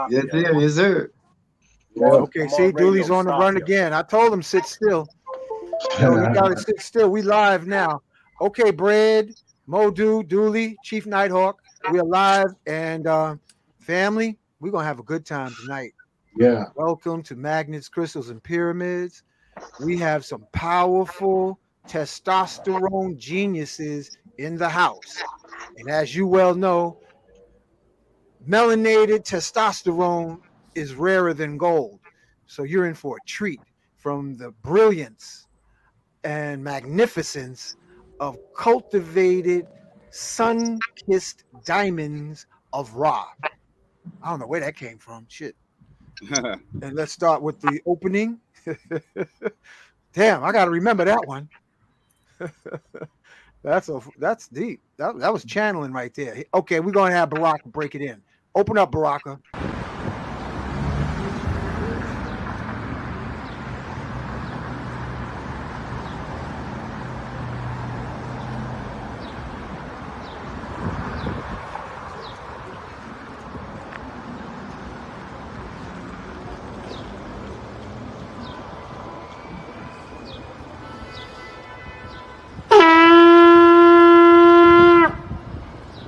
Yes, sir. Yes, sir. Yeah. Okay, see, Dooley's on the run again. I told him sit still. Yo, he got to sit still. We live now. Okay, Bread, Modu, Dooley, Chief Nighthawk. We are live and family. We're gonna have a good time tonight. Yeah. Welcome to Magnets, Crystals, and Pyramids. We have some powerful testosterone geniuses in the house. And as you well know, melanated testosterone is rarer than gold. So you're in for a treat from the brilliance and magnificence of cultivated, sun kissed diamonds of Ra. I don't know where that came from. Shit. And let's start with the opening. Damn, I got to remember that one. That's deep. That was channeling right there. Okay, we're gonna have Baraka break it in. Open up, Baraka.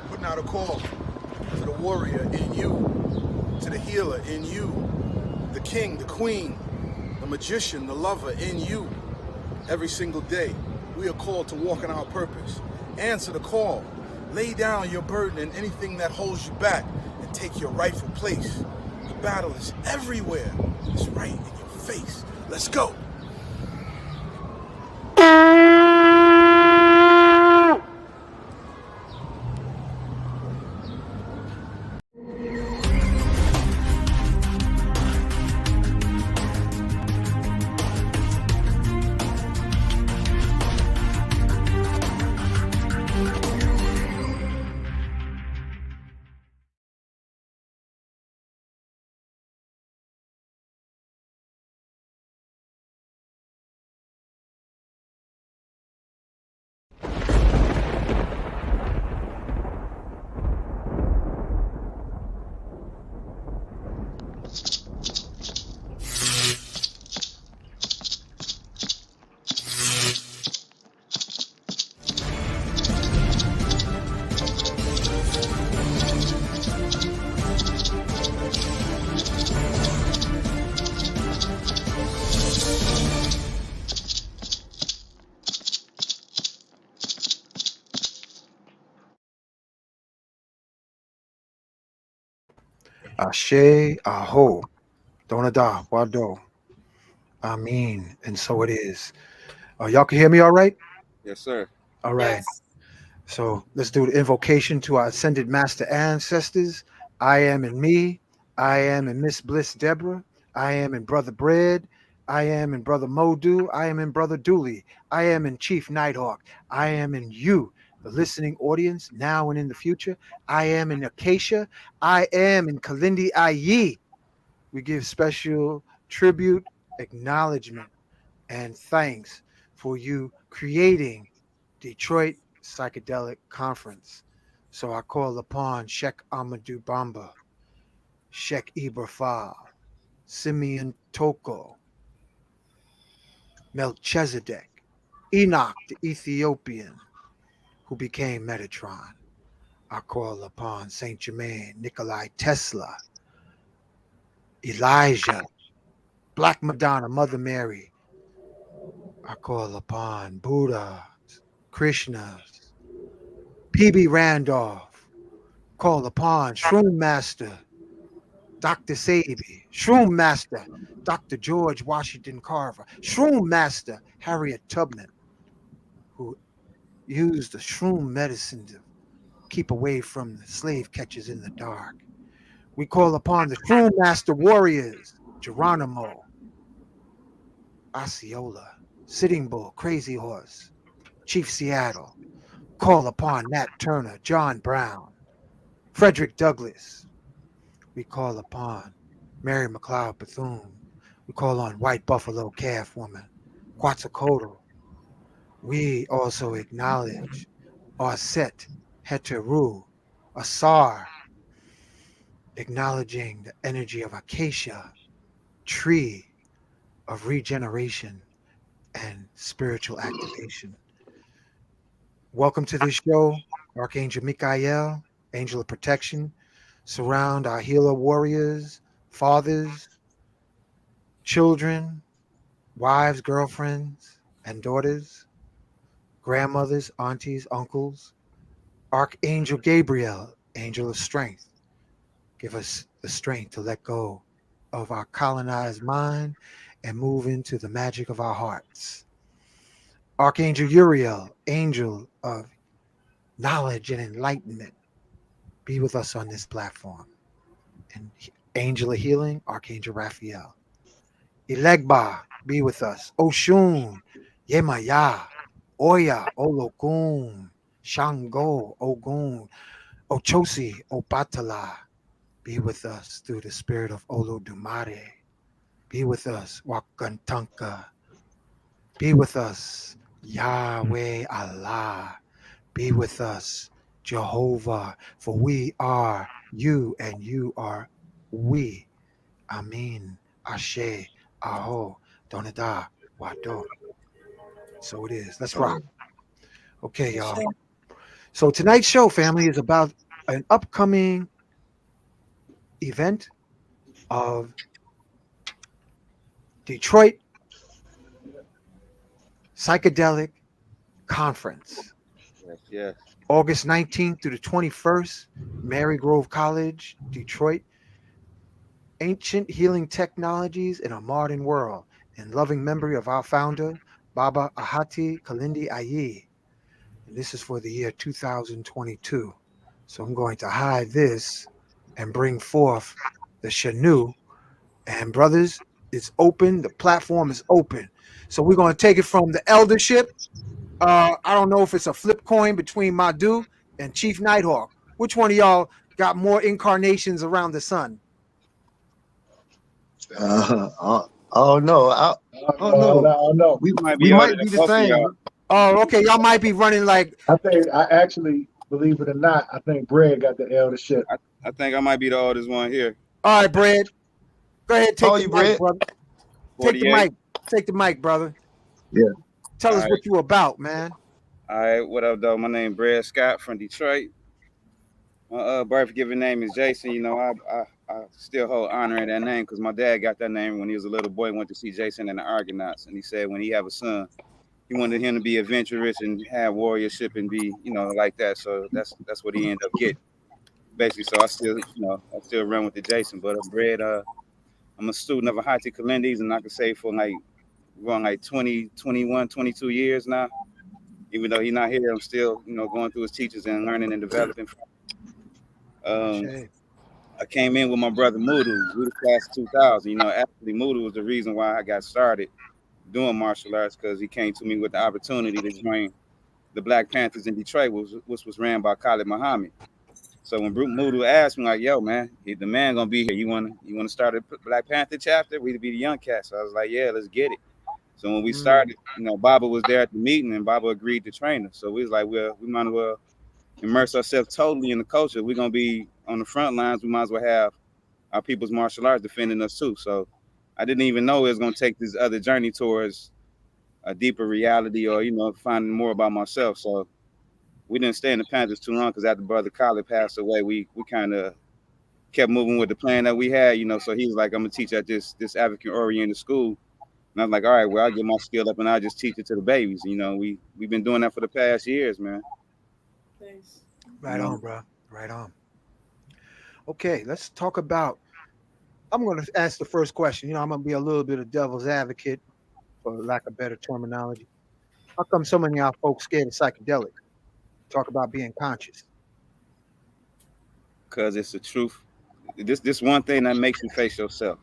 Putting out a call to the warrior in you, to the healer in you, the king, the queen, the magician, the lover in you. Every single day, we are called to walk in our purpose. Answer the call. Lay down your burden and anything that holds you back and take your rightful place. The battle is everywhere. It's right in your face. Let's go. Ashe, Aho, Donada, Wado, Amin, and so it is. Y'all can hear me all right? Yes, sir. All right. Yes. So let's do the invocation to our ascended master ancestors. I am in me. I am in Miss Bliss Deborah. I am in Brother Bread. I am in Brother Modu. I am in Brother Dooley. I am in Chief Nighthawk. I am in you, the listening audience, now and in the future. I am in Acacia. I am in Kilindi Iyi. We give special tribute, acknowledgement, and thanks for you creating Detroit Psychedelic Conference. So I call upon Sheikh Amadou Bamba, Sheikh Ibrafah, Simeon Toko, Melchizedek, Enoch the Ethiopian, who became Metatron. I call upon Saint Germain, Nikolai Tesla, Elijah, Black Madonna, Mother Mary. I call upon Buddha, Krishna, P.B. Randolph. Call upon Shroom Master, Dr. Sabi, Shroom Master, Dr. George Washington Carver, Shroom Master, Harriet Tubman, who used the shroom medicine to keep away from the slave catchers in the dark. We call upon the Shroom Master warriors, Geronimo, Osceola, Sitting Bull, Crazy Horse, Chief Seattle. Call upon Nat Turner, John Brown, Frederick Douglass. We call upon Mary McLeod Bethune. We call on White Buffalo Calf Woman, Quetzalcoatl. We also acknowledge Arset Heteru, Asar, acknowledging the energy of acacia, tree of regeneration and spiritual activation. Welcome to this show, Archangel Michael, angel of protection. Surround our healer warriors, fathers, children, wives, girlfriends, and daughters, grandmothers, aunties, uncles. Archangel Gabriel, angel of strength. Give us the strength to let go of our colonized mind and move into the magic of our hearts. Archangel Uriel, angel of knowledge and enlightenment, be with us on this platform. And angel of healing, Archangel Raphael. Elegba, be with us. Oshun, Yemaya, Oya, Olokun, Shango, Ogun, Ochosi, Obatala, be with us through the spirit of Olodumare. Be with us, Wakantanka. Be with us, Yahweh Allah. Be with us, Jehovah, for we are you and you are we. Amin, Ashe, Aho, Donada, Wado. So it is. Let's rock. Okay, y'all. So tonight's show, family, is about an upcoming event of Detroit Psychedelic Conference. Yes. August 19th through the 21st, Marygrove College, Detroit. Ancient healing technologies in a modern world, in loving memory of our founder, Baba Ahati Kilindi Iyi. And this is for the year 2022. So I'm going to hide this and bring forth the Shanu. And brothers, it's open. The platform is open. So we're going to take it from the eldership. I don't know if it's a flip coin between Madhu and Chief Nighthawk. Which one of y'all got more incarnations around the sun? Oh no, I don't know. We might We be older might than be the both of same. y'all. Oh, okay. Y'all might be running like. I think I actually, believe it or not, I think Brad got the eldership. I think I might be the oldest one here. All right, Brad. Go ahead, How take old the you, mic, Brad? brother. Take the 48. mic. Take the mic, brother. Yeah. Tell us All what you about, man. All right, what up, though? My name Brad Scott from Detroit. My birth given name is Jason. You know, I still hold honor in that name because my dad got that name when he was a little boy. Went to see Jason and the Argonauts, and he said when he have a son, he wanted him to be adventurous and have warriorship and be, you know, like that. So that's what he ended up getting, basically. So I still run with the Jason. But Brad, I'm a student of Ahati Kilindi's, and I can say for like going like 20, 21, 22 years now. Even though he's not here, I'm still, you know, going through his teachers and learning and developing. Shame. I came in with my brother Mudu, we the class of 2000. You know, actually Mudu was the reason why I got started doing martial arts because he came to me with the opportunity to join the Black Panthers in Detroit, which was ran by Khalid Muhammad. So when Mudu asked me, like, "Yo, man, if the man gonna be here, you wanna start a Black Panther chapter? We'd be the young cats." So I was like, "Yeah, let's get it." So when we started, you know, Baba was there at the meeting, and Baba agreed to train us. So we was like, "Well, we might as well immerse ourselves totally in the culture. We're gonna be on the front lines. We might as well have our people's martial arts defending us too." So I didn't even know it was gonna take this other journey towards a deeper reality, or, you know, finding more about myself. So we didn't stay in the Panthers too long because after Brother Khalid passed away, we kind of kept moving with the plan that we had, you know. So he was like, "I'm gonna teach at this African oriented school." And I was like, "All right, well, I'll get my skill up and I'll just teach it to the babies." You know, we've been doing that for the past years, man. Right on, bro. Right on. Okay, let's talk about. I'm going to ask the first question. You know, I'm going to be a little bit of devil's advocate, for lack of better terminology. How come so many of y'all folks scared of psychedelic? Talk about being conscious. Because it's the truth. This one thing that makes you face yourself.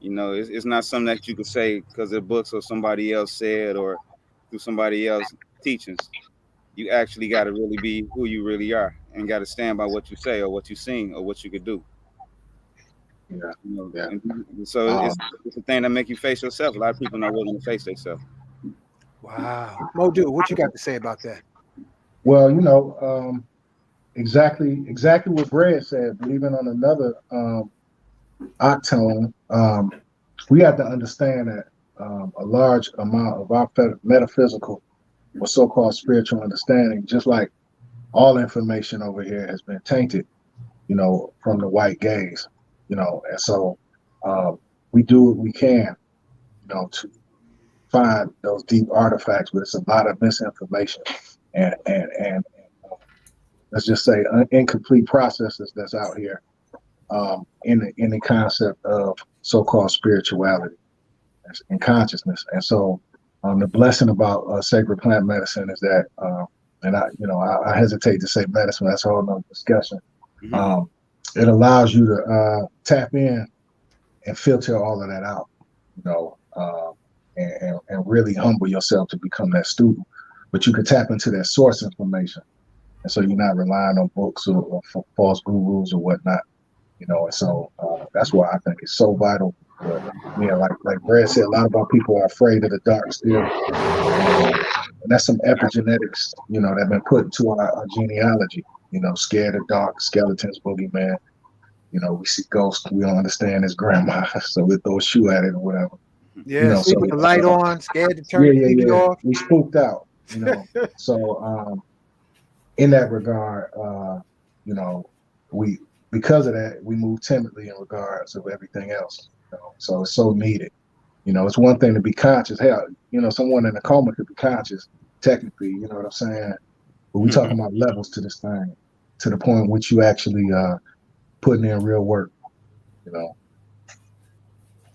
You know, it's not something that you could say because of books or somebody else said or through somebody else's teachings. You actually got to really be who you really are and got to stand by what you say or what you sing or what you could do. Yeah. You know, Yeah. and so it's a thing that make you face yourself. A lot of people not willing to face themselves. Wow. Modu, what you got to say about that? Well, you know, exactly what Brad said, but even on another octane, we have to understand that a large amount of our metaphysical or so-called spiritual understanding, just like all information over here, has been tainted, from the white gaze, and so we do what we can, to find those deep artifacts, but it's a lot of misinformation and let's just say incomplete processes that's out here in the concept of so-called spirituality and consciousness. And so the blessing about sacred plant medicine is that, and I hesitate to say medicine, that's a whole nother discussion. It allows you to tap in and filter all of that out, and really humble yourself to become that student. But you can tap into that source information. And so you're not relying on books or false gurus or whatnot, and so that's why I think it's so vital. But yeah, like Brad said, a lot of our people are afraid of the dark still. And that's some epigenetics, that have been put into our genealogy, scared of dark, skeletons, boogeyman. We see ghosts, we don't understand his grandma, so we throw a shoe at it or whatever. Yeah, so the light on, scared to turn the TV off. We spooked out, So in that regard, we, because of that, we move timidly in regards of everything else. So it's so needed. It's one thing to be conscious. Hell, someone in a coma could be conscious, technically, you know what I'm saying? But we're talking about levels to this thing, to the point in which you actually putting in real work,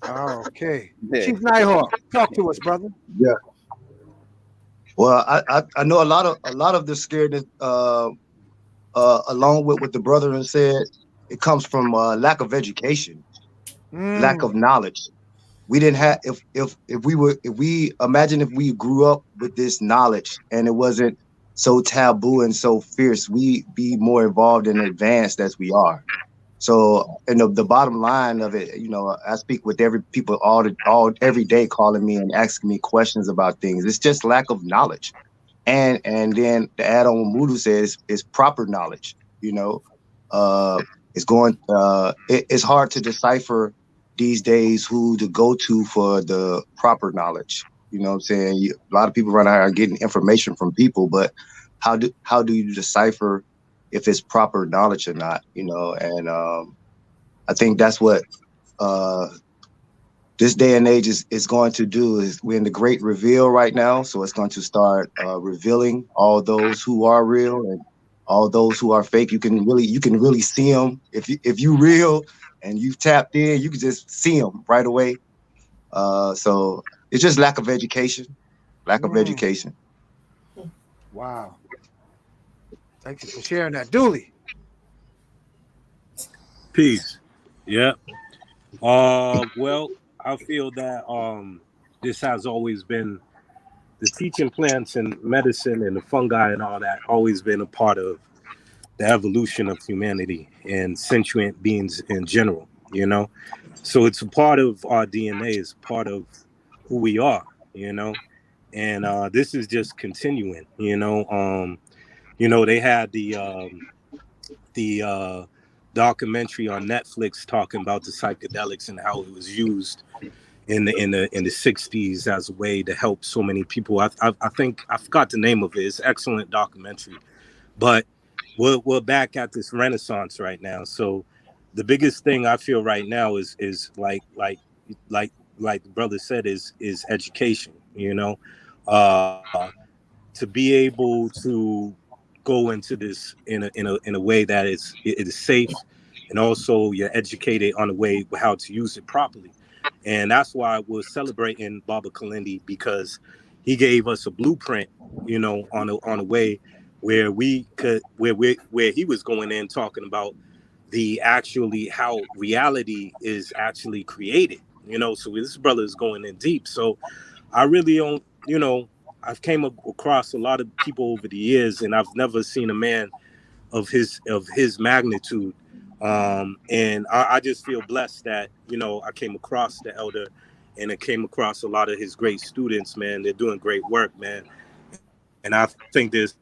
Okay. Yeah. Chief Nighthawk, talk to us, brother. Yeah. Well, I know a lot of the scaredness, along with what the brother said, it comes from lack of education, lack of knowledge. We didn't have, if we imagine if we grew up with this knowledge and it wasn't so taboo and so fierce, we be more involved and advanced as we are. So, and the bottom line of it, I speak with people every day calling me and asking me questions about things. It's just lack of knowledge. And then to add on what Mudu says is proper knowledge, it's hard to decipher these days who to go to for the proper knowledge. You know what I'm saying? A lot of people run out getting information from people, but how do you decipher if it's proper knowledge or not, and I think that's what this day and age is going to do. Is we're in the great reveal right now, so it's going to start revealing all those who are real and all those who are fake. You can really see them if you real and you've tapped in. You can just see them right away. So it's just lack of education. Wow. Thank you for sharing that. Dooley. Peace. Yeah. Well, I feel that this has always been the teaching plants and medicine and the fungi and all that always been a part of the evolution of humanity and sentient beings in general, So it's a part of our DNA, it's part of who we are, and this is just continuing, they had the documentary on Netflix talking about the psychedelics and how it was used in the 60s as a way to help so many people. I think I forgot the name of it. It's an excellent documentary, but we're back at this renaissance right now. So the biggest thing I feel right now is like the brother said is education. To be able to go into this in a way that it is safe, and also you're educated on the way how to use it properly. And that's why we're celebrating Baba Kilindi, because he gave us a blueprint, on a way where we could where he was going in talking about how reality is actually created. So this brother is going in deep. So I really don't, I've came across a lot of people over the years, and I've never seen a man of his magnitude. And I just feel blessed that, I came across the elder, and I came across a lot of his great students, man. They're doing great work, man. And I think there's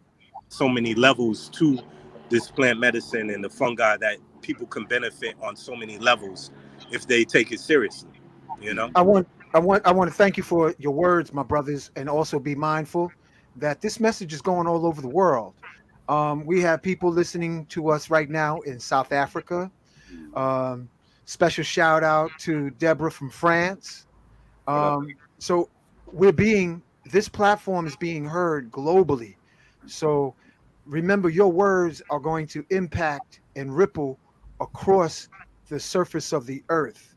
so many levels to this plant medicine and the fungi that people can benefit on so many levels if they take it seriously. You know. I want to thank you for your words, my brothers, and also be mindful that this message is going all over the world. We have people listening to us right now in South Africa. Special shout out to Deborah from France. So this platform is being heard globally. So remember, your words are going to impact and ripple across the surface of the earth.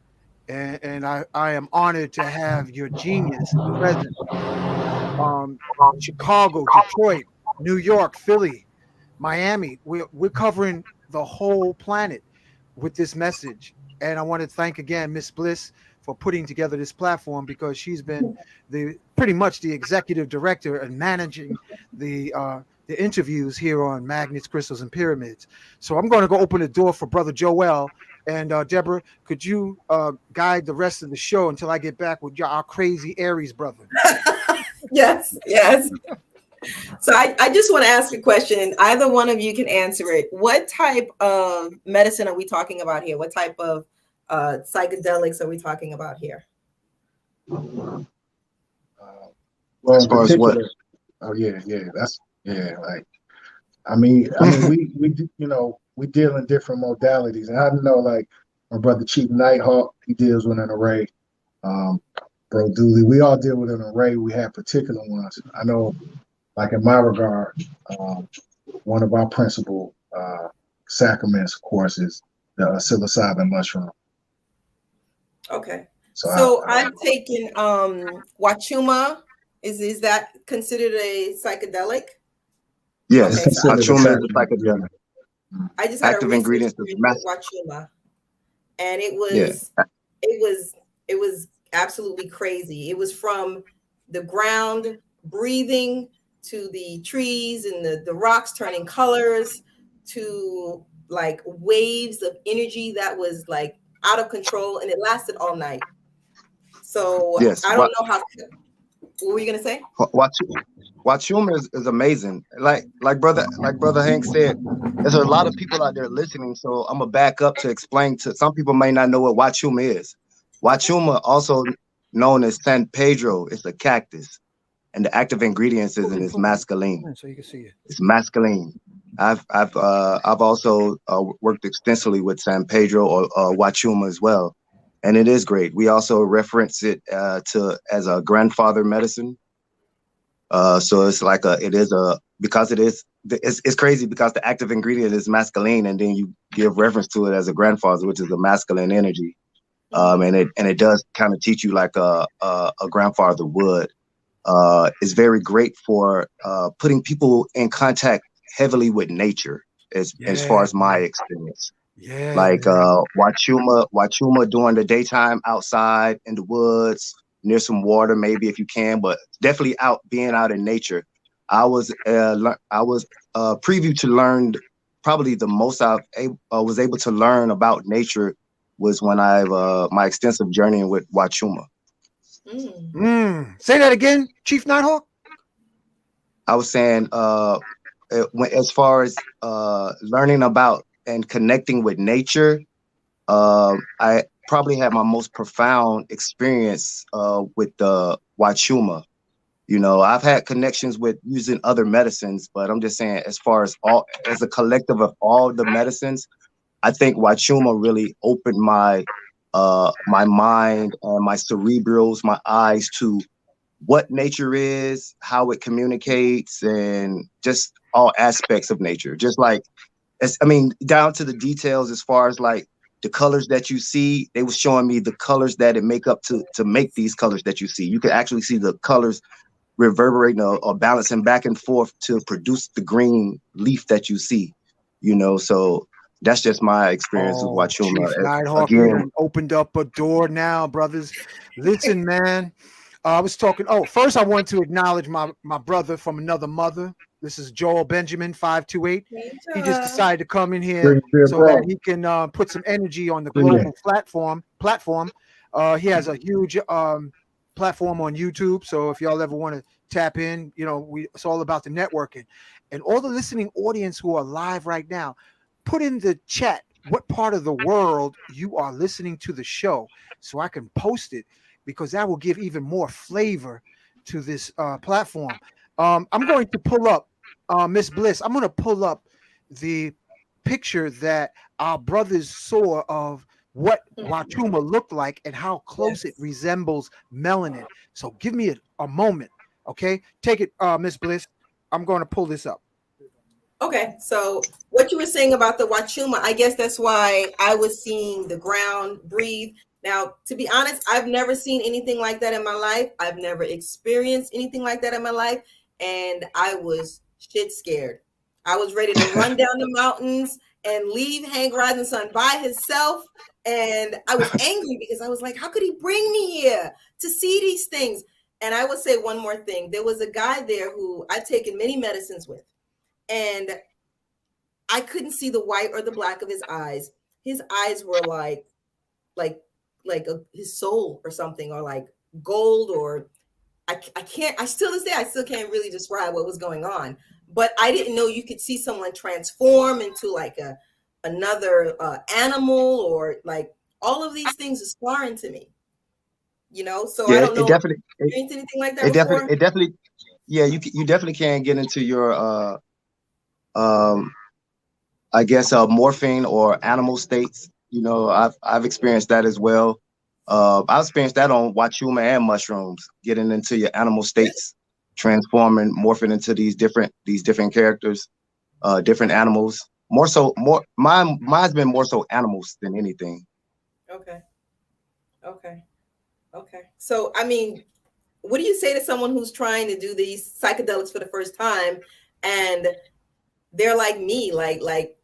And I am honored to have your genius present. Chicago, Detroit, New York, Philly, Miami. We're covering the whole planet with this message. And I want to thank again Miss Bliss for putting together this platform, because she's been pretty much the executive director and managing the interviews here on Magnets, Crystals, and Pyramids. So I'm going to go open the door for Brother Joel. And Deborah, could you guide the rest of the show until I get back with our crazy Aries brother? Yes. So I just want to ask a question, and either one of you can answer it. What type of medicine are we talking about here? What type of psychedelics are we talking about here? Well, as far as what? Oh yeah, like I mean, we deal in different modalities, and I know, like my brother Chief Nighthawk, he deals with an array. Bro Dooley, we all deal with an array. We have particular ones. I know, like in my regard, one of our principal sacraments, of course, is the psilocybin mushroom. Okay. So I'm taking Wachuma. Is that considered a psychedelic? Yes, okay. Wachuma is a psychedelic. I just had active ingredients with Wachuma, and it was absolutely crazy. It was from the ground breathing to the trees and the rocks turning colors to like waves of energy that was like out of control, and it lasted all night. So yes, I don't know how. What were you gonna say? Wachuma is amazing. Like brother Hank said, there's a lot of people out there listening. So I'm gonna back up to explain to some people may not know what Wachuma is. Wachuma, also known as San Pedro, is a cactus, and the active ingredients is in its masculine. So you can see it. It's masculine. I've also worked extensively with San Pedro or Wachuma as well, and it is great. We also reference it as a grandfather medicine. So it's like it's crazy because the active ingredient is masculine, and then you give reference to it as a grandfather, which is a masculine energy. And it does kind of teach you like a grandfather would. It's very great for putting people in contact heavily with nature, as far as my experience. Yeah. Like Wachuma during the daytime outside in the woods, near some water, maybe if you can, but definitely being out in nature. I was preview to learn probably the most I was able to learn about nature was when my extensive journey with Wachuma. Say that again, Chief Nighthawk. I was saying as far as learning about and connecting with nature, I probably had my most profound experience with the Wachuma. You know, I've had connections with using other medicines, but I'm just saying, as far as as a collective of all the medicines, I think Wachuma really opened my my mind and my cerebrals, my eyes to what nature is, how it communicates, and just all aspects of nature. Just like, down to the details as far as like the colors that you see. They were showing me the colors that it make up to make these colors that you see. You can actually see the colors reverberating or balancing back and forth to produce the green leaf that you see. You know, so that's just my experience with Wachuma. Chief Nighthawk, again, opened up a door now, brothers. Listen, man. I was talking. First I want to acknowledge my brother from another mother. This is Joel Benjamin 528. He just decided to come in here so that he can put some energy on the global platform. He has a huge platform on YouTube. So if y'all ever want to tap in, it's all about the networking. And all the listening audience who are live right now, put in the chat what part of the world you are listening to the show so I can post it, because that will give even more flavor to this platform. I'm going to pull up, Miss Bliss, I'm going to pull up the picture that our brothers saw of what Wachuma looked like and how close it resembles melanin. So give me a moment, okay? Take it, Miss Bliss. I'm going to pull this up. Okay, so what you were saying about the Wachuma, I guess that's why I was seeing the ground breathe. Now, to be honest, I've never seen anything like that in my life. I've never experienced anything like that in my life. And I was shit scared. I was ready to run down the mountains and leave Hank Rising Sun by himself. And I was angry because I was like, how could he bring me here to see these things? And I would say one more thing. There was a guy there who I've taken many medicines with, and I couldn't see the white or the black of his eyes. His eyes were like his soul or something, or like gold, or I still to this day, I still can't really describe what was going on. But I didn't know you could see someone transform into like another animal, or like all of these things is foreign to me, you know. So Yeah, I don't know. it definitely, Anything like that it before? definitely, yeah, you definitely can get into your I guess morphine or animal states. You know, I've experienced that as well. I've experienced that on Wachuma and mushrooms, getting into your animal states, transforming, morphing into these different characters, different animals. Mine's been more so animals than anything. Okay. So, I mean, what do you say to someone who's trying to do these psychedelics for the first time, and they're like me, like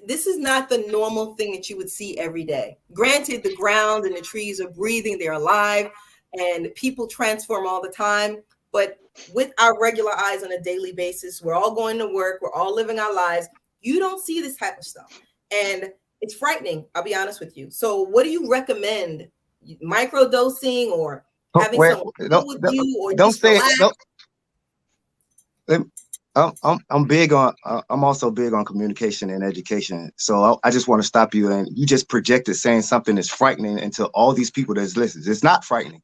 this is not the normal thing that you would see every day. Granted, the ground and the trees are breathing, they're alive, and people transform all the time. But with our regular eyes on a daily basis, we're all going to work, we're all living our lives. You don't see this type of stuff. And it's frightening, I'll be honest with you. So what do you recommend? Microdosing, or having someone with you, or don't just say relax? it. I'm big on. I'm also big on communication and education. So I just want to stop you. And you just projected saying something that's frightening into all these people that's listening. It's not frightening.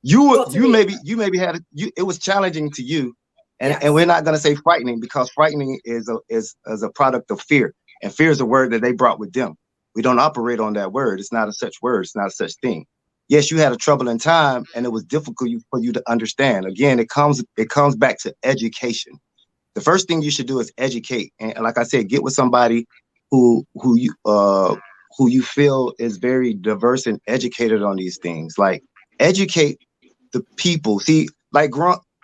You maybe had it was challenging to you, and we're not going to say frightening, because frightening is a product of fear, and fear is a word that they brought with them. We don't operate on that word. It's not a such word. It's not a such thing. Yes, you had a troubling time, and it was difficult for you to understand. Again, it comes back to education. The first thing you should do is educate, and like I said, get with somebody who you feel is very diverse and educated on these things. Like, educate the people. See, like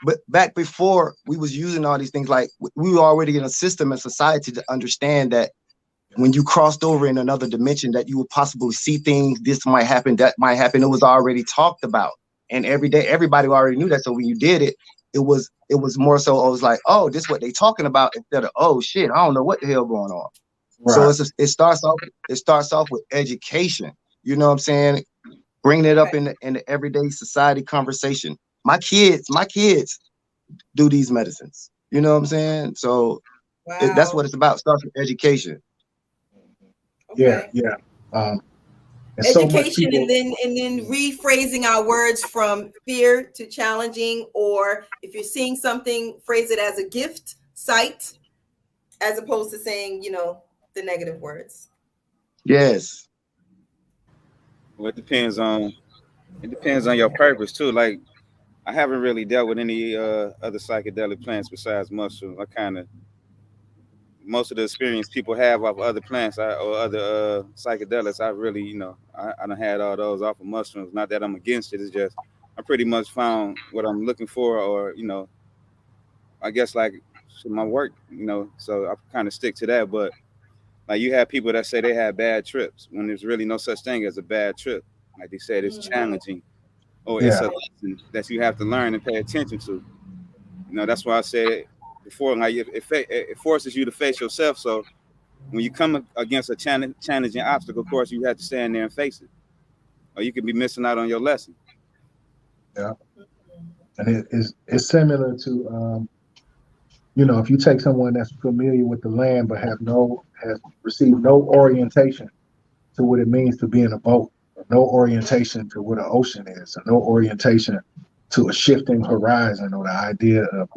but back before we was using all these things, like we were already in a system and society to understand that when you crossed over in another dimension, that you would possibly see things. This might happen, that might happen. It was already talked about, and every day everybody already knew that. So when you did it, it was more so. I was like, oh, this is what they talking about, instead of, oh shit, I don't know what the hell going on. Right. So it starts off with education. You know what I'm saying? Bringing it up in the everyday society conversation. My kids do these medicines. You know what I'm saying? So that's what it's about. It starts with education. Yeah. Education, so and then rephrasing our words from fear to challenging, or if you're seeing something, phrase it as a gift, sight, as opposed to saying, the negative words. Yes. Well, it depends on your purpose too. Like, I haven't really dealt with any other psychedelic plants besides mushrooms. Most of the experience people have off other plants or other psychedelics, I really, I done had all those off of mushrooms. Not that I'm against it. It's just I pretty much found what I'm looking for, or I guess like my work, so I kind of stick to that. But like, you have people that say they had bad trips when there's really no such thing as a bad trip. Like they said, it's challenging, or it's a lesson that you have to learn and pay attention to. That's why I said before, like it forces you to face yourself. So when you come against a challenging obstacle, of course, you have to stand there and face it, or you could be missing out on your lesson. Yeah, and it's similar to you know, if you take someone that's familiar with the land but has received no orientation to what it means to be in a boat, no orientation to what an ocean is, or no orientation to a shifting horizon or the idea of,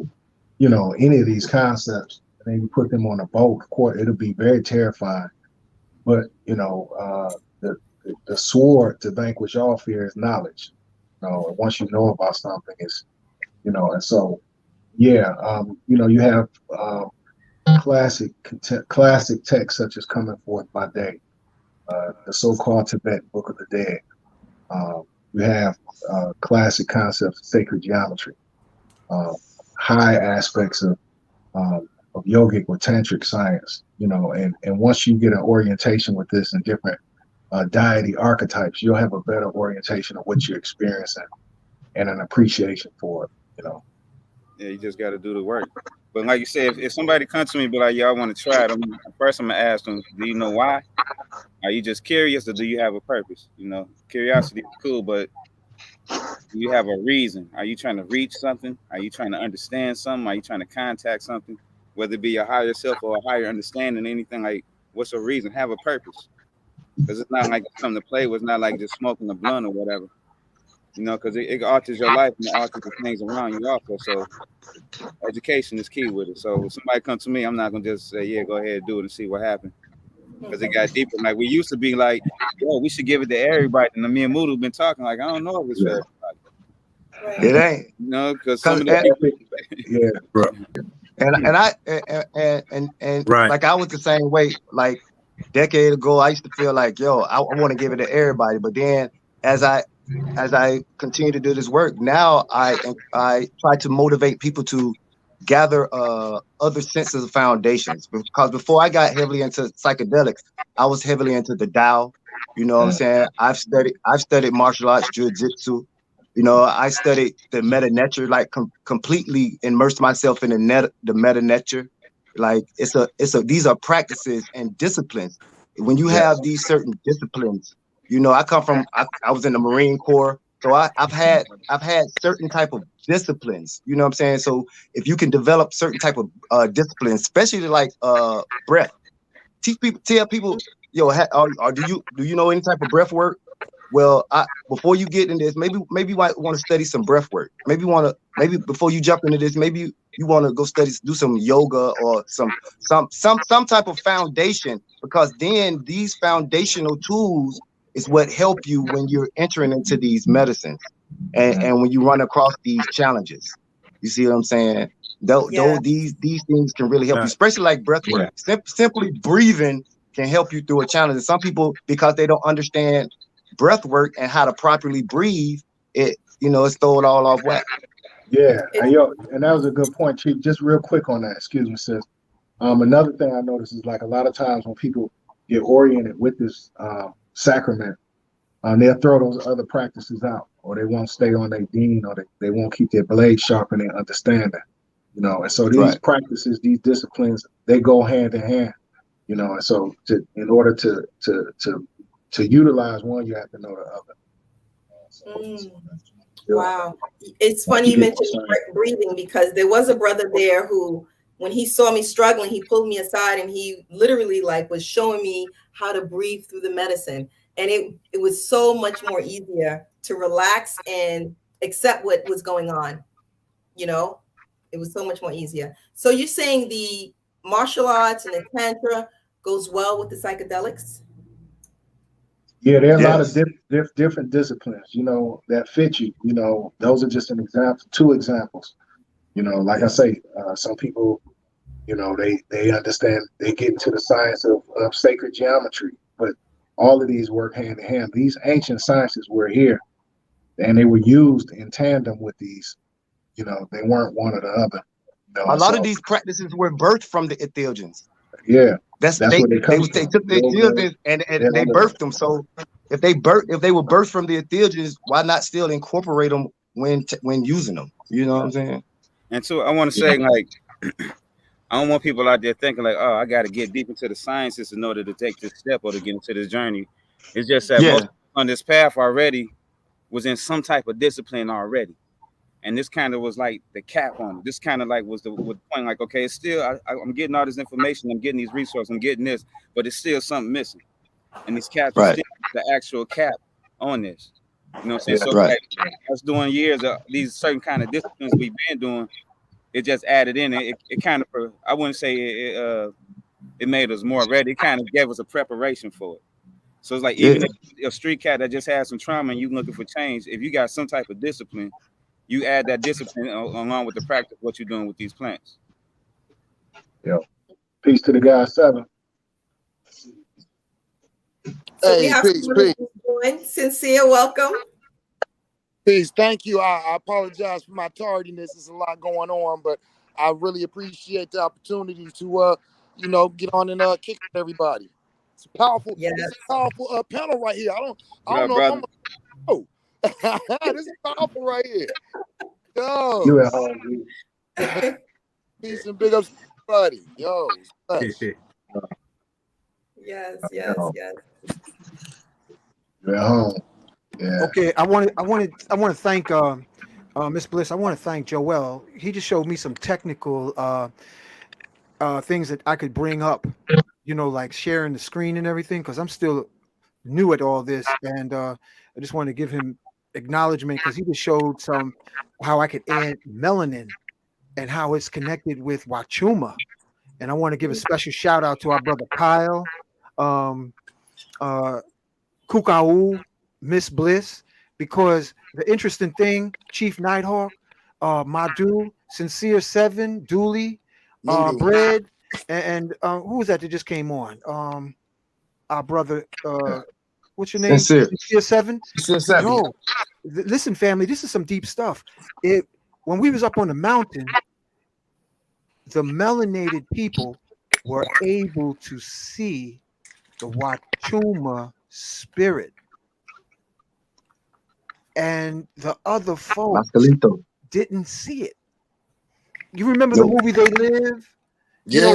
you know, any of these concepts, and then you put them on a boat, of course, it'll be very terrifying. But, you know, the sword to vanquish all fear is knowledge. You know, once you know about something, it's, you know, and so, yeah, you know, you have classic texts such as Coming Forth by Day, the so-called Tibetan Book of the Dead. You have classic concepts of sacred geometry, high aspects of yogic or tantric science, you know, and once you get an orientation with this and different deity archetypes, you'll have a better orientation of what you're experiencing and an appreciation for it, you know. Yeah, you just got to do the work. But like you said, if somebody comes to me and be like, "Yeah, I want to try it," first I'm gonna ask them, "Do you know why? Are you just curious, or do you have a purpose?" You know, curiosity is cool, but do you have a reason? Are you trying to reach something? Are you trying to understand something? Are you trying to contact something? Whether it be your higher self or a higher understanding, anything, like, what's a reason? Have a purpose. Because it's not like it's something to play with. It's not like just smoking a blunt or whatever. You know, because it alters your life and it alters the things around you also. So education is key with it. So if somebody comes to me, I'm not going to just say, yeah, go ahead and do it and see what happens. Because it got deeper. Like, we used to be like, yo, we should give it to everybody. And me and Mudu have been talking like, I don't know if it's for everybody. It ain't. You know, because some of the people, yeah, bro. And Right. like I was the same way. Like a decade ago, I used to feel like, yo, I want to give it to everybody. But then as I continue to do this work, now I try to motivate people to gather other senses of foundations. Because before I got heavily into psychedelics, I was heavily into the Tao. You know what I'm saying? I've studied martial arts, jiu-jitsu. You know, I studied the meta nature, like completely immersed myself in the meta nature. Like these are practices and disciplines. When you have these certain disciplines, you know, I was in the Marine Corps, so I've had certain type of disciplines. You know what I'm saying? So if you can develop certain type of disciplines, especially like breath, tell people, yo, do you know any type of breath work? Well, before you get into this, maybe you might want to study some breath work. Maybe before you jump into this, maybe you want to go do some yoga or some type of foundation, because then these foundational tools is what help you when you're entering into these medicines and when you run across these challenges. You see what I'm saying? Though these things can really help you, especially like breath work. Simply breathing can help you through a challenge. And some people, because they don't understand breath work and how to properly breathe, it's thrown all off whack. Yeah, and that was a good point, Chief. Just real quick on that, excuse me, sis. Another thing I noticed is, like, a lot of times when people get oriented with this sacrament, they'll throw those other practices out, or they won't stay on their deen, or they won't keep their blade sharp and their understanding, you know. And so these practices, these disciplines, they go hand in hand, you know. And so in order to utilize one, you have to know the other. Wow. It's funny you mentioned breathing, because there was a brother there who, when he saw me struggling, he pulled me aside and he literally was showing me how to breathe through the medicine. And it was so much more easier to relax and accept what was going on. You know, it was so much more easier. So you're saying the martial arts and the tantra goes well with the psychedelics? Yeah, there are a lot of different disciplines, you know, that fit you. You know, those are just two examples. You know, like I say, some people, you know, they understand, they get into the science of sacred geometry, but all of these work hand in hand. These ancient sciences were here, and they were used in tandem with these. You know, they weren't one or the other. You know, a lot of these practices were birthed from the Ethiopians. Yeah, that's where they took the Ethiopians and they birthed them. So if they were birthed from the Ethiopians, why not still incorporate them when using them? You know what I'm saying? And so I want to say, like, I don't want people out there thinking like, oh, I got to get deep into the sciences in order to take this step or to get into this journey. It's just that most on this path already was in some type of discipline already. And this kind of was like the cap on it. This kind of like was the point, like, okay, it's still, I'm getting all this information, I'm getting these resources, I'm getting this, but it's still something missing. And these caps are still the actual cap on this. You know what I'm saying? So like us doing years of these certain kind of disciplines we've been doing, it just added in. It kind of, I wouldn't say it made us more ready. It kind of gave us a preparation for it. So it's like even if a street cat that just had some trauma and you looking for change, if you got some type of discipline, you add that discipline along with the practice of what you're doing with these plants. Yeah. Peace to the guy 7. So we have peace. Sincere, welcome. Peace. Thank you. I apologize for my tardiness. There's a lot going on, but I really appreciate the opportunity to get on and kick with everybody. It's a powerful, panel right here. I don't know if I'm this is powerful right here. Yo. You at home, peace and big ups to everybody. Yo. Yes. You're at home. Yeah. Okay, I want to thank Miss Bliss. I want to thank Joel. He just showed me some technical things that I could bring up, like sharing the screen and everything, because I'm still new at all this, and I just want to give him acknowledgement because he just showed how I could add melanin and how it's connected with Wachuma. And I want to give a special shout out to our brother Kyle, Kukau, Miss Bliss, because the interesting thing, Chief Nighthawk, Madu, Sincere 7, Dooley, Bread, and who was that just came on? Our brother, what's your name? Sincere 7. Yo, listen, family, this is some deep stuff. When we was up on the mountain, the melanated people were able to see the Wachuma spirit, and the other folks didn't see it. You remember the movie They Live?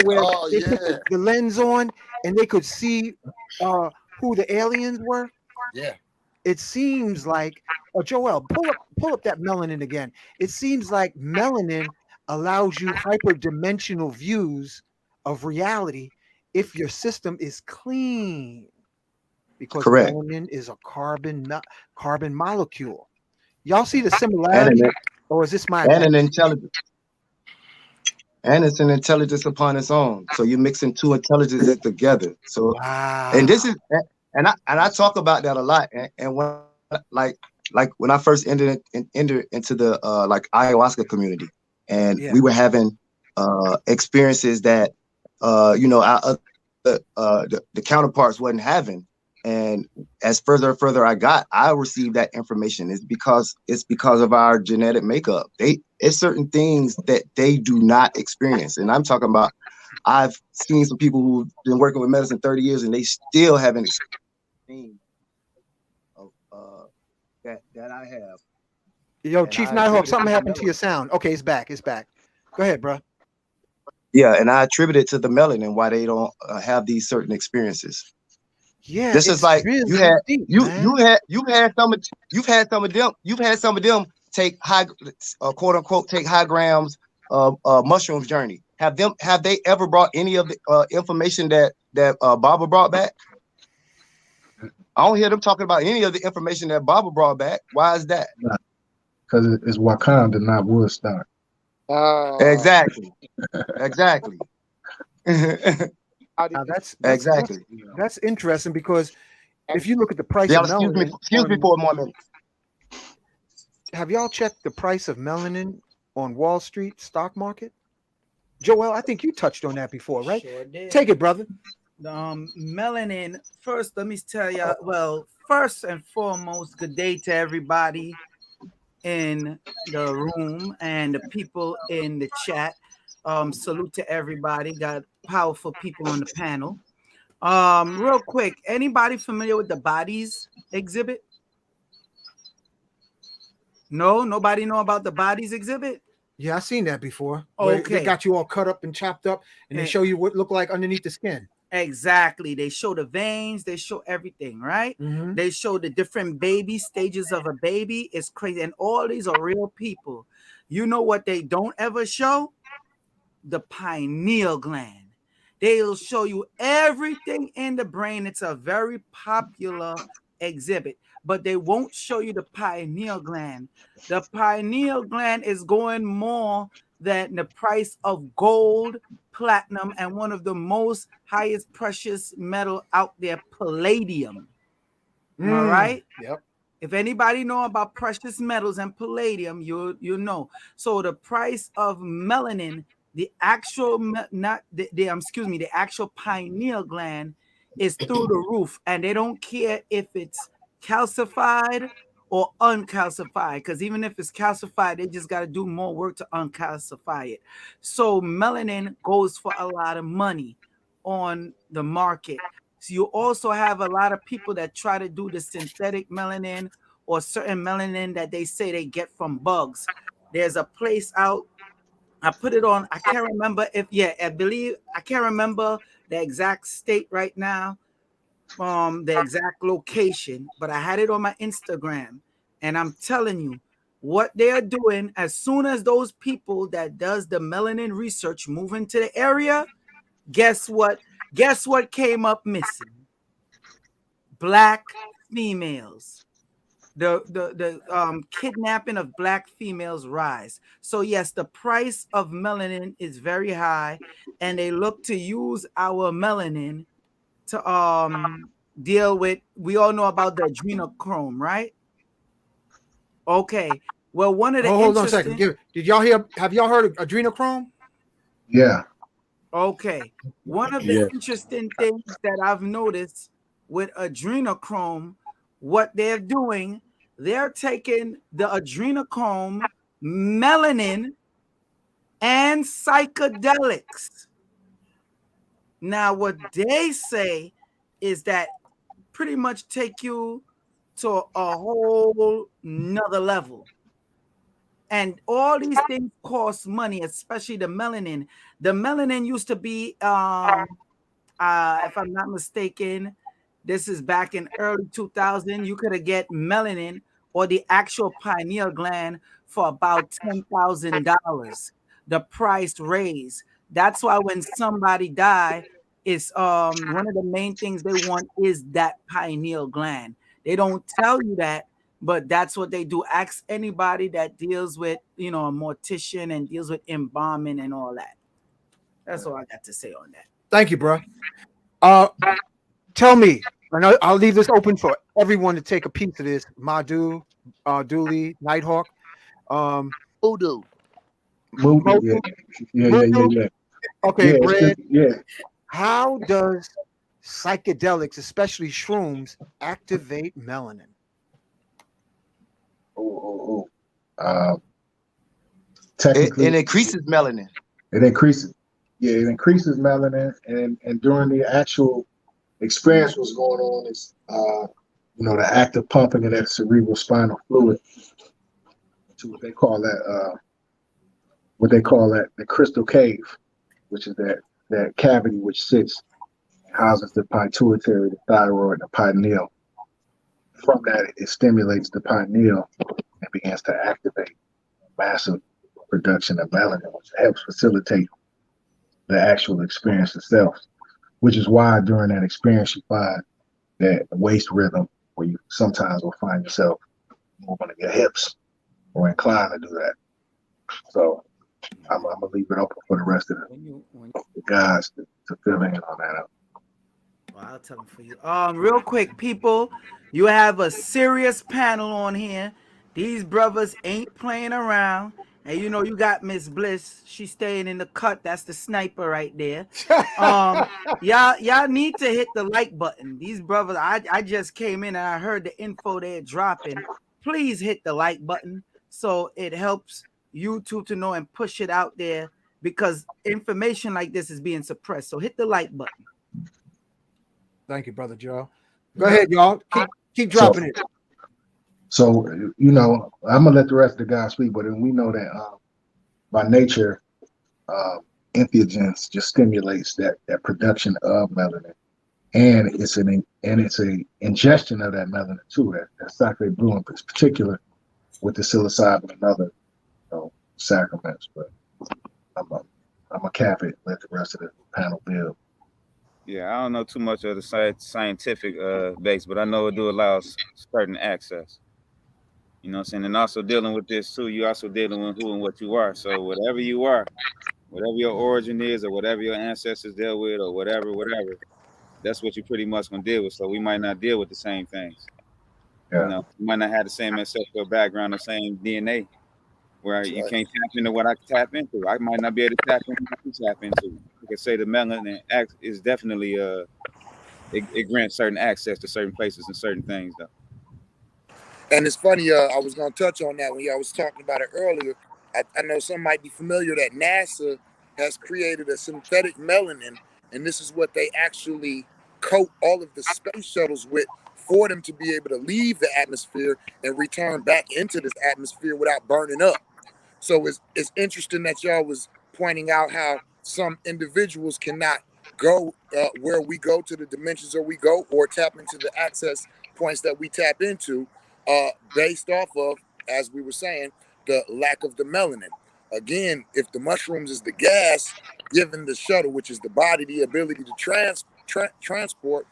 Where they put the lens on and they could see who the aliens were. Yeah. It seems like, Joel, pull up that melanin again. It seems like melanin allows you hyperdimensional views of reality if your system is clean, because melanin is a carbon molecule. Y'all see the similarity, or is this my an intelligence? And it's an intelligence upon its own. So you're mixing two intelligences together. So, and this is, and I talk about that a lot. And when like when I first entered into the like ayahuasca community, and we were having experiences that the counterparts wasn't having. And as further and further I received that information. It's because of our genetic makeup. It's certain things that they do not experience. And I'm talking about, I've seen some people who've been working with medicine 30 years and they still haven't experienced that I have. Yo, Chief Nighthawk, something happened to your sound. Okay, it's back. Go ahead, bro. Yeah, and I attribute it to the melanin why they don't have these certain experiences. Yeah, this is like really you've had some of them take high quote unquote take high grams of mushrooms journey. Have they ever brought any of the information that Baba brought back? I don't hear them talking about any of the information that Baba brought back. Why is that? Because it's Wakanda, not Woodstock. Exactly. That's interesting, because if you look at the price of melanin, excuse me for a moment. Have y'all checked the price of melanin on Wall Street stock market? Joel, I think you touched on that before, right? Sure did. Take it, brother. Melanin, first, let me tell you, well, first and foremost, good day to everybody in the room and the people in the chat. Salute to everybody. Got powerful people on the panel. Real quick, anybody familiar with the bodies exhibit? No, nobody know about the bodies exhibit? Yeah, I've seen that before. Okay. They got you all cut up and chopped up, and they show you what look like underneath the skin. Exactly. They show the veins, they show everything, right? Mhm. They show the different baby stages of a baby. It's crazy. And all these are real people. You know what they don't ever show? The pineal gland. They'll show you everything in the brain. It's a very popular exhibit, but they won't show you the pineal gland. The pineal gland is going more than the price of gold, platinum, and one of the most highest precious metal out there, palladium. All right. Yep. If anybody know about precious metals and palladium, you know. So the price of melanin, the actual not the excuse me, the actual pineal gland is through the roof, and they don't care if it's calcified or uncalcified, because even if it's calcified, they just got to do more work to uncalcify it. So melanin goes for a lot of money on the market. So you also have a lot of people that try to do the synthetic melanin or certain melanin that they say they get from bugs. There's a place out. I put it on. I can't remember I can't remember the exact state right now, the exact location, but I had it on my Instagram, and I'm telling you what they are doing. As soon as those people that does the melanin research move into the area, guess what? Guess what came up missing? Black females. The kidnapping of black females rise. So yes, the price of melanin is very high, and they look to use our melanin to deal with. We all know about the adrenochrome, right? Okay. Well, one of the Hold on a second. interesting. Did y'all hear? Have y'all heard of adrenochrome? Yeah. Okay. One of the Yeah. interesting things that I've noticed with adrenochrome, what they're doing, they're taking the adrenochrome, melanin, and psychedelics. Now, what they say is that pretty much take you to a whole nother level. And all these things cost money, especially the melanin. The melanin used to be, if I'm not mistaken, this is back in early 2000. You could get melanin or the actual pineal gland for about $10,000. The price raised. That's why when somebody die, it's one of the main things they want is that pineal gland. They don't tell you that, but that's what they do. Ask anybody that deals with, a mortician and deals with embalming and all that. That's all I got to say on that. Thank you, bro. Tell me, and I'll leave this open for everyone to take a piece of this. Madhu, Dooley, Nighthawk, Voodoo. Movie. Yeah. Okay, Yeah, Brad. yeah. How does psychedelics, especially shrooms, activate melanin? Technically, It increases melanin. it increases. Yeah, it increases melanin, and during the actual experience, what's going on is, the active pumping of that cerebral spinal fluid to what they call that the crystal cave, which is that cavity which houses the pituitary, the thyroid, the pineal. From that, it stimulates the pineal and begins to activate massive production of melanin, which helps facilitate the actual experience itself, which is why during that experience you find that waist rhythm, where you sometimes will find yourself moving your hips or inclined to do that. So I'm gonna leave it open for the rest of the guys to fill in on that. Well, I'll tell them for you. Real quick, people, you have a serious panel on here. These brothers ain't playing around. And you got Miss Bliss. She's staying in the cut. That's the sniper right there. Y'all need to hit the like button. These brothers, I just came in and I heard the info they're dropping. Please hit the like button so it helps YouTube to know and push it out there, because information like this is being suppressed. So hit the like button. Thank you, Brother Joe. Go ahead, y'all. Keep dropping it. So, I'm gonna let the rest of the guys speak, but we know that by nature, entheogens just stimulates that production of melanin, and it's a ingestion of that melanin too. That sachet blue in particular with the psilocybin and other sacraments. But I'm a cap it. Let the rest of the panel build. Yeah, I don't know too much of the scientific base, but I know it do allow certain access. You know what I'm saying? And also dealing with this too, you also dealing with who and what you are. So whatever you are, whatever your origin is, or whatever your ancestors dealt with, or whatever, that's what you pretty much gonna deal with. So we might not deal with the same things. Yeah. You know, you might not have the same ancestral background, the same DNA, where you can't tap into what I can tap into. I might not be able to tap into what you tap into. I can say the melanin is definitely it grants certain access to certain places and certain things though. And it's funny, I was going to touch on that when y'all was talking about it earlier. I know some might be familiar that NASA has created a synthetic melanin, and this is what they actually coat all of the space shuttles with for them to be able to leave the atmosphere and return back into this atmosphere without burning up. So it's interesting that y'all was pointing out how some individuals cannot go where we go to the dimensions or we go, or tap into the access points that we tap into, based off of, as we were saying, the lack of the melanin. Again, if the mushrooms is the gas, giving the shuttle, which is the body, the ability to transport,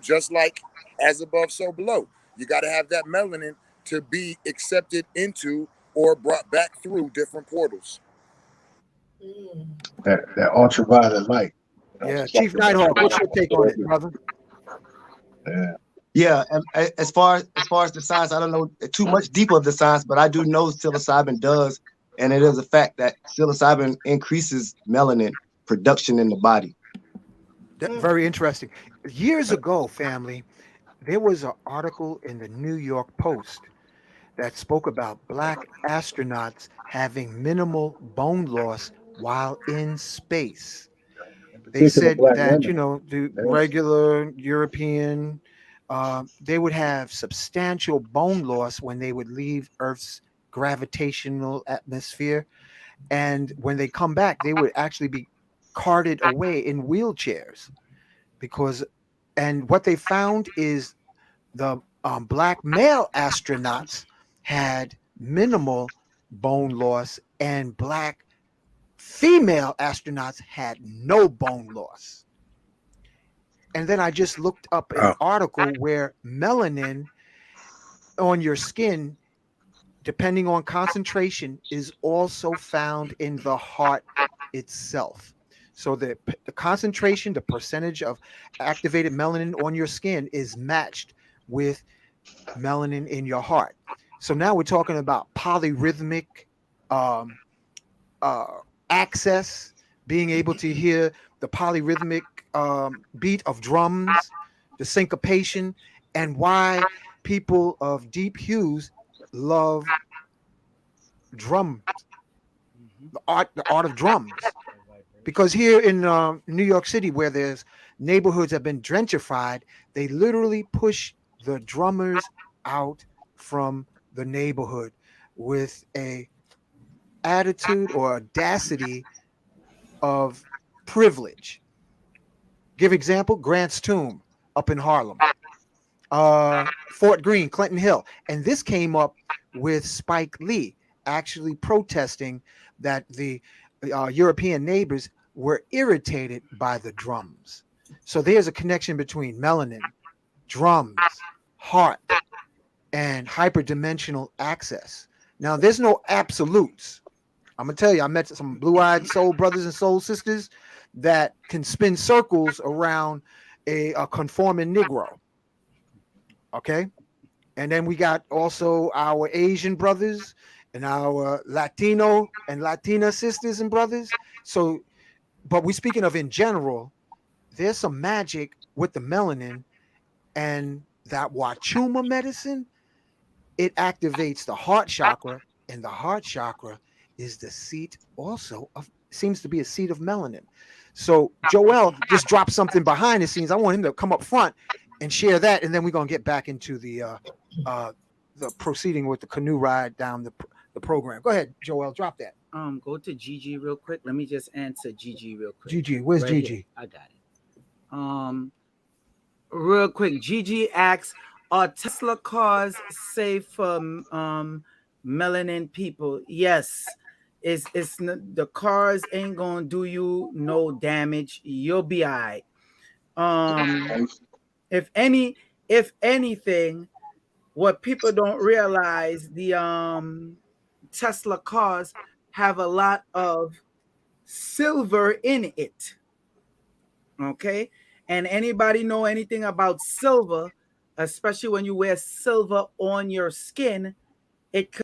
just like as above, so below. You got to have that melanin to be accepted into or brought back through different portals. That ultraviolet light. Yeah, Chief Nighthawk, what's your take on it, brother? Yeah, and as far as the science, I don't know too much deeper of the science, but I do know psilocybin does, and it is a fact that psilocybin increases melanin production in the body. Very interesting. Years ago, family, there was an article in the New York Post that spoke about Black astronauts having minimal bone loss while in space. They said that, the regular European, they would have substantial bone loss when they would leave Earth's gravitational atmosphere. And when they come back, they would actually be carted away in wheelchairs and what they found is the Black male astronauts had minimal bone loss, and Black female astronauts had no bone loss. And then I just looked up an article where melanin on your skin, depending on concentration, is also found in the heart itself. So the concentration, the percentage of activated melanin on your skin is matched with melanin in your heart. So now we're talking about polyrhythmic access, being able to hear the polyrhythmic beat of drums, the syncopation, and why people of deep hues love drums, the art of drums. Because here in New York City, where there's neighborhoods have been gentrified, they literally push the drummers out from the neighborhood with a attitude or audacity of privilege. Give example, Grant's Tomb up in Harlem, Fort Greene, Clinton Hill. And this came up with Spike Lee actually protesting that the European neighbors were irritated by the drums. So there's a connection between melanin, drums, heart, and hyperdimensional access. Now, there's no absolutes. I'm going to tell you, I met some blue-eyed soul brothers and soul sisters that can spin circles around a conforming Negro. Okay? And then we got also our Asian brothers and our Latino and Latina sisters and brothers. So, but we're speaking of in general, there's some magic with the melanin and that Wachuma medicine. It activates the heart chakra, and the heart chakra is the seat also of, seems to be a seat of melanin. So Joel just dropped something behind the scenes. I want him to come up front and share that, and then we're gonna get back into the proceeding with the canoe ride down the the program. Go ahead, Joel, drop that. Go to Gigi real quick. Let me just answer Gigi real quick. Gigi, where's Right Gigi? here. I got it. Real quick, Gigi asks, are Tesla cars safe for melanin people? Yes. The cars ain't gonna do you no damage. You'll be all right. If anything, what people don't realize, the Tesla cars have a lot of silver in it. Okay, and anybody know anything about silver, especially when you wear silver on your skin, it could.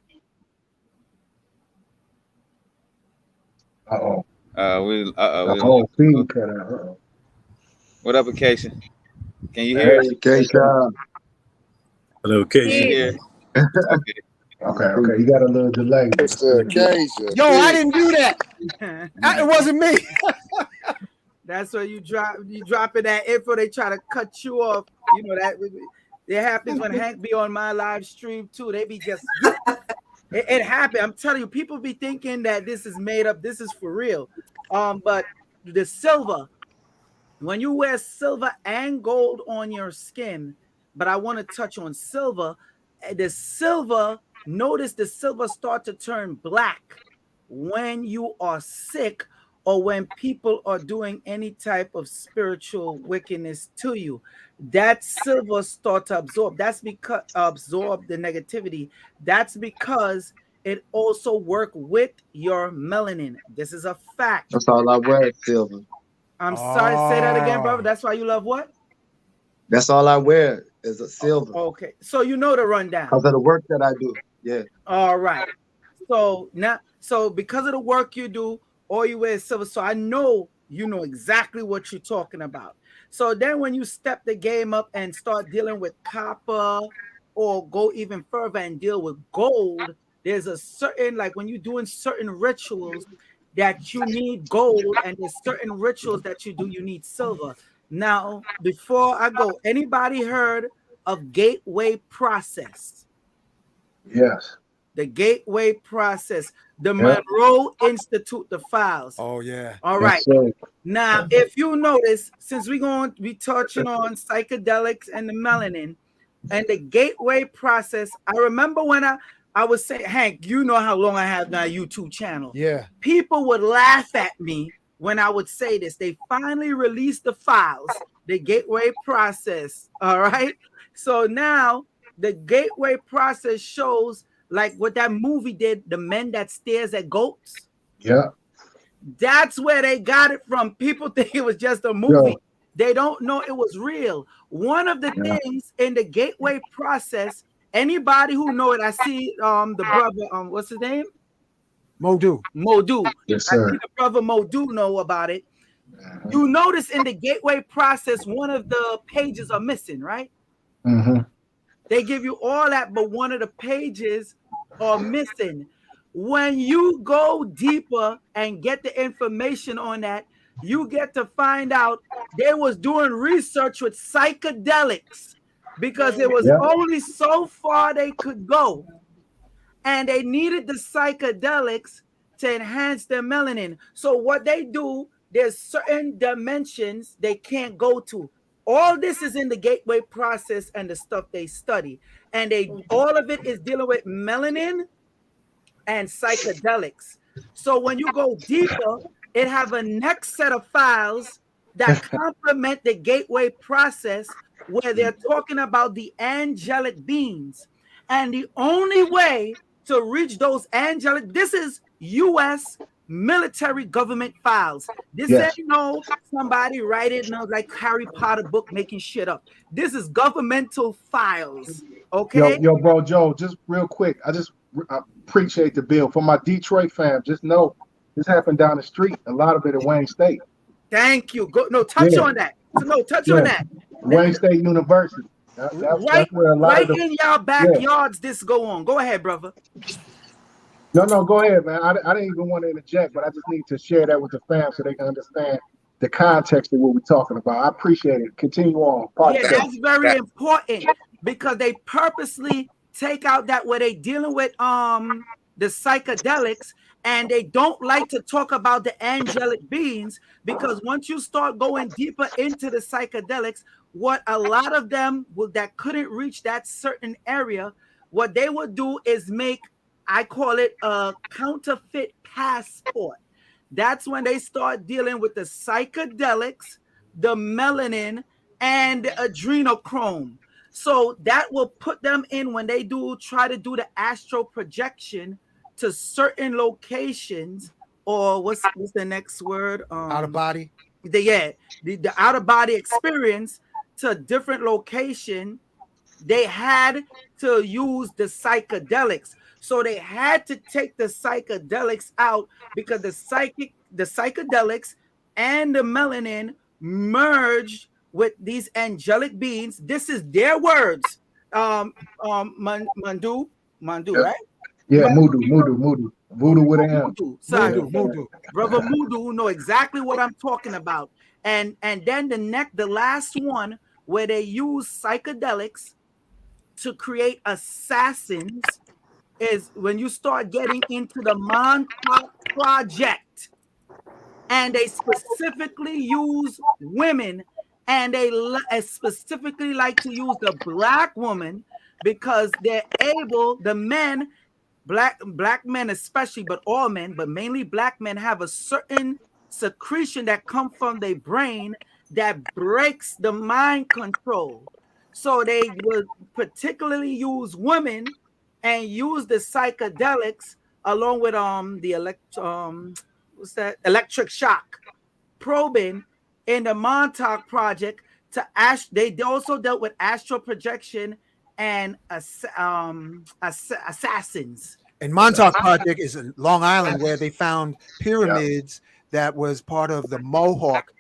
The whole feed cut out. What up, Acacia? Can you hear us? Acacia. Hello, Casey. Yeah. Okay. You got a little delay. Yo, I didn't do that. It wasn't me. That's where you dropping that info. They try to cut you off. You know that it happens when Hank be on my live stream too. They be just it happened. I'm telling you, people be thinking that this is made up. This is for real. But the silver, when you wear silver and gold on your skin, but I want to touch on silver. The silver, notice the silver start to turn black when you are sick or when people are doing any type of spiritual wickedness to you. That silver start to absorb. That's because absorb the negativity. That's because it also work with your melanin. This is a fact. That's all I wear, silver. I'm sorry, say that again, brother. That's why you love what? That's all I wear is a silver. Okay, so you know the rundown. Because of the work that I do. Yeah. All right. So because of the work you do, all you wear is silver. So I know you know exactly what you're talking about. So then when you step the game up and start dealing with copper or go even further and deal with gold, there's a certain, like when you're doing certain rituals that you need gold, and there's certain rituals that you do, you need silver. Now, before I go, anybody heard of gateway process? Yes. The gateway process, the Monroe Institute, the files. Oh yeah. All right. Yes, Now, if you notice, since we're going to be touching on psychedelics and the melanin and the gateway process, I remember when I was saying, Hank, you know how long I have my YouTube channel. Yeah. People would laugh at me when I would say this. They finally released the files, the gateway process. All right. So now the gateway process shows like what that movie did, The Men That Stares at Goats. Yeah. That's where they got it from. People think it was just a movie. Yeah. They don't know it was real. One of the things in the gateway process, anybody who know it, I see the brother, what's his name? Modu. Yes, I sir. see the brother Modu know about it. You notice in the gateway process, one of the pages are missing, right? Mm-hmm. They give you all that, but one of the pages are missing. When you go deeper and get the information on that, you get to find out they was doing research with psychedelics because it was only so far they could go. And they needed the psychedelics to enhance their melanin. So what they do, there's certain dimensions they can't go to. All this is in the gateway process and the stuff they study. And all of it is dealing with melanin and psychedelics. So when you go deeper, it have a next set of files that complement the gateway process where they're talking about the angelic beings. And the only way to reach those angelic, this is U.S. military government files. This ain't no somebody write it like Harry Potter book making shit up. This is governmental files. Okay. Yo, bro, Joe, just real quick. I appreciate the bill. For my Detroit fam, just know this happened down the street. A lot of it at Wayne State. Thank you. Touch on that. On that. Wayne State University. That's where a lot of the, in y'all backyards this go on. Go ahead, brother. No, go ahead, man. I didn't even want to interject, but I just need to share that with the fam so they can understand the context of what we're talking about. I appreciate it. Continue on. That's very important because they purposely take out that where they dealing with the psychedelics, and they don't like to talk about the angelic beings, because once you start going deeper into the psychedelics, what a lot of them that couldn't reach that certain area, what they would do is make, I call it a counterfeit passport. That's when they start dealing with the psychedelics, the melanin, and the adrenochrome. So that will put them in when they try to do the astral projection to certain locations, or what's the next word? Out of body. The out of body experience to a different location. They had to use the psychedelics. So they had to take the psychedelics out, because the psychedelics and the melanin merged with these angelic beings. This is their words. Mandu, right? Yeah, Voodoo with an M. Voodoo. Brother Mudu know exactly what I'm talking about. And then the last one, where they use psychedelics to create assassins, is when you start getting into the Montauk Project, and they specifically use women, and they specifically like to use the black woman, because they're able, the men, black men especially, but all men, but mainly black men, have a certain secretion that come from their brain that breaks the mind control. So they would particularly use women and use the psychedelics along with electric shock probing in the Montauk Project to they also dealt with astral projection and assassins. And Montauk Project is in Long Island, where they found pyramids that was part of the Mohawk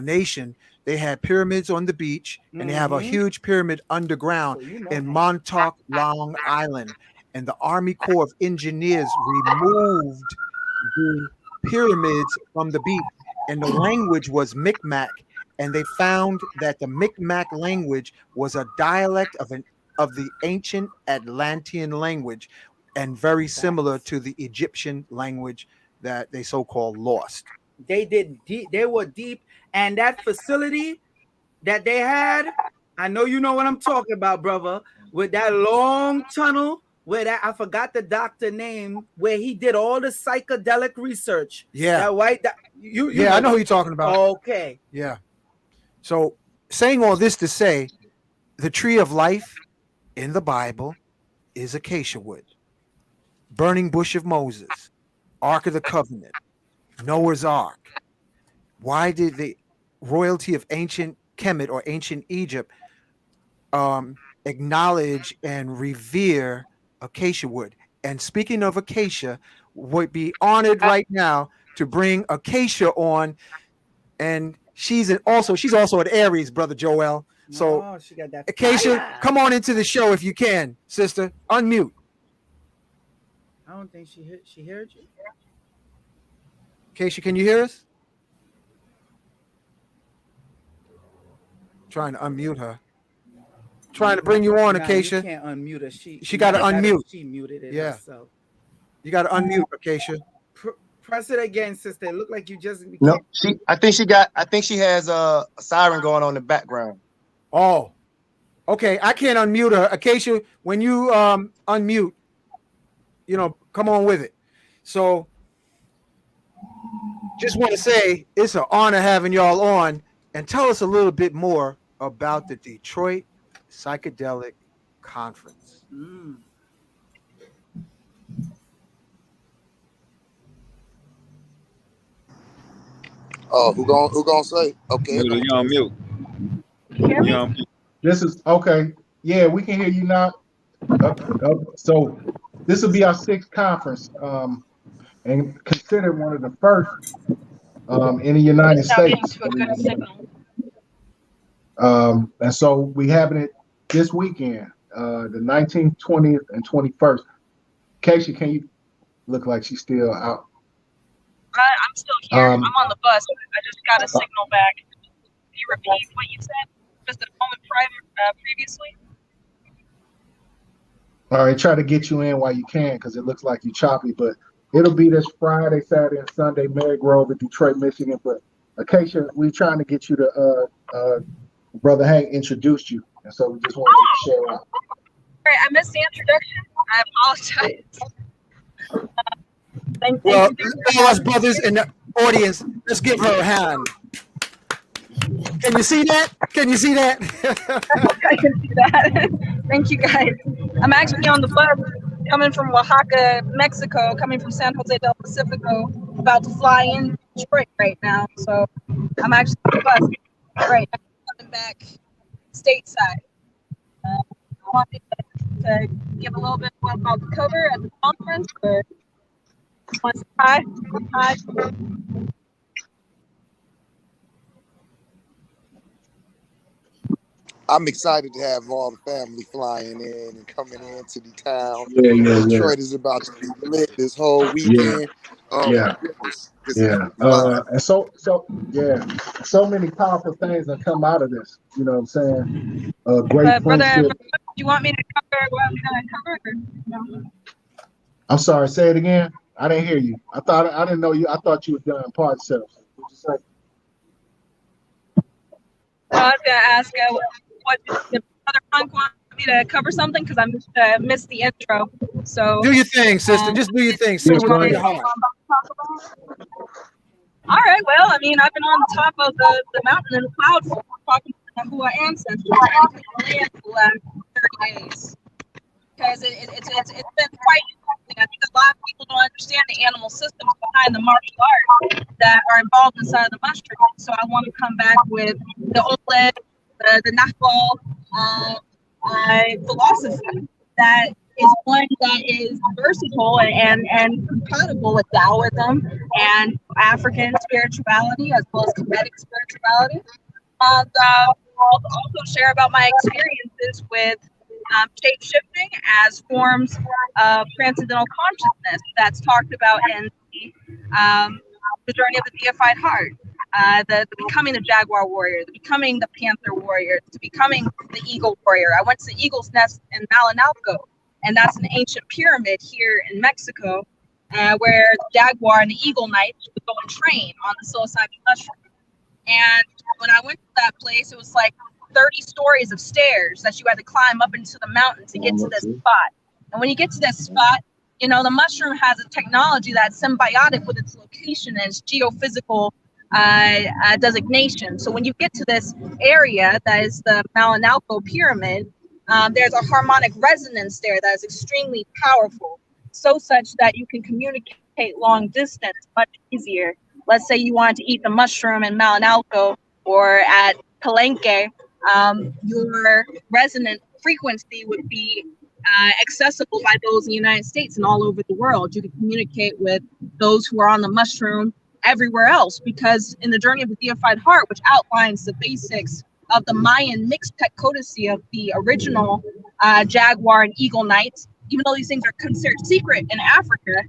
Nation. They had pyramids on the beach, and they have a huge pyramid underground in Montauk, Long Island. And the Army Corps of Engineers removed the pyramids from the beach, and the language was Micmac. And they found that the Micmac language was a dialect of the ancient Atlantean language, and very similar to the Egyptian language that they so-called lost. They were deep, and that facility that they had, I know you know what I'm talking about, brother, with that long tunnel where I forgot the doctor name, where he did all the psychedelic research. Yeah. That white, I know who you're talking about. Okay. Yeah. So saying all this to say, the tree of life in the Bible is acacia wood, burning bush of Moses, Ark of the Covenant, Noah's Ark. Why did the royalty of ancient Kemet or ancient Egypt acknowledge and revere acacia wood? And speaking of acacia, would be honored right now to bring Acacia on, and she's also an Aries, brother Joel. So she got that Acacia, fire. come on into the show if you can, sister. Unmute. I don't think she heard you. Acacia, can you hear us? Trying to unmute her. Trying to bring you on, Acacia. You can't unmute her. She got to unmute. She muted it herself. You got to unmute, Acacia. Press it again, sister. It looked like you just. No, I think she has a siren going on in the background. Oh, okay. I can't unmute her. Acacia, when you unmute, come on with it. So just want to say it's an honor having y'all on, and tell us a little bit more about the Detroit Psychedelic Conference. Oh, who gonna say? Okay. You on mute. You on mute. This is okay. Yeah, we can hear you now. So this will be our 6th conference, and considered one of the first in the United States. And so we having it this weekend, the 19th, 20th, and 21st. Casey, can you look like she's still out? I'm still here. I'm on the bus. I just got a signal back. Can you repeat what you said just a moment previously? All right, try to get you in while you can, because it looks like you choppy. But it'll be this Friday, Saturday, and Sunday, Marygrove in Detroit, Michigan. But Acacia, we're trying to get you to Brother Hank introduced you, and so we just wanted to share out. Sorry, I missed the introduction. I apologize. Thank Well, you. all us brothers in the audience, let's give her a hand. Can you see that? Can you see that? I can see that. Thank you, guys. I'm actually on the bus coming from Oaxaca, Mexico, coming from San Jose del Pacifico, about to fly in Detroit right now. So I'm actually on the bus right now, coming back stateside. I wanted to give a little bit more about the cover at the conference, but want to say hi? Hi. I'm excited to have all the family flying in and coming into the town. Yeah. Detroit is about to be lit this whole weekend. Yeah. This Yeah. is fun. And so many powerful things that come out of this. You know what I'm saying? Great Brother, friendship. do you want me to cover what I'm going to cover? Or no? I'm sorry, say it again. I didn't hear you. I didn't know you. I thought you were doing part self. What you say? I was going to ask what the Brother Funk want me to cover something because I missed the intro. So Do your thing, sister. Just do your thing. Say what's on your heart. All right. Well, I mean, I've been on the top of the mountain in the clouds talking to who our ancestors and the land for the last 30 days. Because it's been quite interesting. I think a lot of people don't understand the animal systems behind the martial arts that are involved inside of the mushroom. So I want to come back with the Oleg, the Nahwal philosophy that is one that is versatile and compatible with Taoism and African spirituality as well as Kemetic spirituality. And I'll also share about my experiences with shape-shifting as forms of transcendental consciousness that's talked about in the journey of the deified heart, the becoming the jaguar warrior, the becoming the panther warrior, to becoming the eagle warrior. I went to the eagle's nest in Malinalco, and that's an ancient pyramid here in Mexico, where the jaguar and the eagle knights would go and train on the psilocybin mushroom. And when I went to that place, it was like 30 stories of stairs that you had to climb up into the mountain to get to this spot. And when you get to this spot, you know, the mushroom has a technology that's symbiotic with its location and its geophysical designation. So when you get to this area that is the Malinalco pyramid, there's a harmonic resonance there that is extremely powerful, so such that you can communicate long distance much easier. Let's say you wanted to eat the mushroom in Malinalco or at Palenque, your resonant frequency would be accessible by those in the United States and all over the world. You can communicate with those who are on the mushroom everywhere else, because in the journey of the deified heart, which outlines the basics of the Mayan mixtec codicy of the original jaguar and eagle knights, even though these things are considered secret in Africa,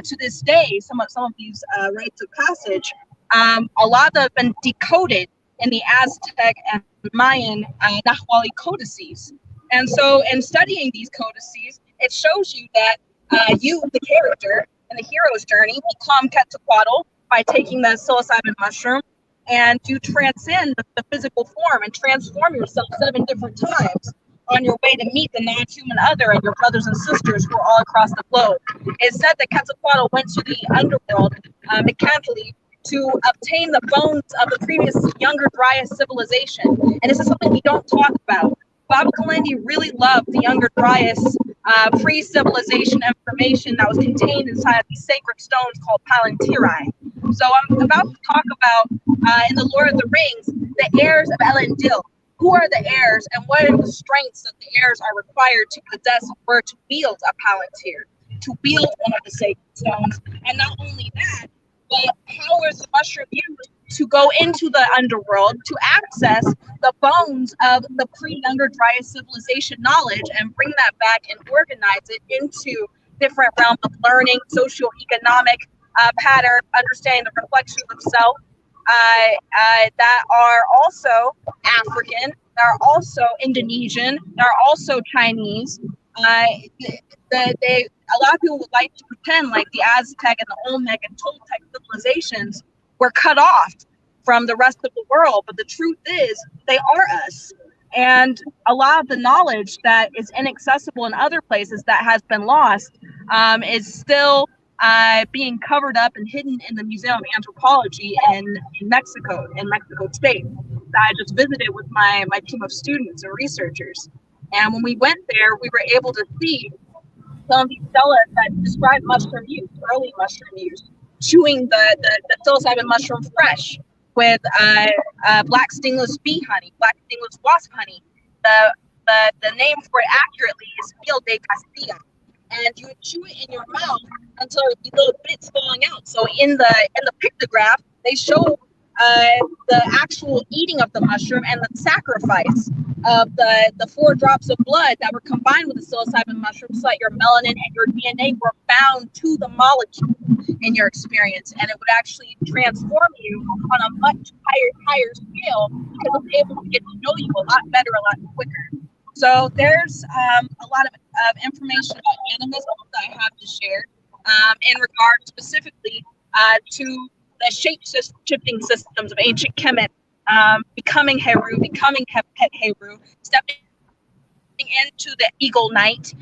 to this day, some of these rites of passage, a lot of them have been decoded in the Aztec and Mayan Nahuatl codices. And so in studying these codices, it shows you that you, the character in the hero's journey, become Quetzalcoatl by taking the psilocybin mushroom, and you transcend the physical form and transform yourself 7 different times on your way to meet the non-human other and your brothers and sisters who are all across the globe. It's said that Quetzalcoatl went to the underworld mechanically to obtain the bones of the previous Younger Dryas civilization. And this is something we don't talk about. Baba Kilindi really loved the Younger Dryas pre-civilization information that was contained inside these sacred stones called Palantiri. So I'm about to talk about, in the Lord of the Rings, the heirs of Elendil. Who are the heirs, and what are the strengths that the heirs are required to possess or to wield a Palantir, to wield one of the sacred stones? And not only that, but how is the mushroom used to go into the underworld to access the bones of the pre-Younger Dryas civilization knowledge and bring that back and organize it into different realms of learning, socioeconomic pattern, understanding the reflections of self, that are also African, that are also Indonesian, that are also Chinese, a lot of people would like to pretend like the Aztec and the Olmec and Toltec civilizations were cut off from the rest of the world, but the truth is they are us. And a lot of the knowledge that is inaccessible in other places that has been lost is still being covered up and hidden in the Museum of Anthropology in Mexico State. I just visited with my team of students and researchers. And when we went there, we were able to see some of these fellas that describe mushroom use, early mushroom use, chewing the psilocybin mushroom fresh with black stingless bee honey, black stingless wasp honey. The name for it accurately is miel de Castilla. And you would chew it in your mouth until it would be little bits falling out. So in the pictograph, they show the actual eating of the mushroom and the sacrifice of the 4 drops of blood that were combined with the psilocybin mushroom so that your melanin and your DNA were bound to the molecule in your experience. And it would actually transform you on a much higher scale because it was able to get to know you a lot better, a lot quicker. So there's a lot of information about animism that I have to share in regard specifically to the shape-shifting systems of ancient Kemet, becoming Heru, becoming Het Heru, stepping into the Eagle Knight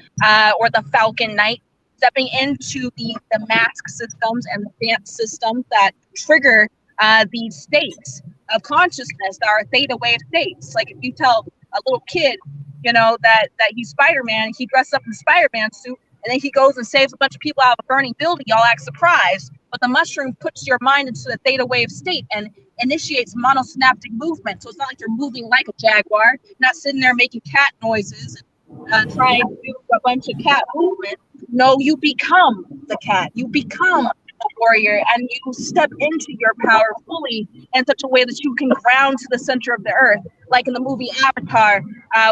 or the Falcon Knight, stepping into the mask systems and the dance systems that trigger these states of consciousness that are theta wave states. Like if you tell a little kid, you know, that he's Spider-Man, he dresses up in a Spider-Man suit, and then he goes and saves a bunch of people out of a burning building, y'all act surprised. But the mushroom puts your mind into the theta wave state and initiates monosynaptic movement. So it's not like you're moving like a jaguar, not sitting there making cat noises and trying to do a bunch of cat movement. No, you become the cat. You become a warrior, and you step into your power fully in such a way that you can ground to the center of the earth. Like in the movie Avatar,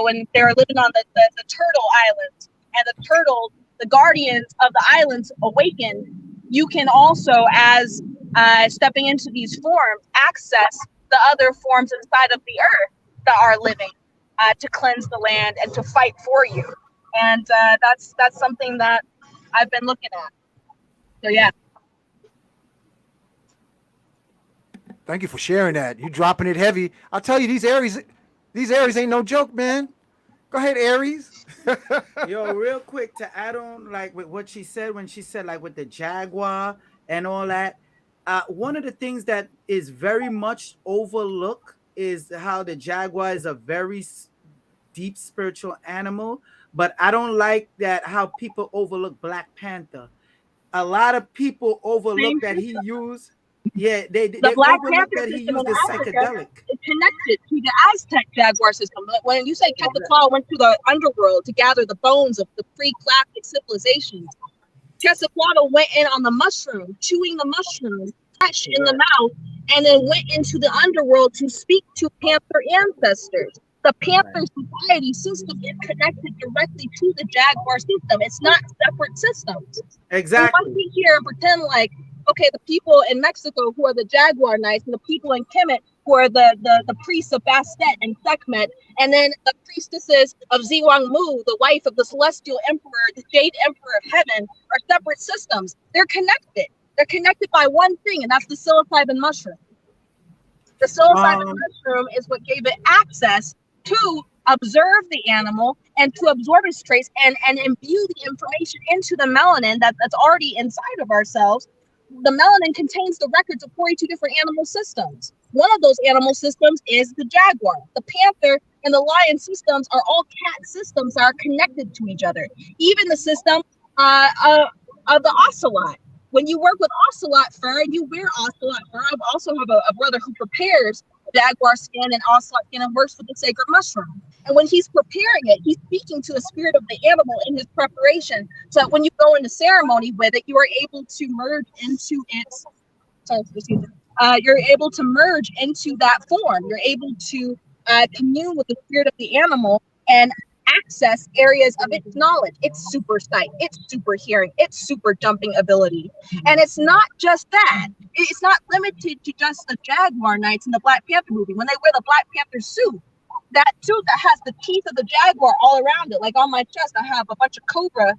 when they were living on the turtle island, and the turtles, the guardians of the islands, awaken. You can also, as stepping into these forms, access the other forms inside of the earth that are living to cleanse the land and to fight for you. And that's something that I've been looking at. So yeah. Thank you for sharing that. You dropping it heavy. I'll tell you, these Aries ain't no joke, man. Go ahead, Aries. Yo, real quick to add on, like with what she said when she said like with the jaguar and all that. One of the things that is very much overlooked is how the jaguar is a very deep spiritual animal, but I don't like that how people overlook Black Panther. A lot of people overlook that he used. Yeah, they Black overlook Panther that he system used in the Africa psychedelic. is connected to the Aztec jaguar system. When you say Quetzalcoatl went to the underworld to gather the bones of the pre-classic civilizations, Quetzalcoatl went in on the mushroom, chewing the mushroom, fresh in the mouth, and then went into the underworld to speak to Panther ancestors. The Panther society system is connected directly to the jaguar system. It's not separate systems. Exactly. We must sit here and pretend like, okay, the people in Mexico who are the Jaguar Knights and the people in Kemet who are the priests of Bastet and Sekhmet, and then the priestesses of Zhuangmu, the wife of the celestial emperor, the Jade Emperor of Heaven, are separate systems. They're connected. They're connected by one thing, and that's the psilocybin mushroom. The psilocybin mushroom is what gave it access to observe the animal and to absorb its traits and imbue the information into the melanin that's already inside of ourselves. The melanin contains the records of 42 different animal systems. One of those animal systems is the jaguar. The panther and the lion systems are all cat systems that are connected to each other. Even the system of the ocelot. When you work with ocelot fur, you wear ocelot fur. I also have a brother who prepares jaguar skin and ocelot skin and works with the sacred mushroom. And when he's preparing it, he's speaking to the spirit of the animal in his preparation. So that when you go into ceremony with it, you are able to merge into its, you're able to merge into that form. You're able to commune with the spirit of the animal and access areas of its knowledge, its super sight, its super hearing, its super jumping ability. And it's not just that. It's not limited to just the Jaguar Knights in the Black Panther movie. When they wear the Black Panther suit, that tooth that has the teeth of the jaguar all around it. Like on my chest, I have a bunch of cobra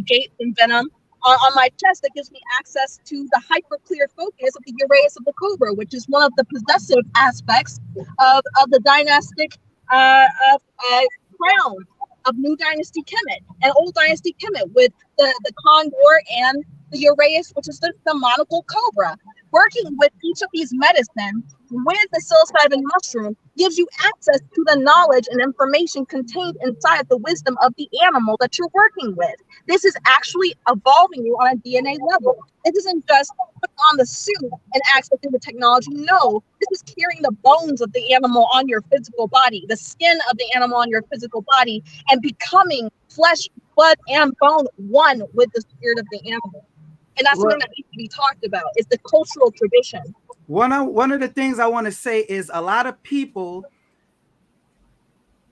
gates and venom on my chest that gives me access to the hyperclear focus of the uraeus of the cobra, which is one of the possessive aspects of the dynastic crown of New Dynasty Kemet and Old Dynasty Kemet, with the condor and the uraeus, which is the monocle cobra. Working with each of these medicines with the psilocybin mushroom gives you access to the knowledge and information contained inside the wisdom of the animal that you're working with. This is actually evolving you on a DNA level. It isn't just put on the suit and accessing the technology. No, this is carrying the bones of the animal on your physical body, the skin of the animal on your physical body, and becoming flesh, blood, and bone one with the spirit of the animal. And that's something that needs to be talked about, is the cultural tradition. One of the things I want to say is a lot of people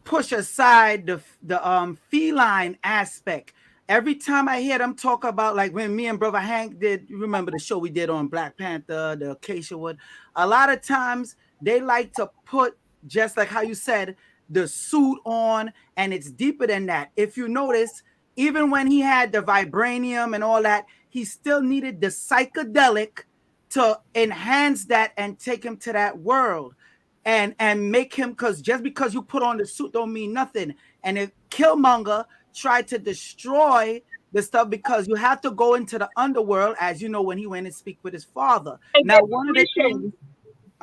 push aside the feline aspect. Every time I hear them talk about, like when me and Brother Hank did, you remember the show we did on Black Panther, the Acacia Wood, a lot of times they like to put, just like how you said, the suit on, and it's deeper than that. If you notice, even when he had the vibranium and all that, he still needed the psychedelic to enhance that and take him to that world and make him, because just because you put on the suit don't mean nothing. And if Killmonger tried to destroy the stuff, because you have to go into the underworld, as you know, when he went and speak with his father. And now, one of the things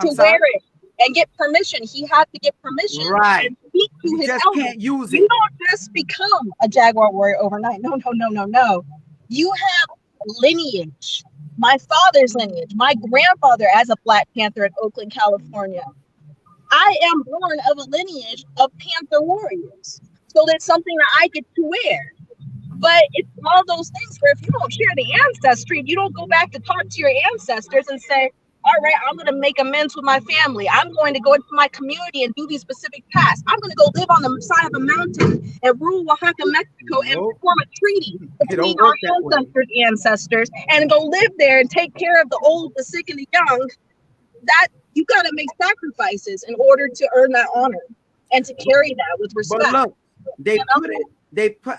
to wear it and get permission, he had to get permission, right? And speak to you his just elders. Can't use it. You don't just become a jaguar warrior overnight. No. You have lineage. My father's lineage. My grandfather as a Black Panther in Oakland, California. I am born of a lineage of Panther warriors. So that's something that I get to wear. But it's one of those things where if you don't share the ancestry, you don't go back to talk to your ancestors and say, all right, I'm going to make amends with my family. I'm going to go into my community and do these specific tasks. I'm going to go live on the side of a mountain and rule Oaxaca, Mexico, and form a treaty between our ancestors and go live there and take care of the old, the sick, and the young. That you got to make sacrifices in order to earn that honor and to carry that with respect. But look,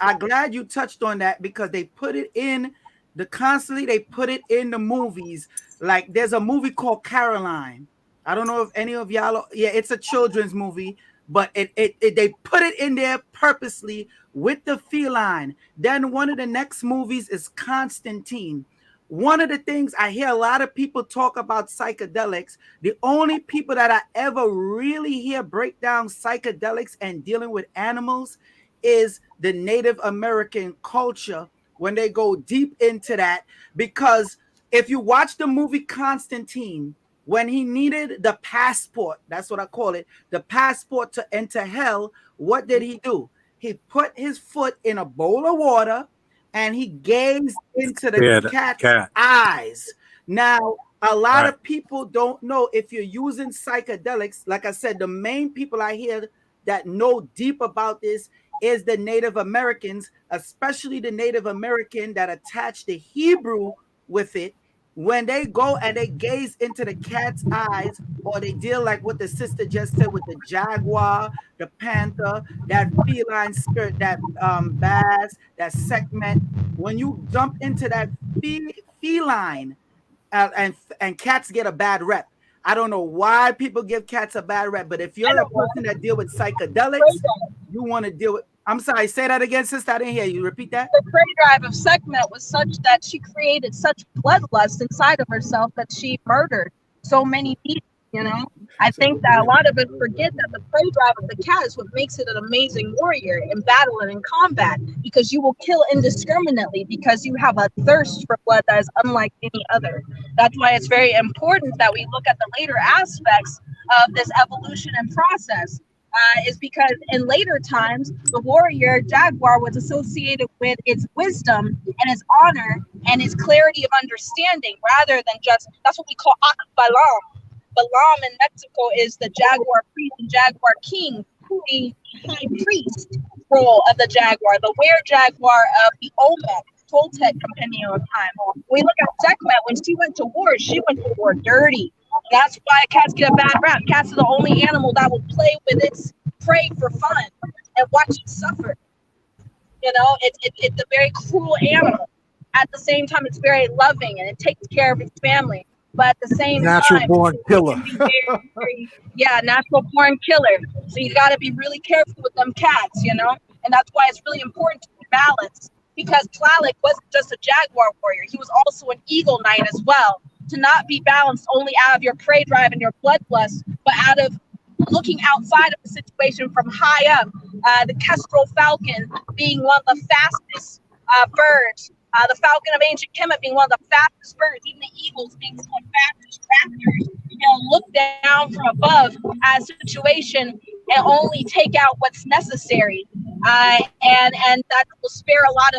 I'm glad you touched on that, because they put it in they put it in the movies. Like there's a movie called Caroline. I don't know if any of y'all, it's a children's movie, but they put it in there purposely with the feline. Then one of the next movies is Constantine. One of the things I hear a lot of people talk about psychedelics, the only people that I ever really hear break down psychedelics and dealing with animals is the Native American culture, when they go deep into that. Because if you watch the movie Constantine, when he needed the passport, that's what I call it, the passport to enter hell, what did he do? He put his foot in a bowl of water and he gazed into the cat's eyes. Now, a lot of people don't know, if you're using psychedelics, like I said, the main people I hear that know deep about this is the Native Americans, especially the Native American that attach the Hebrew with it. When they go and they gaze into the cat's eyes, or they deal like what the sister just said with the jaguar, the panther, that feline spirit, that bass, that segment, when you jump into that feline, and cats get a bad rep. I don't know why people give cats a bad rep, but if you're a person that deal with psychedelics, you want to deal with. I'm sorry, say that again, sister. I didn't hear you. Repeat that. The prey drive of Sekhmet was such that she created such bloodlust inside of herself that she murdered so many people. You know, I think that a lot of us forget that the prey drive of the cat is what makes it an amazing warrior in battle and in combat, because you will kill indiscriminately because you have a thirst for blood that is unlike any other. That's why it's very important that we look at the later aspects of this evolution and process. Is because in later times, the warrior jaguar was associated with its wisdom and its honor and its clarity of understanding, rather than just, that's what we call Balam. Balam in Mexico is the jaguar priest and jaguar king, the high priest role of the jaguar, the were-jaguar of the Olmec, Toltec compendium of time. We look at Sekhmet, when she went to war dirty. That's why cats get a bad rap. Cats are the only animal that will play with its prey for fun and watch it suffer. You know, it's a very cruel animal. At the same time, it's very loving and it takes care of its family. But at the same Natural time, born it killer. can be very, yeah, natural born killer. So you got to be really careful with them cats, you know? And that's why it's really important to balance, because Tlaloc wasn't just a jaguar warrior. He was also an eagle knight as well. To not be balanced only out of your prey drive and your bloodlust, but out of looking outside of the situation from high up. The kestrel falcon being one of the fastest birds. The falcon of ancient Kemet being one of the fastest birds. Even the eagles being some of the fastest raptors. You know, look down from above at a situation and only take out what's necessary. And that will spare a lot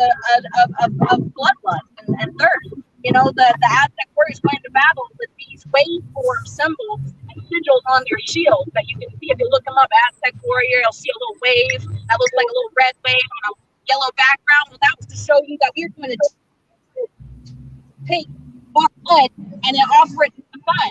of bloodlust and thirst. You know, the Aztec warriors went into battle with these waveform symbols and sigils on their shield that you can see if you look them up. Aztec warrior, you'll see a little wave that looks like a little red wave on a yellow background. Well, that was to show you that we were going to take our blood and then offer it to the sun,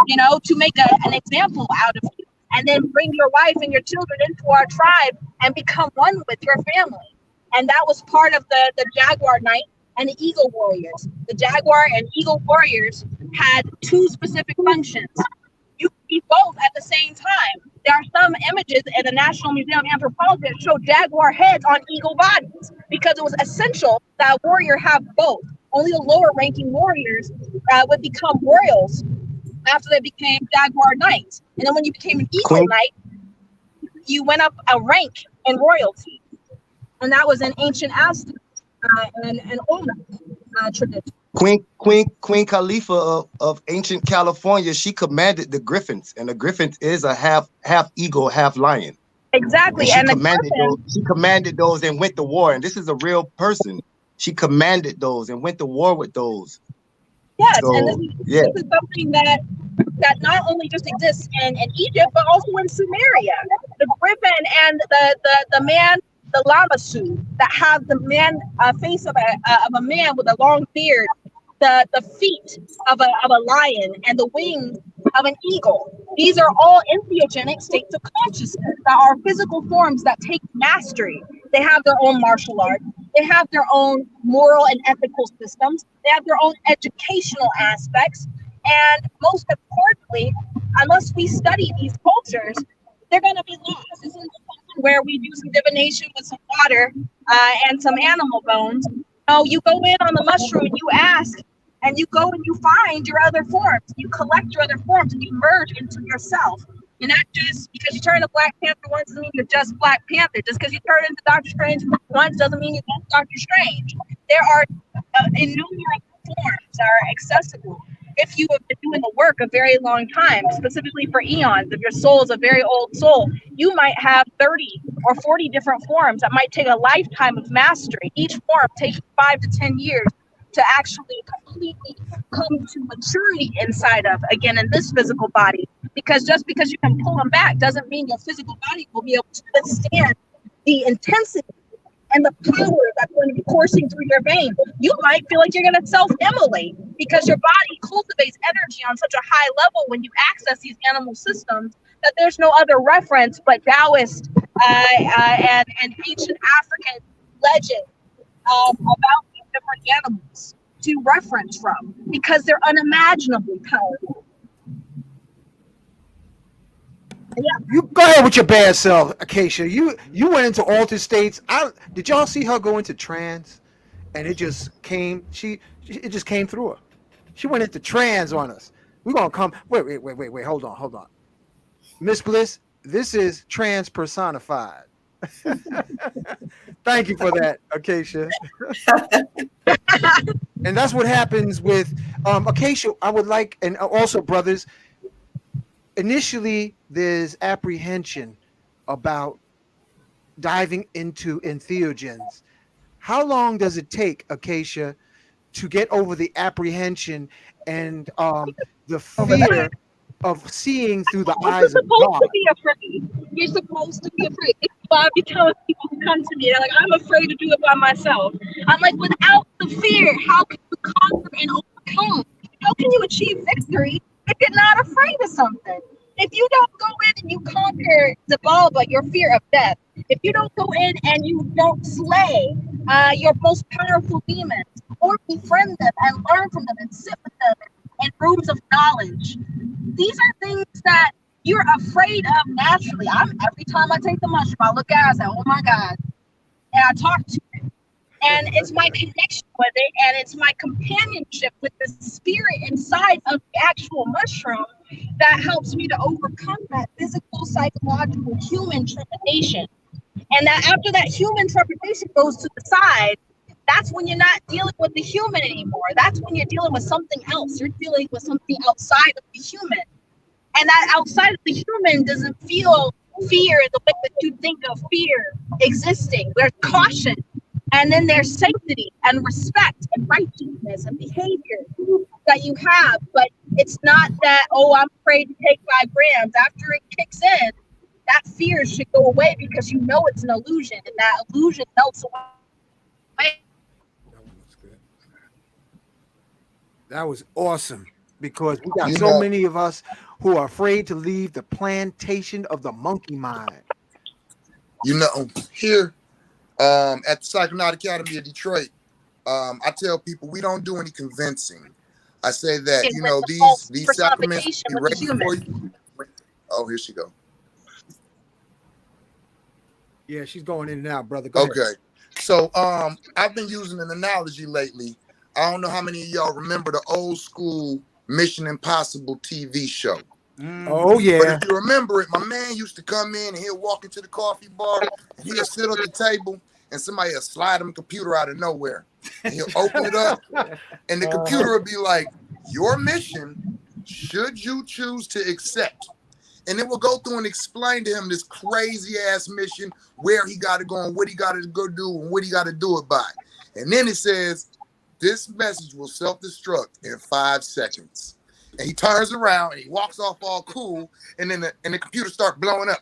you know, to make an example out of you. And then bring your wife and your children into our tribe and become one with your family. And that was part of the Jaguar Knight and the Eagle Warriors. The Jaguar and Eagle Warriors had two specific functions. You could be both at the same time. There are some images in the National Museum of Anthropology that show jaguar heads on eagle bodies because it was essential that a warrior have both. Only the lower ranking warriors would become royals after they became jaguar knights. And then when you became an eagle knight, you went up a rank in royalty. And that was an ancient Aztec and Olmec tradition. Queen Khalifa of ancient California, she commanded the griffins, and the griffin is a half eagle, half lion. Exactly. And she commanded those and went to war. And this is a real person. She commanded those and went to war with those. Yes, so, and this is something that not only just exists in Egypt, but also in Sumeria. The griffin and the man, the Lamassu, that have the man face of a man with a long beard, the feet of a lion, and the wings of an eagle. These are all entheogenic states of consciousness that are physical forms that take mastery. They have their own martial art. They have their own moral and ethical systems. They have their own educational aspects. And most importantly, unless we study these cultures, they're going to be lost. This isn't something where we do some divination with some water and some animal bones. No, you go in on the mushroom and you ask, and you go and you find your other forms. You collect your other forms and you merge into yourself. And not just because you turn into Black Panther once doesn't mean you're just Black Panther. Just because you turn into Doctor Strange once doesn't mean you're just Doctor Strange. There are innumerable forms that are accessible. If you have been doing the work a very long time, specifically for eons, if your soul is a very old soul, you might have 30 or 40 different forms that might take a lifetime of mastery. Each form takes 5 to 10 years to actually completely come to maturity inside of, again, in this physical body. Because just because you can pull them back doesn't mean your physical body will be able to withstand the intensity and the power that's going to be coursing through your veins. You might feel like you're going to self-immolate because your body cultivates energy on such a high level when you access these animal systems that there's no other reference but Taoist and ancient African legend about these different animals to reference from because they're unimaginably powerful. Yeah. You go ahead with your bad self, Acacia. You went into altered states. Did y'all see her go into trance? And it just came. It just came through her. She went into trance on us. We're gonna come. Wait. Hold on. Miss Bliss, this is trans personified. Thank you for that, Acacia. And that's what happens with Acacia. I would like, and also brothers. Initially, there's apprehension about diving into entheogens. How long does it take, Acacia, to get over the apprehension and the fear of seeing through the eyes of God? You're supposed to be afraid. You're supposed to be afraid. It's why I be telling people who come to me, they're like, I'm afraid to do it by myself. I'm like, without the fear, how can you conquer and overcome? How can you achieve victory if you're not afraid of something? If you don't go in and you conquer fear, Zabalba, your fear of death. If you don't go in and you don't slay your most powerful demons, or befriend them and learn from them and sit with them in rooms of knowledge, these are things that you're afraid of naturally. Every time I take the mushroom, I look at it, I say, oh my God. And I talk to it. And it's my connection with it, and it's my companionship with the spirit inside of the actual mushroom that helps me to overcome that physical, psychological, human trepidation. And that after that human trepidation goes to the side, that's when you're not dealing with the human anymore. That's when you're dealing with something else. You're dealing with something outside of the human. And that outside of the human doesn't feel fear the way that you think of fear existing. There's caution. And then there's sanctity and respect and righteousness and behavior that you have. But it's not that, oh, I'm afraid to take 5 grams. After it kicks in, that fear should go away because you know it's an illusion. And that illusion melts away. That was awesome, because we got so many of us who are afraid to leave the plantation of the monkey mind. You know, here at the Psychedelic Academy of Detroit, I tell people we don't do any convincing. I say that, you know, these sacraments be ready for you. Oh, here she go. Yeah, she's going in and out, brother. Go ahead. So I've been using an analogy lately. I don't know how many of y'all remember the old school Mission Impossible TV show. Oh, yeah. But if you remember it, my man used to come in and he'll walk into the coffee bar and he'll sit at the table and somebody will slide him a computer out of nowhere. And he'll open it up and the computer will be like, your mission, should you choose to accept? And it will go through and explain to him this crazy ass mission, where he got to go and what he got to go do and what he got to do it by. And then it says, this message will self-destruct in 5 seconds. And he turns around and he walks off all cool, and then the computer starts blowing up.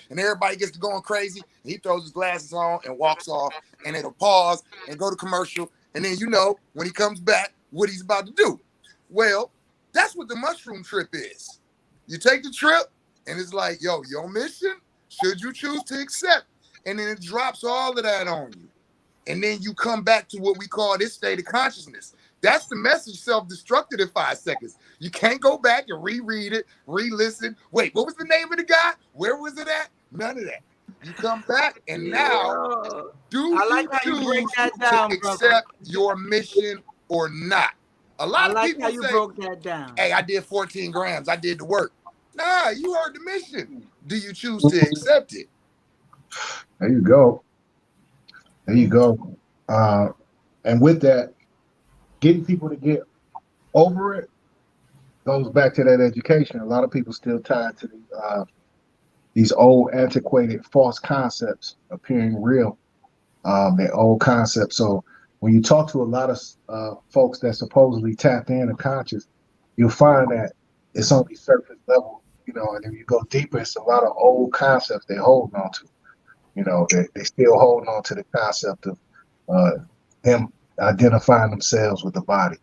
And everybody gets to going crazy. And he throws his glasses on and walks off, and it'll pause and go to commercial. And then you know when he comes back what he's about to do. Well, that's what the mushroom trip is. You take the trip, and it's like, yo, your mission, should you choose to accept? And then it drops all of that on you. And then you come back to what we call this state of consciousness. That's the message self-destructed in 5 seconds. You can't go back and reread it, re-listen. Wait, what was the name of the guy? Where was it at? None of that. You come back, and now, do you choose to accept your mission or not? A lot of people say, broke that down. Hey, I did 14 grams. I did the work. Nah, you heard the mission. Do you choose to accept it? There you go. There you go. And with that, getting people to get over it goes back to that education. A lot of people still tied to these old, antiquated, false concepts appearing real. They're old concepts. So when you talk to a lot of folks that supposedly tapped in and conscious, you'll find that it's only surface level, you know, and if you go deeper, it's a lot of old concepts they're holding on to. You know, they still holding on to the concept of them identifying themselves with the body.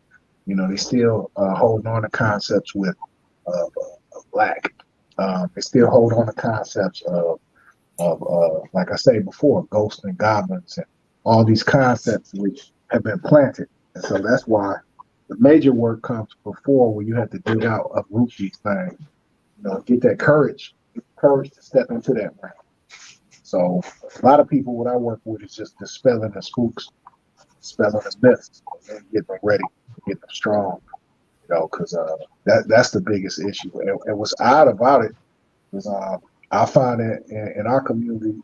You know, they still holding on to concepts with black. They still hold on to concepts of like I say before, ghosts and goblins and all these concepts which have been planted. And so that's why the major work comes before, where you have to dig out, uproot these things. You know, get that courage to step into that realm. So a lot of people, what I work with is just dispelling the spooks, dispelling the myths, and get them ready, get them strong. You know, because that's the biggest issue. And what's odd about it is I find that in our community,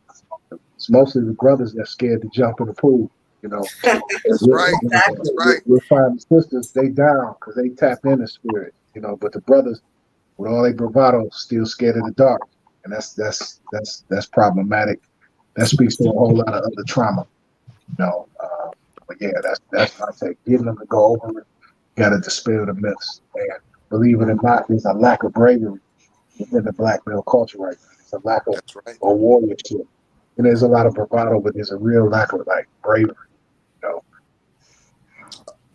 it's mostly the brothers that's scared to jump in the pool. You know, that's right. That's right. We'll find the sisters, they down because they tap in the spirit. You know, but the brothers, with all their bravado, still scared of the dark. And that's problematic. That speaks to a whole lot of other trauma, you know. But yeah, that's what I say. Getting them to go over it, got to dispel the myths. And believe it or not, there's a lack of bravery within the black male culture right now. There's a lack of a warriorship, and there's a lot of bravado, but there's a real lack of like bravery, you know.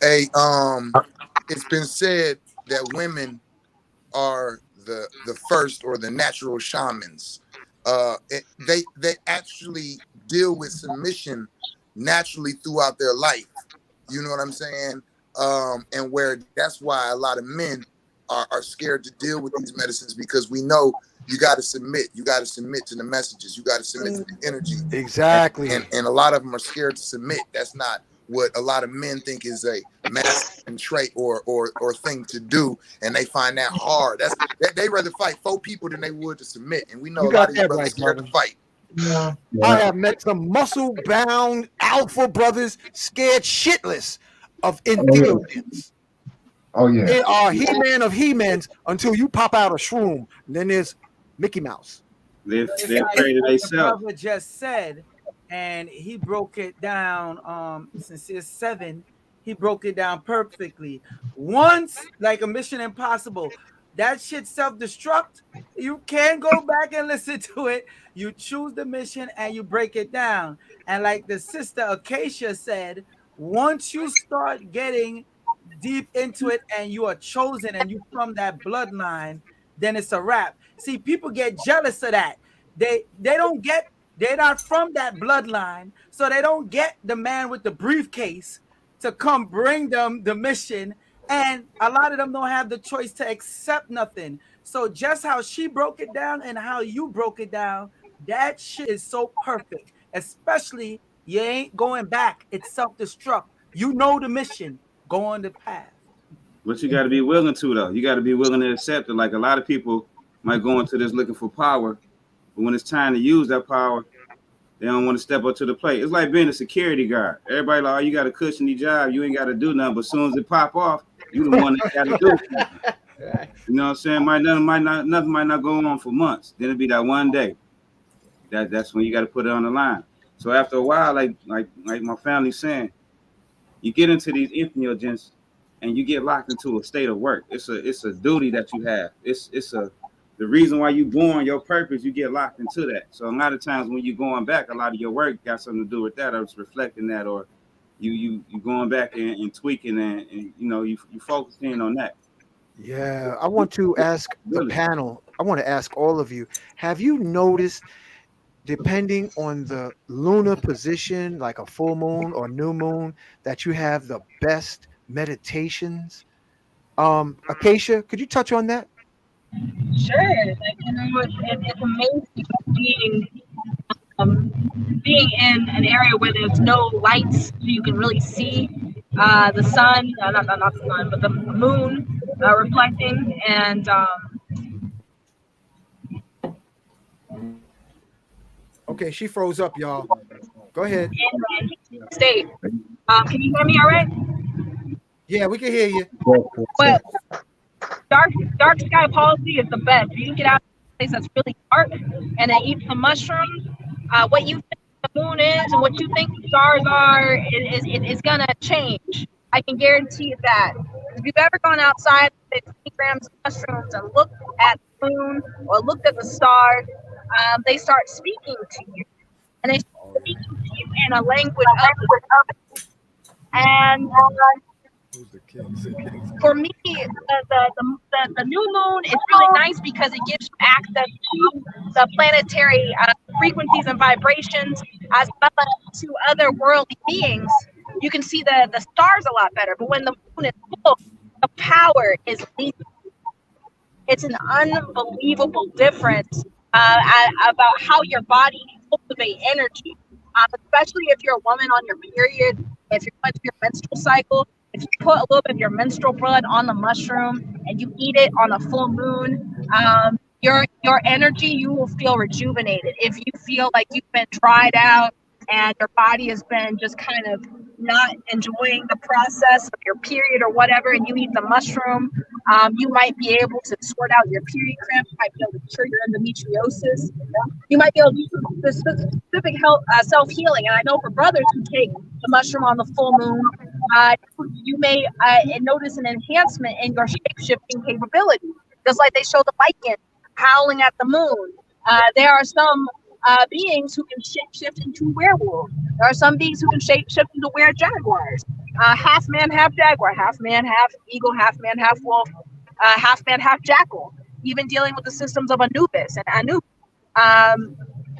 Hey, it's been said that women are the first or the natural shamans. They actually deal with submission naturally throughout their life. You know what I'm saying? And where that's why a lot of men are scared to deal with these medicines, because we know you got to submit. You got to submit to the messages. You got to submit to the energy. Exactly. And a lot of them are scared to submit. That's not what a lot of men think is a masculine trait or thing to do, and they find that hard. They rather fight 4 people than they would to submit. And we know You a got lot of these that brothers right, scared brother. to fight. Yeah. I have met some muscle-bound alpha brothers scared shitless of entheogens. Oh yeah. They are He-Man of He-Mans until you pop out a shroom. And then there's Mickey Mouse. They're It's afraid of like the themselves. brother just said, and he broke it down. Since he's 7, he broke it down perfectly. Once, like a Mission Impossible, that shit self-destruct. You can go back and listen to it. You choose the mission and you break it down. And like the sister Acacia said, once you start getting deep into it and you are chosen and you from that bloodline, then it's a wrap. See, people get jealous of that. They're not from that bloodline, so they don't get the man with the briefcase to come bring them the mission. And a lot of them don't have the choice to accept nothing. So just how she broke it down and how you broke it down, that shit is so perfect. Especially you ain't going back. It's self-destruct. You know the mission. Go on the path. But you got to be willing to, though. You got to be willing to accept it. Like a lot of people might go into this looking for power, but when it's time to use that power, they don't want to step up to the plate. It's like being a security guard. Everybody like, oh, you got a cushiony job. You ain't got to do nothing. But as soon as it pop off, you the one that got to do it. You know what I'm saying? Nothing might not go on for months. Then it'll be that one day. That's when you got to put it on the line. So after a while, like my family's saying, you get into these entheogens and you get locked into a state of work. It's a duty that you have. The reason why you born, your purpose, you get locked into that. So a lot of times when you're going back, a lot of your work got something to do with that, or it's reflecting that, or you going back and tweaking and you know you focus in on that. Yeah, I want to ask the panel. I want to ask all of you. Have you noticed, depending on the lunar position, like a full moon or new moon, that you have the best meditations? Acacia, could you touch on that? Sure. Like, you know, it's amazing being in an area where there's no lights, so you can really see the sun, not the sun, but the moon reflecting, and Okay, she froze up, y'all. Go ahead. state. Can you hear me all right? Yeah, we can hear you. But dark sky policy is the best. You can get out of a place that's really dark and then eat some mushrooms. What you think the moon is and what you think the stars are is gonna change. I can guarantee you that. If you've ever gone outside with 20 grams of mushrooms and looked at the moon or looked at the stars, they start speaking to you, and they start speaking to you in a language of the and for me, the new moon is really nice because it gives you access to the planetary frequencies and vibrations, as well as to other worldly beings. You can see the stars a lot better. But when the moon is full, the power is lethal. It's an unbelievable difference about how your body can cultivate energy, especially if you're a woman on your period, if you're going through your menstrual cycle. If you put a little bit of your menstrual blood on the mushroom and you eat it on a full moon, your energy, you will feel rejuvenated. If you feel like you've been dried out and your body has been just kind of not enjoying the process of your period or whatever, and you eat the mushroom, you might be able to sort out your period cramp. You might be able to cure your endometriosis. You might be able to do some specific health self-healing. And I know for brothers who take the mushroom on the full moon, you may notice an enhancement in your shape-shifting capability, just like they show the lichen howling at the moon. There are some beings who can shape-shift into werewolves. There are some beings who can shape-shift into were-jaguars. Half man, half jaguar, half man, half eagle, half man, half wolf, half man, half jackal. even dealing with the systems of Anubis and Anu.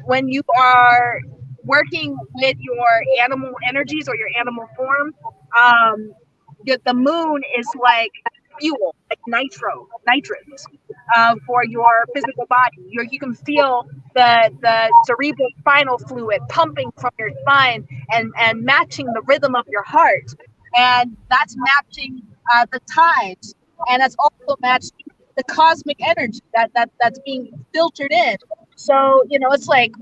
When you are working with your animal energies or your animal form, the moon is like fuel, like nitrous, for your physical body. You can feel the cerebral spinal fluid pumping from your spine and matching the rhythm of your heart, and that's matching the tides, and that's also matching the cosmic energy that's being filtered in. So, it's like,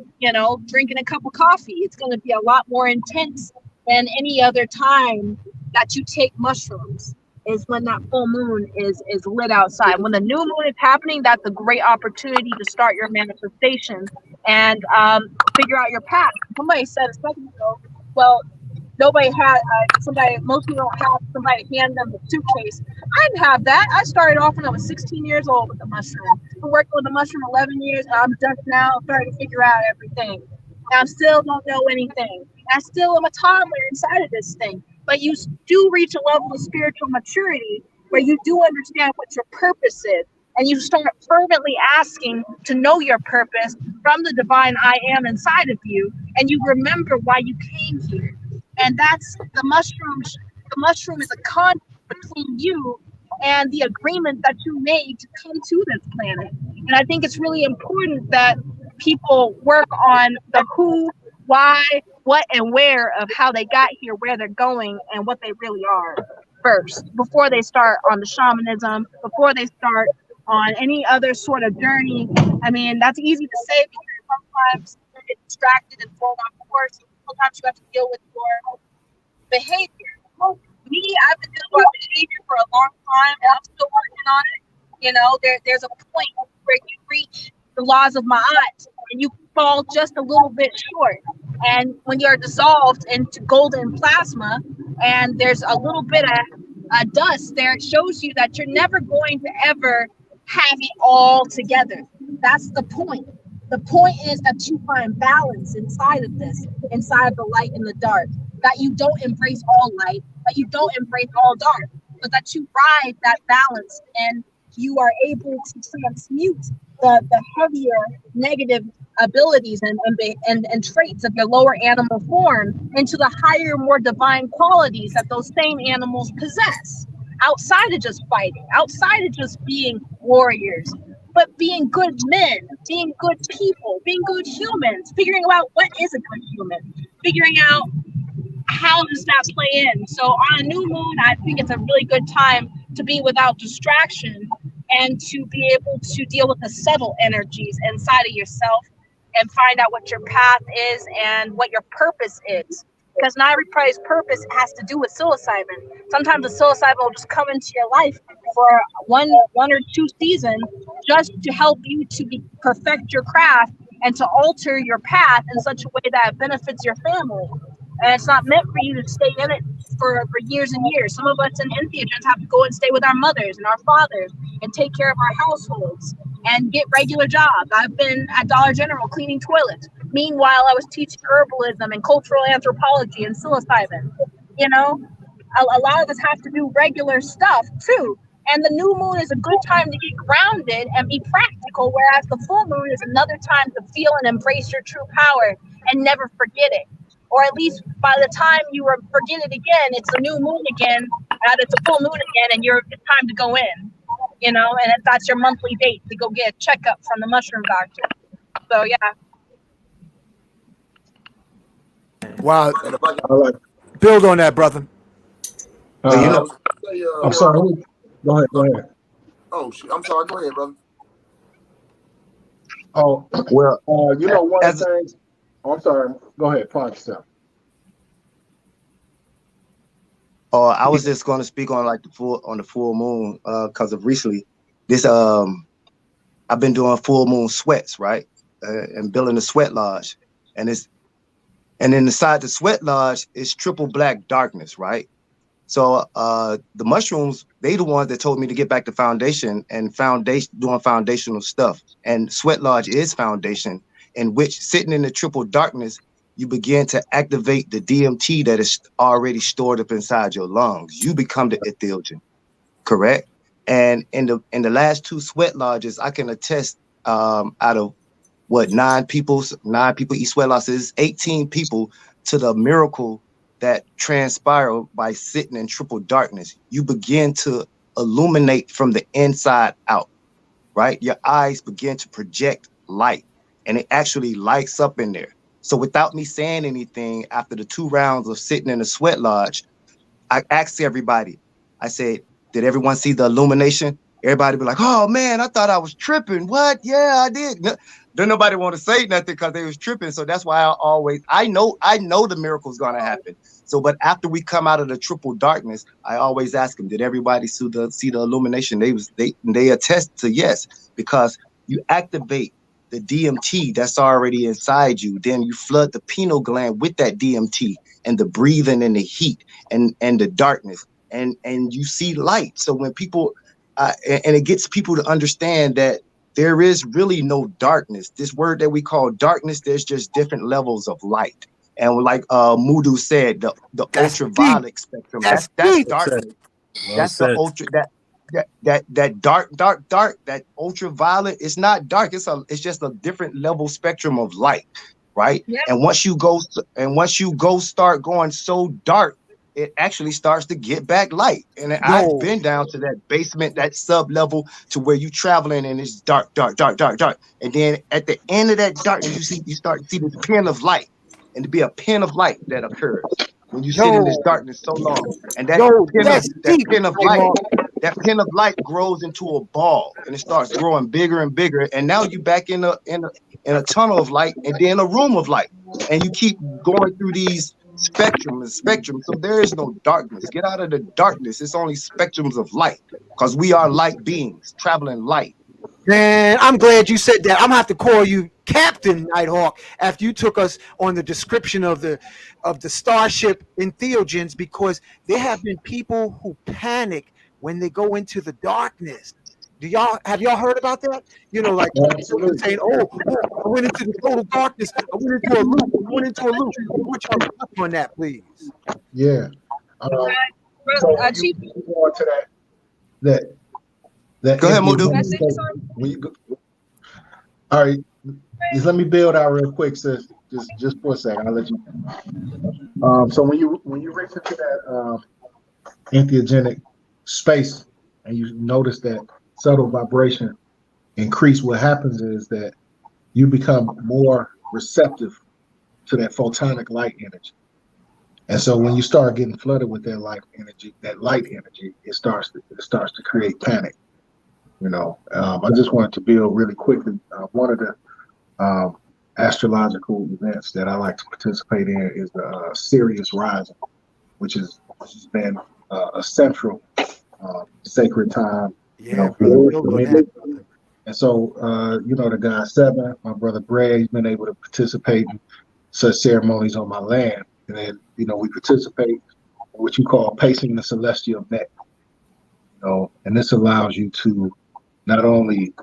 drinking a cup of coffee. It's going to be a lot more intense than any other time that you take mushrooms, is when that full moon is lit outside. When the new moon is happening, that's a great opportunity to start your manifestation and figure out your path. Somebody said a second ago, well, most people don't have somebody hand them the suitcase. I didn't have that. I started off when I was 16 years old with the mushroom. I've been working with the mushroom 11 years, and I'm just now starting to figure out everything. And I still don't know anything. I still am a toddler inside of this thing. But you do reach a level of spiritual maturity where you do understand what your purpose is. And you start fervently asking to know your purpose from the divine I am inside of you. And you remember why you came here. And that's the mushrooms. The mushroom is a conduit between you and the agreement that you made to come to this planet. And I think it's really important that people work on the who, why, what, and where of how they got here, where they're going, and what they really are first, before they start on the shamanism, before they start on any other sort of journey. I mean, that's easy to say because sometimes you get distracted and fall off course. Sometimes you have to deal with your behavior. Me, I've been dealing with behavior for a long time, and I'm still working on it. There's a point where you reach the laws of Ma'at, and you fall just a little bit short. And when you're dissolved into golden plasma, and there's a little bit of dust there, it shows you that you're never going to ever have it all together. That's the point. The point is that you find balance inside of this, inside the light and the dark, that you don't embrace all light, that you don't embrace all dark, but that you ride that balance and you are able to transmute the heavier negative abilities and traits of your lower animal form into the higher, more divine qualities that those same animals possess, outside of just fighting, outside of just being warriors, but being good men, being good people, being good humans, figuring out what is a good human, figuring out how does that play in. So on a new moon, I think it's a really good time to be without distraction and to be able to deal with the subtle energies inside of yourself and find out what your path is and what your purpose is. Because not everybody's purpose has to do with psilocybin. Sometimes the psilocybin will just come into your life for one or two seasons just to help you to perfect your craft and to alter your path in such a way that benefits your family. And it's not meant for you to stay in it for years and years. Some of us in entheogens have to go and stay with our mothers and our fathers and take care of our households and get regular jobs. I've been at Dollar General cleaning toilets. Meanwhile, I was teaching herbalism and cultural anthropology and psilocybin. A lot of us have to do regular stuff too. And the new moon is a good time to get grounded and be practical, whereas the full moon is another time to feel and embrace your true power and never forget it. Or at least by the time you forget it again, it's a new moon again, and it's a full moon again, and it's time to go in, and that's your monthly date to go get a checkup from the mushroom doctor. So, yeah. Wow. Build on that, brother. I'm sorry. Go ahead. Oh, shoot. I'm sorry. Go ahead, brother. Oh, well, one of the things. Oh, I'm sorry. Go ahead. Pause yourself. I was just going to speak on the full moon because of recently this. I've been doing full moon sweats, right, and building a sweat lodge, and inside the sweat lodge is triple black darkness, right. So the mushrooms, they the ones that told me to get back to foundation and doing foundational stuff, and sweat lodge is foundation. In which, sitting in the triple darkness, you begin to activate the DMT that is already stored up inside your lungs. You become the entheogen, correct? And in the last 2 sweat lodges, I can attest, out of what, 9 people eat sweat lodges, 18 people, to the miracle that transpire by sitting in triple darkness. You begin to illuminate from the inside out, right? Your eyes begin to project light, and it actually lights up in there. So without me saying anything, after the 2 rounds of sitting in the sweat lodge, I asked everybody, I said, did everyone see the illumination? Everybody be like, oh man, I thought I was tripping. What? Yeah, I did. Then nobody want to say nothing because they was tripping. So that's why I know the miracle's gonna happen. So, but after we come out of the triple darkness, I always ask them, did everybody see the illumination? They attest to yes, because you activate the DMT that's already inside you. Then you flood the pineal gland with that DMT and the breathing and the heat and the darkness, and you see light. So when people and it gets people to understand that there is really no darkness. This word that we call darkness, there's just different levels of light. And like Mudu said, the ultraviolet spectrum, that's darkness. That's the ultra that dark, that ultraviolet is not dark. It's just a different level spectrum of light, right? Yep. And once you go start going so dark, it actually starts to get back light. And I've been down to that basement, that sub level, to where you traveling and it's dark. And then at the end of that darkness, you start to see this pin of light, and to be a pin of light that occurs when you sit in this darkness so long. And that pin of light grows into a ball, and it starts growing bigger and bigger. And now you back in a tunnel of light, and then a room of light, and you keep going through these spectrum. So there is no darkness. Get out of the darkness. It's only spectrums of light, because we are light beings traveling light. Man, I'm glad you said that. I'm gonna have to call you Captain Nighthawk after you took us on the description of the starship entheogens, because there have been people who panic when they go into the darkness. Have y'all heard about that? You know, like saying, "Oh, I went into the total darkness. I went into a loop. What's your thoughts on that, please?" Yeah. Chief, go on to that. Go ahead, Mudu. All right, just let me build out real quick, sis. Just for a second, I'll let you. So when you reach into that entheogenic space and you notice that subtle vibration increase, what happens is that you become more receptive to that photonic light energy. And so when you start getting flooded with that light energy, it starts to create panic. You know, I just wanted to build really quickly. One of the astrological events that I like to participate in is the Sirius Rising, which has been a central sacred time. Yeah, and so the guy Seven, my brother Brad, he's been able to participate in such ceremonies on my land, and then we participate in what you call pacing the celestial net. And this allows you to not only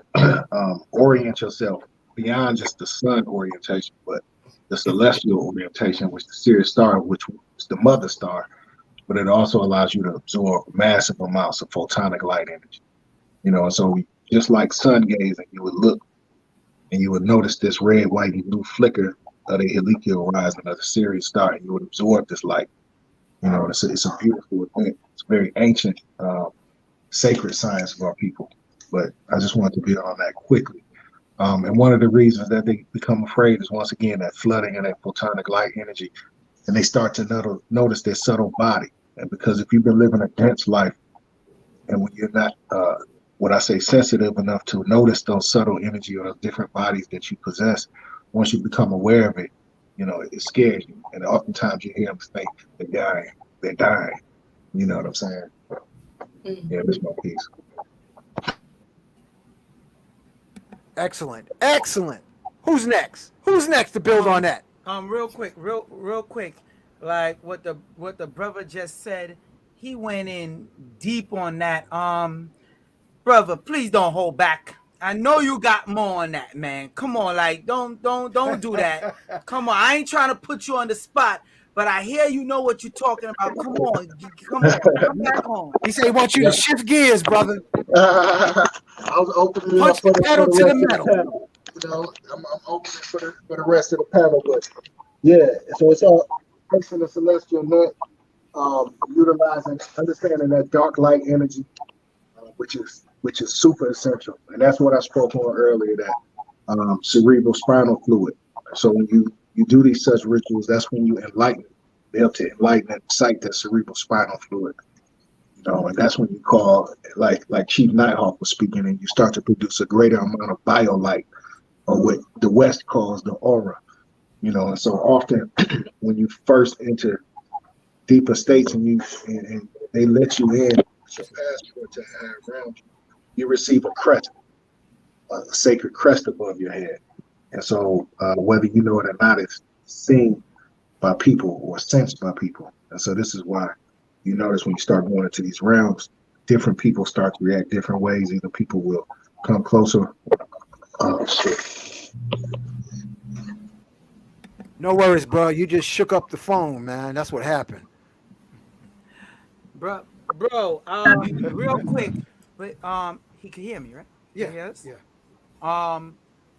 orient yourself beyond just the sun orientation, but the celestial orientation, which the Sirius star, which is the mother star, but it also allows you to absorb massive amounts of photonic light energy. And so just like sun gazing, you would look and you would notice this red, white, and blue flicker of the heliacal horizon of the Sirius star, and you would absorb this light. It's a beautiful event. It's a very ancient, sacred science of our people. But I just wanted to build on that quickly. And one of the reasons that they become afraid is, once again, that flooding of that photonic light energy, and they start to notice their subtle body. And because if you've been living a dense life, and when you're not what I say sensitive enough to notice those subtle energy or those different bodies that you possess, once you become aware of it, it scares you. And oftentimes you hear them think they're dying. You know what I'm saying? Yeah, that's my piece. Excellent. Who's next to build on that? Real quick, like what the brother just said, he went in deep on that. Brother, please don't hold back. I know you got more on that, man. Come on, like don't do that. Come on, I ain't trying to put you on the spot, but I hear you know what you're talking about. Come back on. He said he wants you to shift gears, brother. I was opening Punch up for the the pedal to rest the of the metal. panel. You know, I'm opening for the rest of the panel, but yeah. So it's all placing the celestial net, utilizing, understanding that dark light energy, which is super essential, and that's what I spoke on earlier. That cerebral spinal fluid. So when you do these such rituals, that's when you be able to enlighten and excite that cerebral spinal fluid. You know, and that's when you call, like Chief Nighthawk was speaking, and you start to produce a greater amount of biolight, or what the West calls the aura. You know, and so often when you first enter deeper states and they let you in, it's your passport to have around you, you receive a crest, a sacred crest above your head. And so whether you know it or not, it's seen by people or sensed by people. And so this is why you notice when you start going into these realms, different people start to react different ways. Either people will come closer. No worries, bro. You just shook up the phone, man. That's what happened. Bro, real quick, but he can hear me, right? Yeah. Yes. Yeah.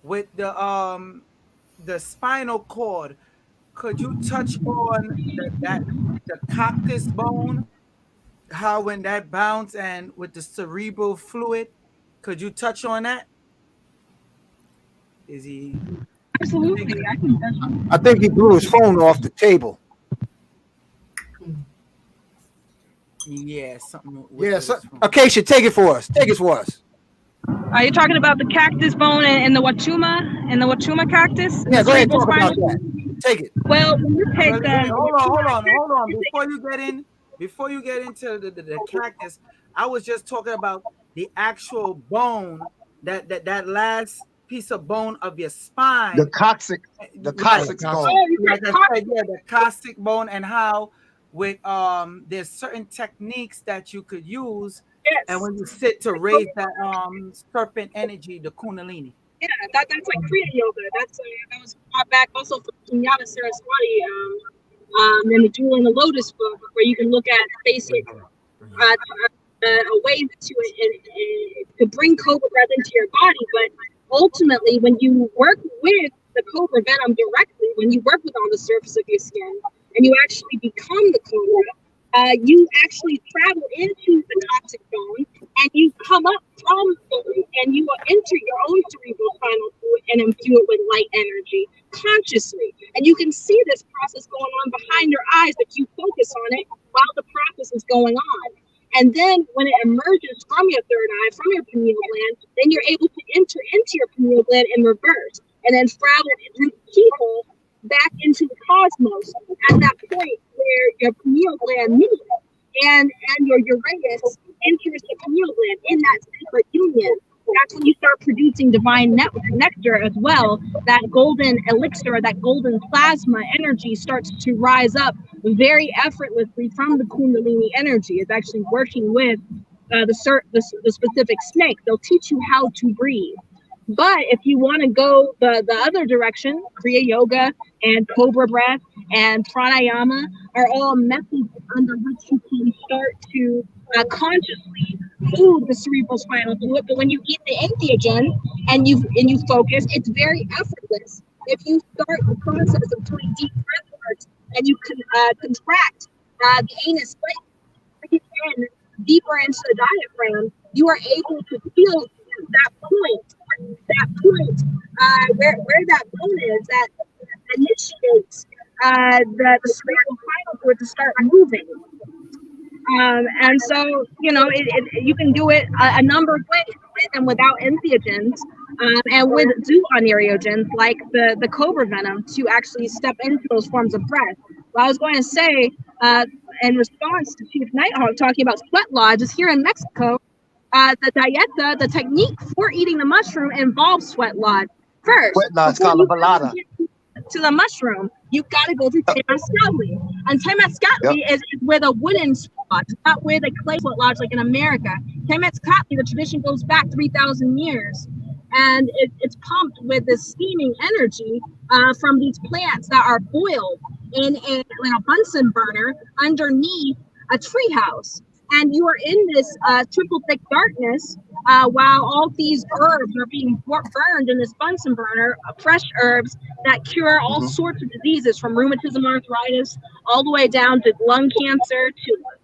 With the spinal cord, could you touch on the cactus bone? How when that bounce and with the cerebral fluid, could you touch on that? Is he? Absolutely, I can touch on I think he blew his phone off the table. Yeah, something. Yeah. Acacia, take it for us. Take it for us. Are you talking about the cactus bone and the Wachuma cactus? Yeah, go ahead. Talk about that. Take it. Well, when you take Hold on. Before you get into the cactus, I was just talking about the actual bone, that last piece of bone of your spine. The coccyx bone. Like I said, yeah, the coccyx bone, and how with there's certain techniques that you could use. Yes. And when you sit to raise that serpent energy, the Kundalini. Yeah, that's like Kriya yoga. That was brought back also from Sunyata Saraswati in the Jewel in the Lotus book, where you can look at basic ways to bring cobra breath into your body. But ultimately, when you work with the cobra venom directly, when you work with on the surface of your skin, and you actually become the cobra, you actually travel into the toxic bone, and you come up from the, and you will enter your own cerebral spinal fluid and imbue it with light energy consciously. And you can see this process going on behind your eyes if you focus on it while the process is going on. And then when it emerges from your third eye, from your pineal gland, then you're able to enter into your pineal gland in reverse, and then travel through the keyhole back into the cosmos at that point where your pineal gland meets and your Uranus enters the pineal gland in that sacred union. That's when you start producing divine nectar as well. That golden elixir, that golden plasma energy starts to rise up very effortlessly from the Kundalini energy. It's actually working with the specific snake. They'll teach you how to breathe. But if you want to go the other direction, Kriya Yoga and Cobra Breath and Pranayama are all methods under which you can start to consciously food the cerebral spinal fluid. But when you eat the entheogen and you focus, it's very effortless. If you start the process of doing deep breath work and you can contract the anus, breathe in deeper into the diaphragm, you are able to feel that point where that bone is that initiates the cerebral spinal fluid to start moving. And so, you can do it a number of ways with and without entheogens, and with zoononeogens like the cobra venom to actually step into those forms of breath. Well, I was going to say, in response to Chief Nighthawk talking about sweat lodges here in Mexico, the dieta, the technique for eating the mushroom involves sweat lodge first. Sweat lodge called a balada. To the mushroom, you got to go through Temazcatli. And Temazcatli is with a wooden sweat lodge, not with a clay sweat lodge like in America. Temazcatli, the tradition goes back 3,000 years. And it's pumped with this steaming energy from these plants that are boiled in a Bunsen burner underneath a treehouse. And you are in this triple thick darkness while all these herbs are being burned in this Bunsen burner, fresh herbs that cure all sorts of diseases from rheumatism, arthritis, all the way down to lung cancer,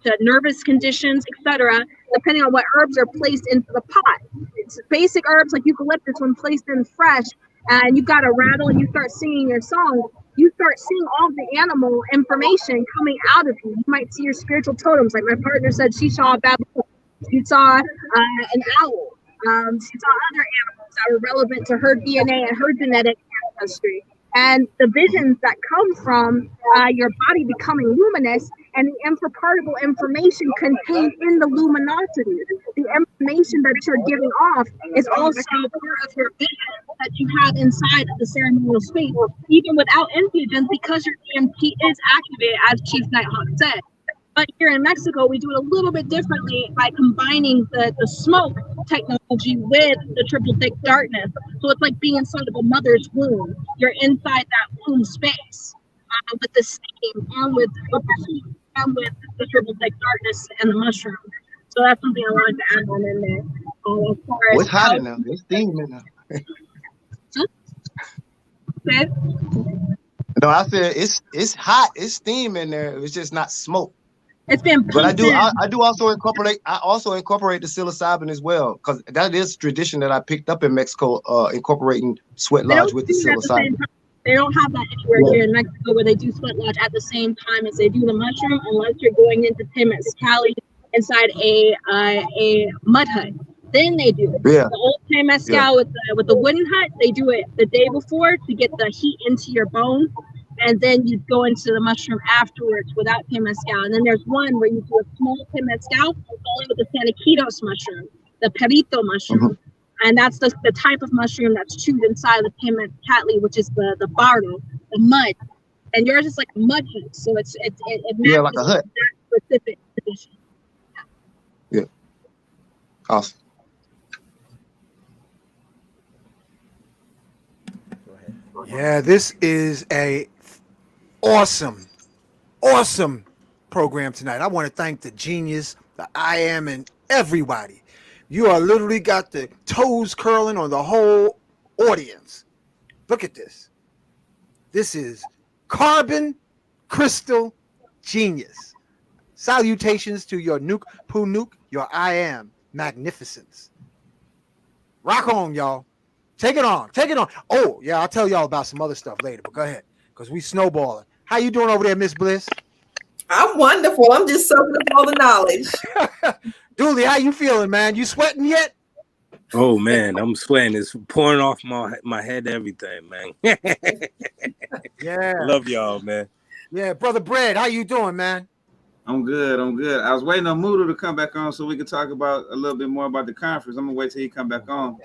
to nervous conditions, etc., depending on what herbs are placed into the pot. It's basic herbs like eucalyptus, when placed in fresh, and you've got a rattle and you start singing your song, you start seeing all the animal information coming out of you. You might see your spiritual totems. Like my partner said, she saw a baboon. She saw an owl. She saw other animals that were relevant to her DNA and her genetic ancestry. And the visions that come from your body becoming luminous and the impropartible information contained in the luminosity. The information that you're giving off is also part of your vision that you have inside of the ceremonial space, even without infusions, because your EMP is activated, as Chief Nighthawk said. But here in Mexico, we do it a little bit differently by combining the smoke technology with the triple thick darkness. So it's like being inside of a mother's womb. You're inside that womb space with the steam and with the heat and with the triple thick darkness and the mushroom. So that's something I wanted to add on in there. As far as it's hot enough. It's steam enough. No, I said it's hot. It's steam in there. It's just not smoke. It's been, but I do also incorporate. I also incorporate the psilocybin as well, because that is tradition that I picked up in Mexico. Incorporating sweat lodge with the psilocybin. They don't have that anywhere here in Mexico where they do sweat lodge at the same time as they do the mushroom, unless you're going into Temescali inside a mud hut. Then they do it. Yeah. The old Temescal with the wooden hut, they do it the day before to get the heat into your bone. And then you go into the mushroom afterwards without Temescal. And then there's one where you do a small Temescal only with the Saniquitos mushroom, the Perito mushroom. And that's the type of mushroom that's chewed inside the Temescali, which is the barro, the mud. And yours is like a mud hut. So it like a hut. That specific condition. Yeah. Awesome. Yeah, this is a awesome program tonight. I want to thank the genius, the I am, and everybody. You are literally got the toes curling on the whole audience. Look at this. This is carbon crystal genius. Salutations to your nuke poo nuke, your I am magnificence. Rock on, y'all. Take it on. Oh, yeah, I'll tell y'all about some other stuff later, but go ahead, because we snowballing. How you doing over there, Miss Bliss? I'm wonderful. I'm just soaking up all the knowledge. Dooley, how you feeling, man? You sweating yet? Oh, man, I'm sweating. It's pouring off my head, everything, man. Yeah. Love y'all, man. Yeah, Brother Bread, how you doing, man? I'm good. I was waiting on Mudu to come back on so we could talk about a little bit more about the conference. I'm gonna wait till he come back on.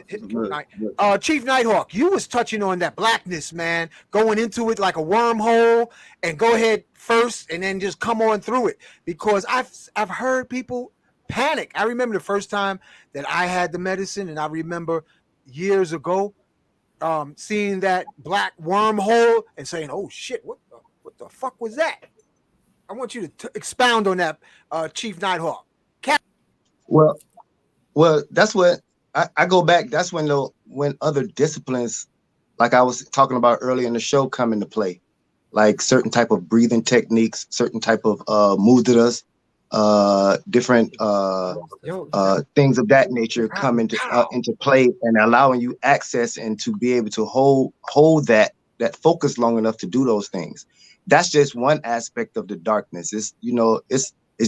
Chief Nighthawk, you was touching on that blackness, man, going into it like a wormhole, and go ahead first and then just come on through it, because I've heard people panic. I remember the first time that I had the medicine, and I remember years ago seeing that black wormhole and saying, "Oh shit, what the fuck was that?" I want you to expound on that, Chief Nighthawk. Well, that's what I go back. That's when other disciplines, like I was talking about earlier in the show, come into play, like certain type of breathing techniques, certain type of mudras, different things of that nature come into play, and allowing you access and to be able to hold that focus long enough to do those things. That's just one aspect of the darkness. It's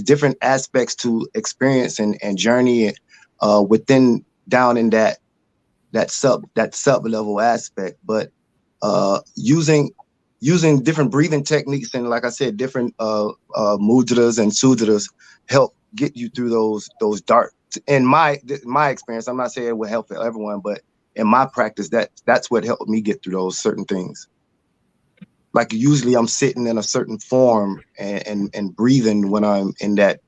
different aspects to experience and journey within down in that sub level aspect. But using different breathing techniques and, like I said, different mudras and sudras help get you through those dark. In my experience, I'm not saying it will help for everyone, but in my practice, that's what helped me get through those certain things. Like usually I'm sitting in a certain form and breathing when I'm in that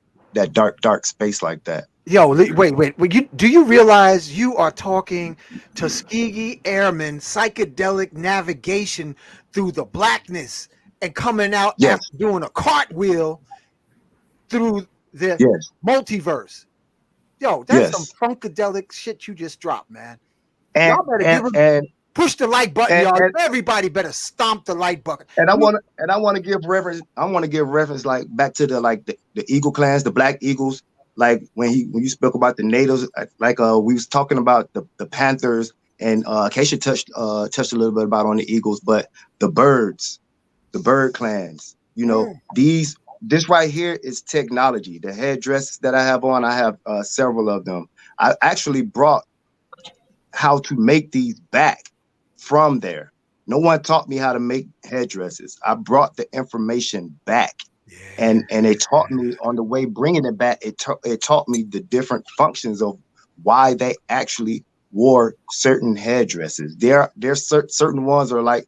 dark space like that. Yo, wait. Do you realize you are talking Tuskegee Airmen psychedelic navigation through the blackness and coming out after doing a cartwheel through the Yes. multiverse. Yo, that's some Yes. funkadelic shit you just dropped, man. And Y'all better push the like button, and, y'all. and, Everybody better stomp the like button. and I want to give reference. I want to give reference like back to the Eagle clans, the Black Eagles. Like when you spoke about the natives, like we was talking about the Panthers, and Acacia touched a little bit about on the Eagles, but the birds, the bird clans. This right here is technology. The headdresses that I have on, I have several of them. I actually brought how to make these back from there. No one taught me how to make headdresses. I brought the information back, and it taught me on the way bringing it back. It taught me the different functions of why they actually wore certain headdresses. There's certain ones are like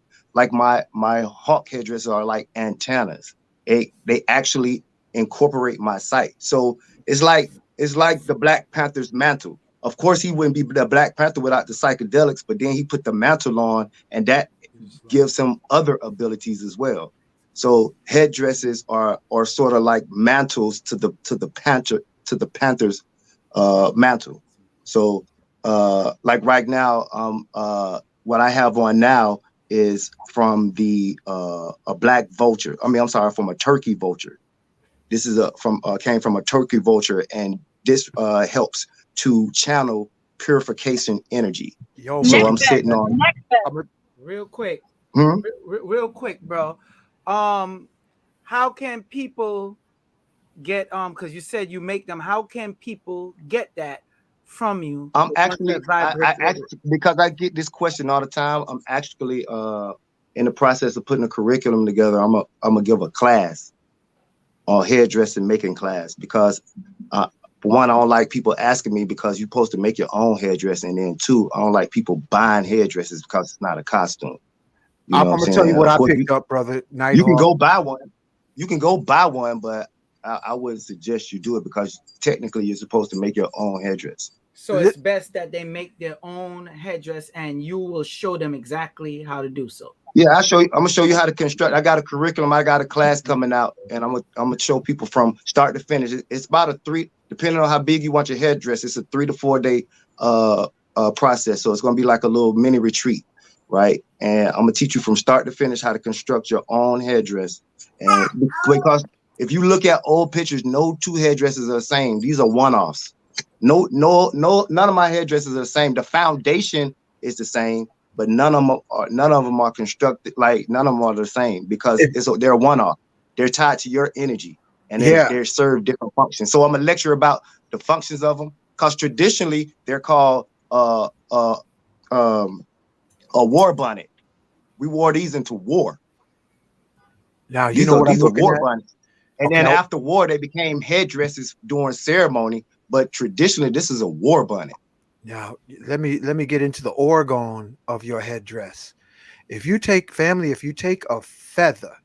my hawk headdresses are like antennas. They actually incorporate my sight. So it's like the Black Panther's mantle. Of course, he wouldn't be the Black Panther without the psychedelics, but then he put the mantle on, and that gives him other abilities as well. So headdresses are sort of like mantles to the Panther's mantle. So like right now, what I have on now is from a black vulture. From a turkey vulture. This is came from a turkey vulture, and this helps to channel purification energy. Yo, so I'm sitting on real quick, Hmm? real quick, bro. How can people get because you said you make them? How can people get that from you? I'm actually, because I get this question all the time. I'm actually in the process of putting a curriculum together. I'm gonna give a class on hairdressing making class, because for one, I don't like people asking me because you're supposed to make your own hairdressing, and then two, I don't like people buying hairdressers because it's not a costume. I'm gonna tell you what I picked up, brother. You can go buy one. You can go buy one, but I wouldn't suggest you do it because technically you're supposed to make your own hairdress. So it's best that they make their own headdress, and you will show them exactly how to do so. Yeah, I'm gonna show you how to construct. I got a curriculum. I got a class coming out, and I'm gonna show people from start to finish. It's about a 3, depending on how big you want your headdress. It's a 3 to 4 day process. So it's gonna be like a little mini retreat, right? And I'm gonna teach you from start to finish how to construct your own headdress. And because if you look at old pictures, no two headdresses are the same. These are one-offs. No, none of my headdresses are the same. The foundation is the same, but none of them are constructed, like none of them are the same, because they're one-off. They're tied to your energy, and they serve different functions. So I'm gonna lecture about the functions of them, because traditionally they're called a war bonnet. We wore these into war. Now you know what I'm looking at. Bonnets. And then after war, they became headdresses during ceremony. But traditionally, this is a war bonnet. Now let me get into the orgone of your headdress. If you take a feather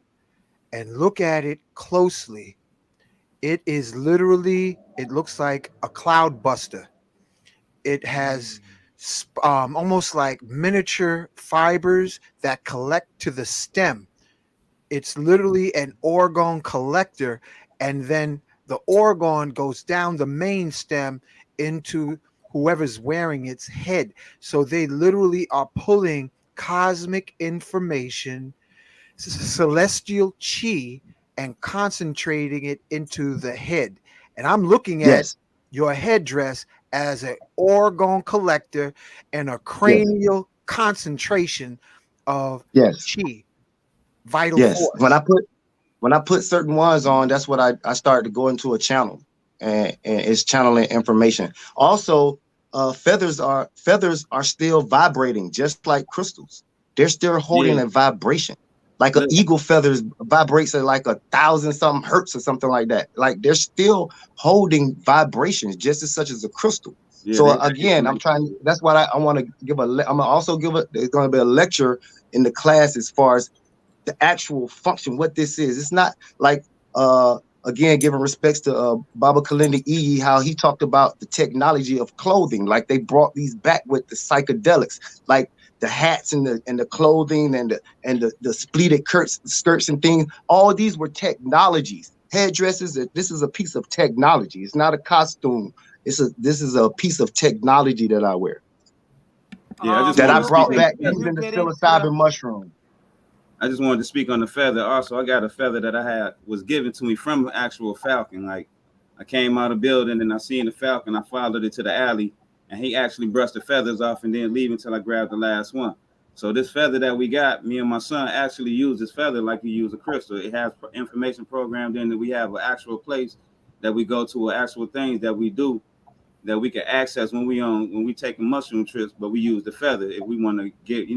and look at it closely, it is literally, it looks like a cloud buster. It has almost like miniature fibers that collect to the stem. It's literally an orgone collector, and then the orgone goes down the main stem into whoever's wearing its head. So they literally are pulling cosmic information, celestial chi, and concentrating it into the head. And I'm looking at your headdress as an orgone collector and a cranial concentration of chi, vital force. When I put certain ones on, that's what I started to go into a channel, and it's channeling information. Also, feathers are still vibrating, just like crystals. They're still holding a vibration. Like an eagle feathers vibrates at like 1,000 something hertz or something like that. Like they're still holding vibrations just as such as a crystal. Yeah, so again, I'm trying. That's why I want to give I'm gonna also give there's going to be a lecture in the class as far as the actual function, what this is. It's not like again, giving respects to Baba Kilindi Iyi, how he talked about the technology of clothing. Like they brought these back with the psychedelics, like the hats and the clothing and the spleeted skirts and things. All these were technologies. headdresses. This is a piece of technology. It's not a costume. This is a piece of technology that I wear. Yeah, that I real brought quick, back can you using the get into psilocybin mushroom. I just wanted to speak on the feather. Also, I got a feather that was given to me from an actual falcon. Like, I came out of the building and I seen the falcon. I followed it to the alley, and he actually brushed the feathers off and didn't leave until I grabbed the last one. So this feather that we got, me and my son actually use this feather like you use a crystal. It has information programmed in that we have an actual place that we go to, actual things that we do that we can access when we taking mushroom trips, but we use the feather if we want to get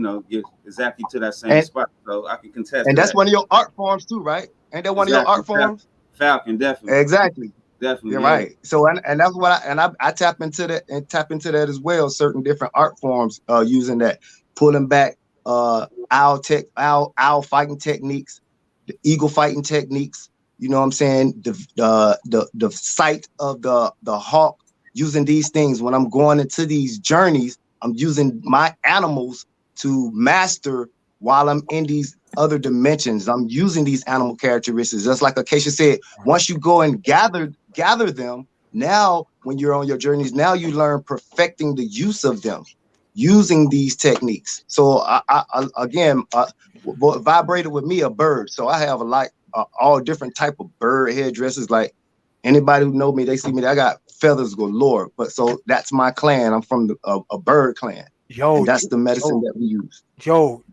exactly to that same spot. So I can contest. And that's one of your art forms too, right? Ain't that one of your art forms? Falcon, definitely. Exactly. Definitely. You're right. So and that's what I tap into that as well. Certain different art forms using that, pulling back owl fighting techniques, the eagle fighting techniques. You know what I'm saying? The sight of the hawk. Using these things when I'm going into these journeys, I'm using my animals to master while I'm in these other dimensions. I'm using these animal characteristics. Just like Acacia said, once you go and gather them, now when you're on your journeys, now you learn perfecting the use of them, using these techniques. So I again, vibrated with me a bird. So I have all different type of bird headdresses. Like anybody who know me, they see me, I got feathers galore. But so that's my clan. I'm from a bird clan. Yo, and that's the medicine that we use. Yo,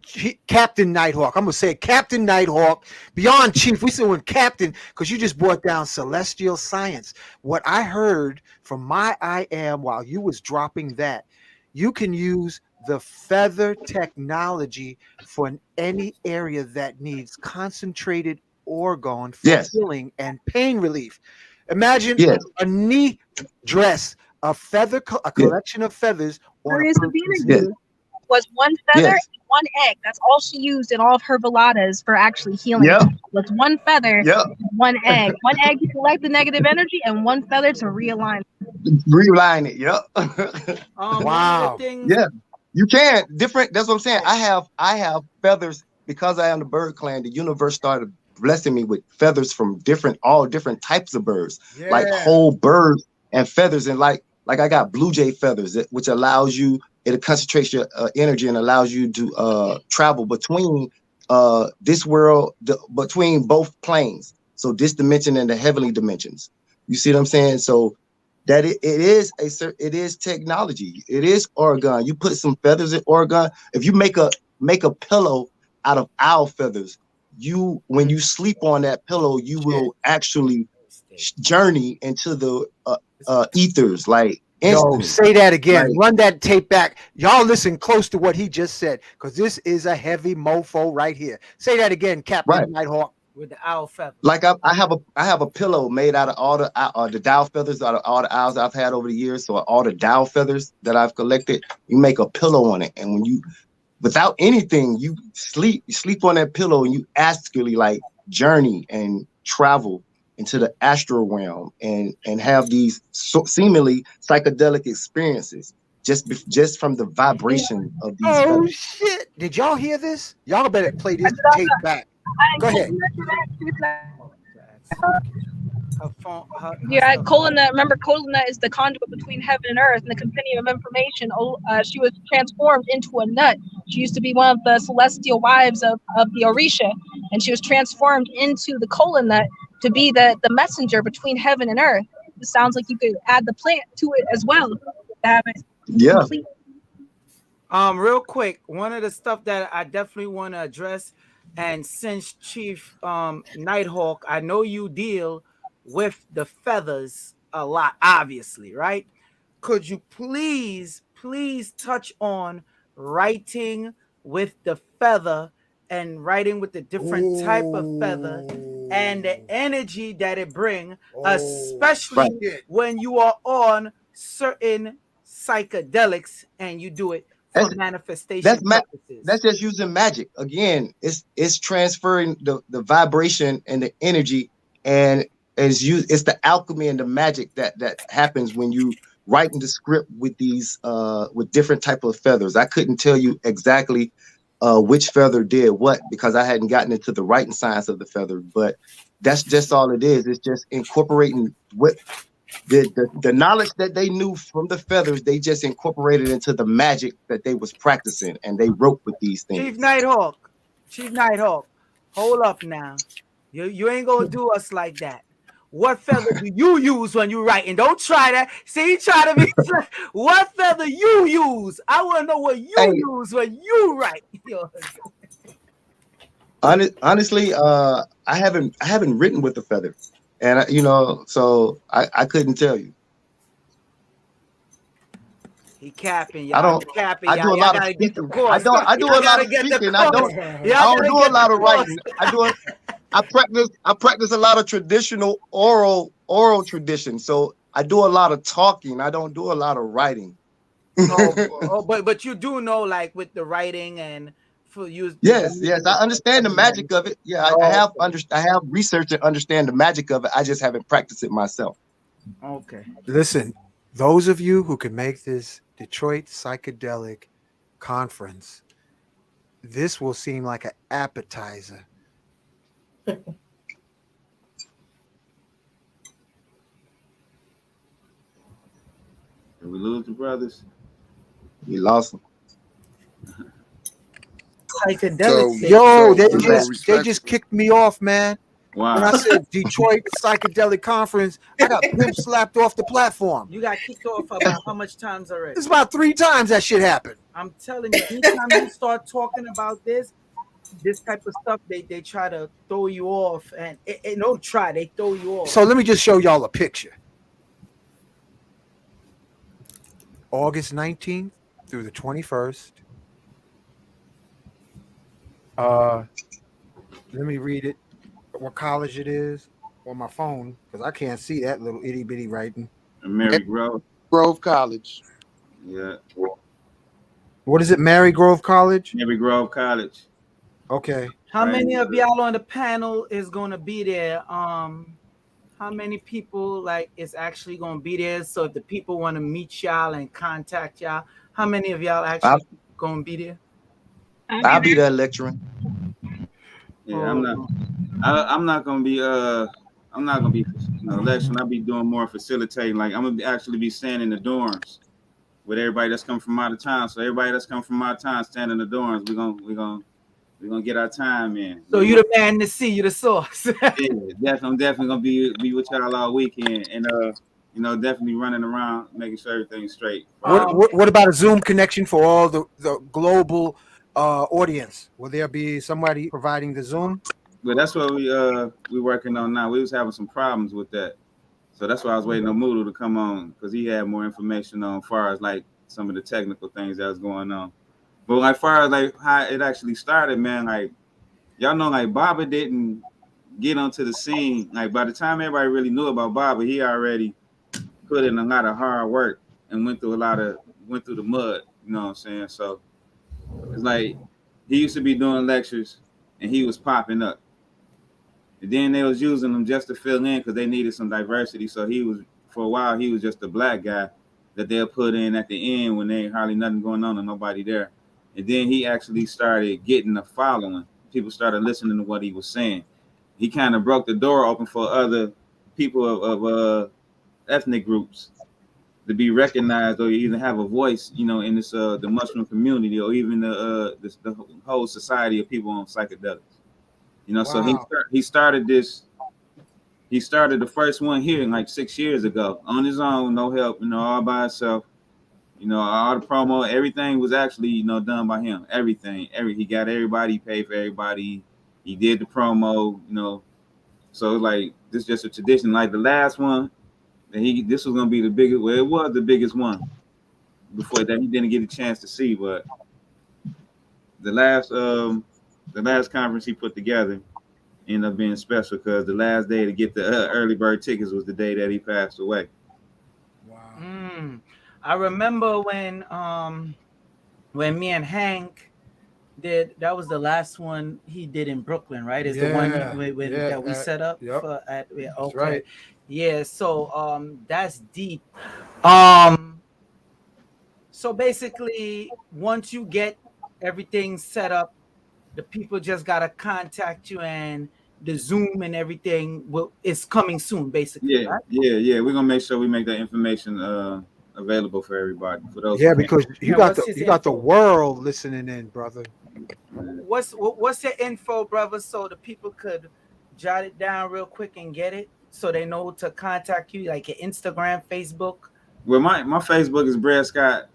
Captain Nighthawk. I'm gonna say Captain Nighthawk. Beyond Chief, we said when Captain, because you just brought down celestial science. What I heard from my I am while you was dropping that, you can use the feather technology for any area that needs concentrated orgone for healing and pain relief. Imagine a knee dress, a collection of feathers. Was one feather and one egg. That's all she used in all of her veladas for actually healing. Was one feather, one egg. One egg to collect the negative energy, and one feather to realign. Realign it. Yep. Wow. Yeah, you can different. That's what I'm saying. I have feathers because I am the bird clan. The universe started blessing me with feathers from all different types of birds, like whole birds and feathers, and like I got blue jay feathers, which allows you, it concentrates your energy and allows you to travel between this world, between both planes. So this dimension and the heavenly dimensions. You see what I'm saying? So that it is technology. It is Oregon. You put some feathers in Oregon. If you make a pillow out of owl feathers, when you sleep on that pillow, you will actually journey into the ethers, like Yo, say that again. Run that tape back. Y'all listen close to what he just said, because this is a heavy mofo right here. Say that again, Captain Nighthawk. With the owl feather. Like I have a pillow made out of all the dowel feathers, out of all the owls I've had over the years. So all the dowel feathers that I've collected, you make a pillow on it, and when you, without anything, you sleep on that pillow, and you astrally like journey and travel into the astral realm and have these seemingly psychedelic experiences just from the vibration of these. Oh feathers. shit! Did y'all hear this? Y'all better play this tape back. Go ahead. Yeah, Kolina. Remember, Kolina is the conduit between heaven and earth, and the compendium of information. She was transformed into a nut. She used to be one of the celestial wives of the Orisha, and she was transformed into the Kolina to be the messenger between heaven and earth. It sounds like you could add the plant to it as well. Complete. Real quick, one of the stuff that I definitely want to address, and since Chief Nighthawk, I know you deal with the feathers a lot, obviously, right? Could you please touch on writing with the feather and writing with the different type of feather and the energy that it bring, especially when you are on certain psychedelics and you do it for manifestation purposes. That's just using magic. Again, it's transferring the vibration and the energy, and it's the alchemy and the magic that happens when you writing the script with these with different type of feathers. I couldn't tell you exactly which feather did what because I hadn't gotten into the writing science of the feather, but That's just all it is. It's just incorporating what the knowledge that they knew from the feathers. They just incorporated into the magic that they was practicing, and they wrote with these things. Chief Nighthawk, hold up now. You ain't gonna do us like that. What feather do you use when you write? And don't try that. See, try to be. What feather you use? I want to know what you use when you write. Honestly, I haven't written with the feather, and so I couldn't tell you. He capping, y'all. I don't. Capping, I do a lot of speaking. I do a lot of speaking. I don't do a lot of writing. I practice a lot of traditional oral tradition. So I do a lot of talking. I don't do a lot of writing. But you do know, like, with the writing and for you. Yes, I understand the magic of it. Yeah, I have researched and understand the magic of it. I just haven't practiced it myself. Okay. Listen, those of you who can make this Detroit Psychedelic Conference, this will seem like an appetizer. Did we lose the brothers? We lost them. Psychedelic. They just kicked me off, man. Wow. When I said Detroit Psychedelic Conference, I got pimp slapped off the platform. You got kicked off about how much times already? It's about 3 times that shit happened. I'm telling you, anytime you start talking about this type of stuff, they try to throw you off, and don't try, they throw you off. So let me just show y'all a picture. August 19th through the 21st. Let me read it. What college it is on my phone, because I can't see that little itty bitty writing. Marygrove College. Yeah. What is it? Marygrove College? Marygrove College. Okay. How many of y'all on the panel is gonna be there? How many people like is actually gonna be there? So if the people want to meet y'all and contact y'all, how many of y'all actually gonna be there? I'll be there lecturing. Yeah, I'm not gonna be lecturing. I'll be doing more facilitating. Like, I'm gonna actually be standing in the dorms with everybody that's coming from out of town. So everybody that's coming from out of town, stand in the dorms. We're gonna get our time in. So you the man to see, you the source. Yeah, definitely. I'm definitely gonna be with y'all all weekend, and definitely running around making sure everything's straight. What about a Zoom connection for all the global audience? Will there be somebody providing the Zoom? But that's what we working on now. We was having some problems with that, so that's why I was waiting on Moodle to come on, because he had more information on far as like some of the technical things that was going on. But like far as like how it actually started, man, like y'all know, like Baba didn't get onto the scene. Like by the time everybody really knew about Baba, he already put in a lot of hard work and went through the mud. You know what I'm saying? So it's like he used to be doing lectures and he was popping up. And then they was using him just to fill in because they needed some diversity. So for a while, he was just a black guy that they'll put in at the end when there ain't hardly nothing going on and nobody there. And then he actually started getting a following. People started listening to what he was saying. He kind of broke the door open for other people of ethnic groups to be recognized or even have a voice, in this the mushroom community, or even the whole society of people on psychedelics. Wow. So he started this. He started the first one here like 6 years ago on his own, no help, all by himself. All the promo, everything was actually, done by him. Everything, he got everybody, he paid for everybody. He did the promo, So like this is just a tradition. Like the last one, this was gonna be the biggest. Well, it was the biggest one. Before that, he didn't get a chance to see, but the last conference he put together ended up being special because the last day to get the early bird tickets was the day that he passed away. Wow. I remember when me and Hank did, that was the last one he did in Brooklyn, right? Is the one that we set up for at okay. That's right. Yeah, so that's deep. So basically once you get everything set up, the people just gotta contact you and the Zoom and everything is coming soon, basically. Yeah, right? yeah. We're gonna make sure we make that information available for everybody. For those Yeah, who can't. because you And got what's his the info? world listening in, brother. What's your info, brother, so the people could jot it down real quick and get it, so they know to contact you, like your Instagram, Facebook. Well, my Facebook is Brad Scott,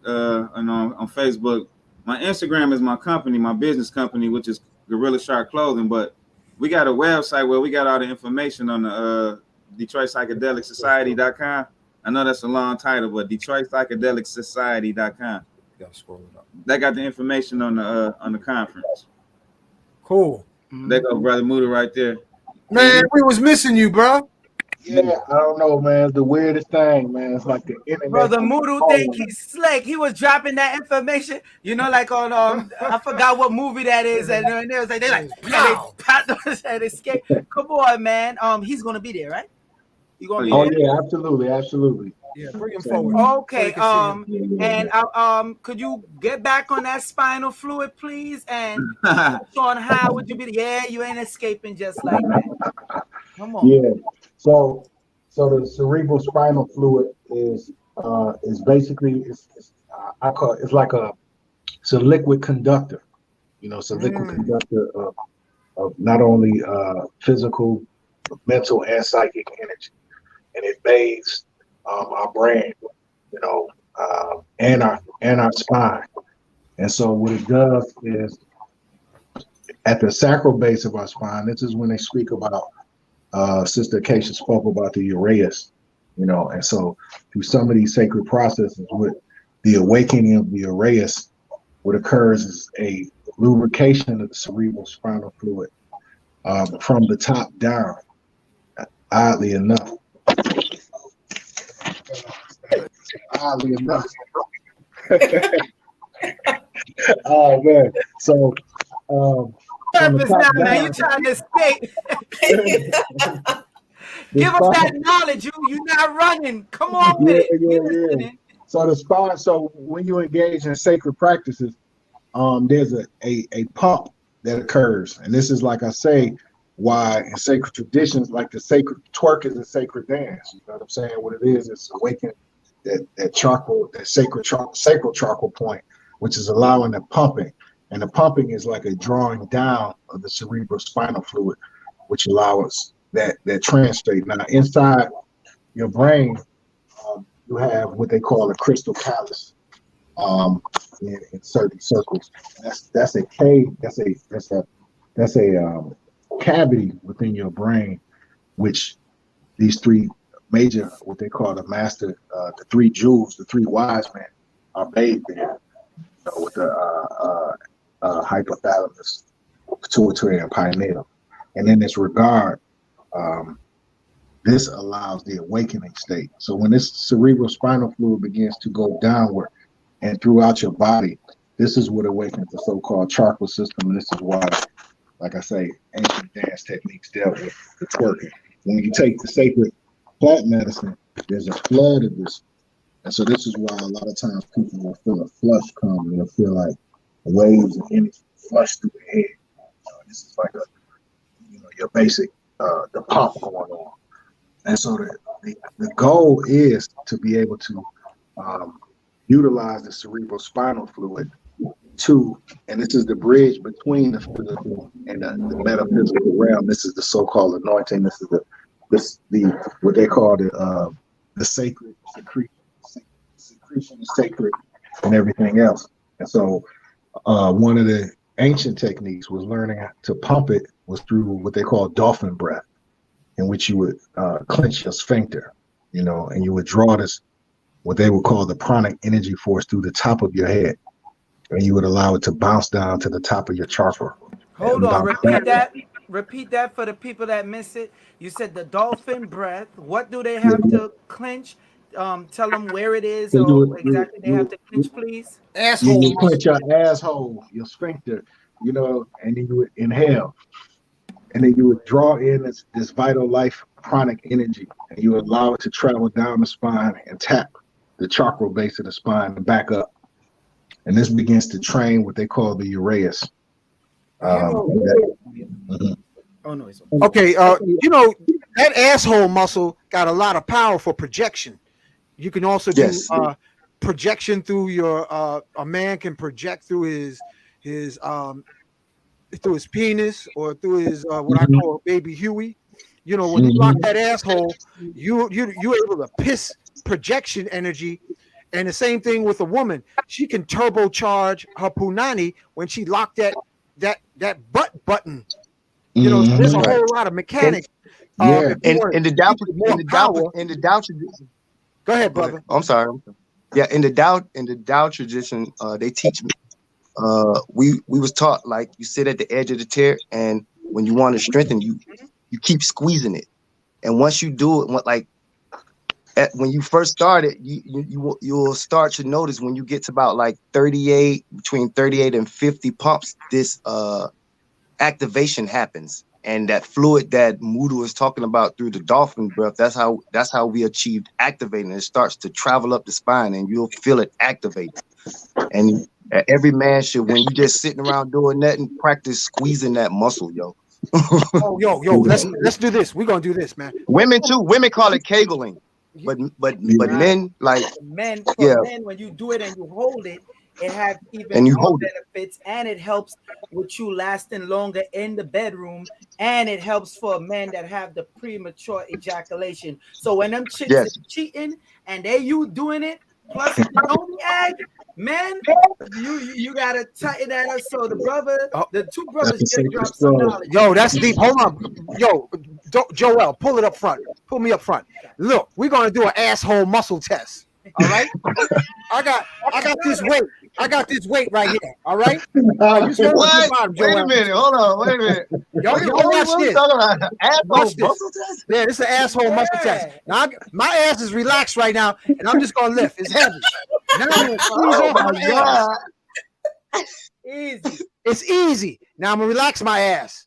and on Facebook. My Instagram is my company, my business company, which is Gorilla Shark Clothing. But we got a website where we got all the information on the Detroit Psychedelic Society.com. I know that's a long title, but Detroit Psychedelic Society.com. Gotta scroll it up. That got the information on the conference. Cool. There go Brother Muda right there. Man, we was missing you, bro. Yeah, I don't know, man. It's the weirdest thing, man. It's like the internet. Brother Mudu think he's slick. He was dropping that information, like on I forgot what movie that is, and they was like they and escape. Come on, man. He's gonna be there, right? You gonna be Oh there? yeah, absolutely. Yeah, bring him forward. Okay. And could you get back on that spinal fluid, please? And Sean, how would you be? Yeah, you ain't escaping just like that. Come on. Yeah. So the cerebral spinal fluid is basically I call it, it's a liquid conductor. It's a liquid conductor of not only physical, but mental and psychic energy, and it bathes our brain, and our spine. And so what it does is at the sacral base of our spine. This is when they speak about. Sister Acacia spoke about the ureus, and so through some of these sacred processes with the awakening of the ureus, what occurs is a lubrication of the cerebral spinal fluid from the top down, oddly enough. Oh man, so Purpose now, man. You trying to escape. Give us that knowledge. You're not running. Come on with it. Yeah. So the spine. So when you engage in sacred practices, there's a pump that occurs, and this is, like I say, why in sacred traditions, like the sacred twerk is a sacred dance. You know what I'm saying? What it is, it's awakening that chakra, that sacral chakra point, which is allowing the pumping. And the pumping is like a drawing down of the cerebral spinal fluid, which allows that transtate. Now, inside your brain, you have what they call a crystal callus in certain circles. That's a cave. That's a cavity within your brain, which these three major, what they call the master, the three jewels, the three wise men, are bathed in. With the hypothalamus, pituitary, and pineal. And in this regard, this allows the awakening state. So when this cerebral spinal fluid begins to go downward and throughout your body, this is what awakens the so-called chakra system. And this is why, like I say, ancient dance techniques dealt with the twerking. When you take the sacred plant medicine, there's a flood of this. And so this is why a lot of times people will feel a flush come. They'll feel like waves of energy flush through the head. This is like your basic the pump going on. And so the goal is to be able to utilize the cerebral spinal fluid and this is the bridge between the physical and the metaphysical realm. This is the so-called anointing. This is the what they call the sacred secretion is sacred and everything else. And so one of the ancient techniques was learning to pump it was through what they call dolphin breath, in which you would clench your sphincter, and you would draw this, what they would call the pranic energy force through the top of your head, and you would allow it to bounce down to the top of your chakra. Hold on, repeat that for the people that miss it. You said the dolphin breath. What do they have to clench? Tell them where it is or exactly they have to clench, please. Asshole. You clench your asshole, your sphincter, and then you would inhale. And then you would draw in this vital life pranic energy, and you would allow it to travel down the spine and tap the chakra base of the spine and back up. And this begins to train what they call the ureus. Oh no, it's okay. You know that asshole muscle got a lot of power for projection. You can also do projection through your. A man can project through his through his penis or through his what I call baby Huey. You know, when you lock that asshole, you're able to piss projection energy. And the same thing with a woman. She can turbocharge her punani when she locked that butt button. You know, there's a whole lot of mechanics. In the Tao tradition. Go ahead, brother. I'm sorry. Yeah, in the Tao tradition, they teach me. We was taught like you sit at the edge of the chair, and when you want to strengthen, you keep squeezing it, and once you do it, when you first started, you'll start to notice when you get to about like 38, between 38 and 50 pumps, this activation happens, and that fluid that Mudu is talking about through the dolphin breath, that's how we achieved activating. It starts to travel up the spine, and you'll feel it activate. And every man should, when you just sitting around doing nothing, practice squeezing that muscle, yo. yo, let's do this. We're gonna do this, man. Women too. Women call it kegling. But men like men when you do it and you hold it, it has even more benefits, and it helps with you lasting longer in the bedroom, and it helps for men that have the premature ejaculation. So when them chicks are cheating and you doing it, plus the egg, man, you gotta tighten that up. So the two brothers just dropped some knowledge. Yo, that's deep. Hold on, yo, Joel, pull it up front. Pull me up front. Look, we're gonna do an asshole muscle test. All right, I got this weight. I got this weight right here. All right. Bottom, wait a minute. Hold on. Wait a minute. Yo, watch this. Watch this. Yeah, this is an asshole muscle test. Now, my ass is relaxed right now, and I'm just gonna lift. It's heavy. Now I'm gonna squeeze off my ass. Easy. It's easy. Now I'm gonna relax my ass.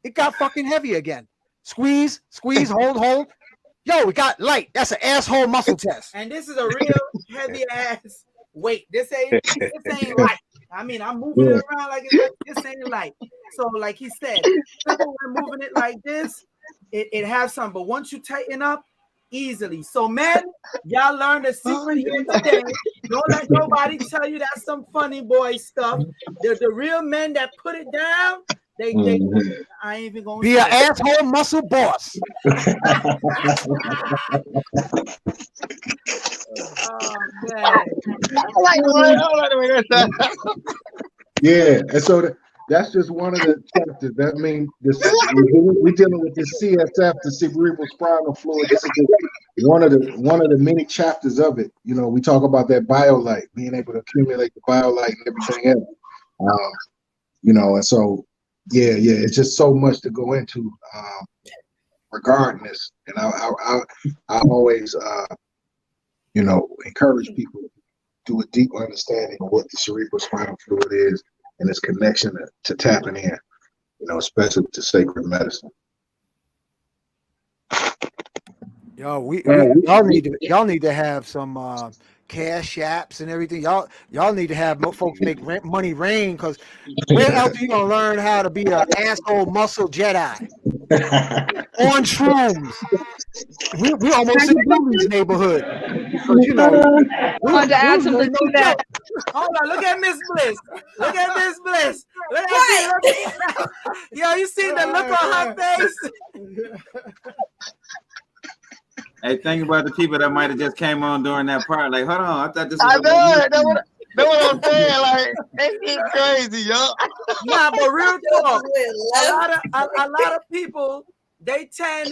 It got fucking heavy again. Squeeze, hold. Yo, we got light. That's an asshole muscle test. And this is a real heavy ass weight. This ain't light. I mean, I'm moving it around like this ain't light. So, like he said, people are moving it like this. It has some, but once you tighten up, easily. So, men, y'all learn the secret here today. Don't let nobody tell you that's some funny boy stuff. The real men that put it down. They I ain't even gonna be an asshole muscle boss. Yeah, and so that's just one of the chapters. That means we're dealing with this CSF, the cerebral spinal fluid. This is just one of the many chapters of it. You know, we talk about that biolight, being able to accumulate the biolight and everything else. You know, and so. Yeah, it's just so much to go into regarding this, and I always encourage people to do a deep understanding of what the cerebral spinal fluid is and its connection to tapping in, especially to sacred medicine. Yo, y'all need to have some cash apps and everything. Y'all need to have more folks make money rain, because where else are you gonna learn how to be an asshole muscle Jedi on shrooms? We almost in Blue's neighborhood, because I wanted to add something to that. Hold on, look at Miss Bliss. Look at Miss Bliss. Look at yo, you see the look on her face? Hey, think about the people that might have just came on during that part. Like, hold on, I thought this was. I know that's what I'm saying. Like, it's crazy, yo. Nah, but real talk. A lot of people, they tend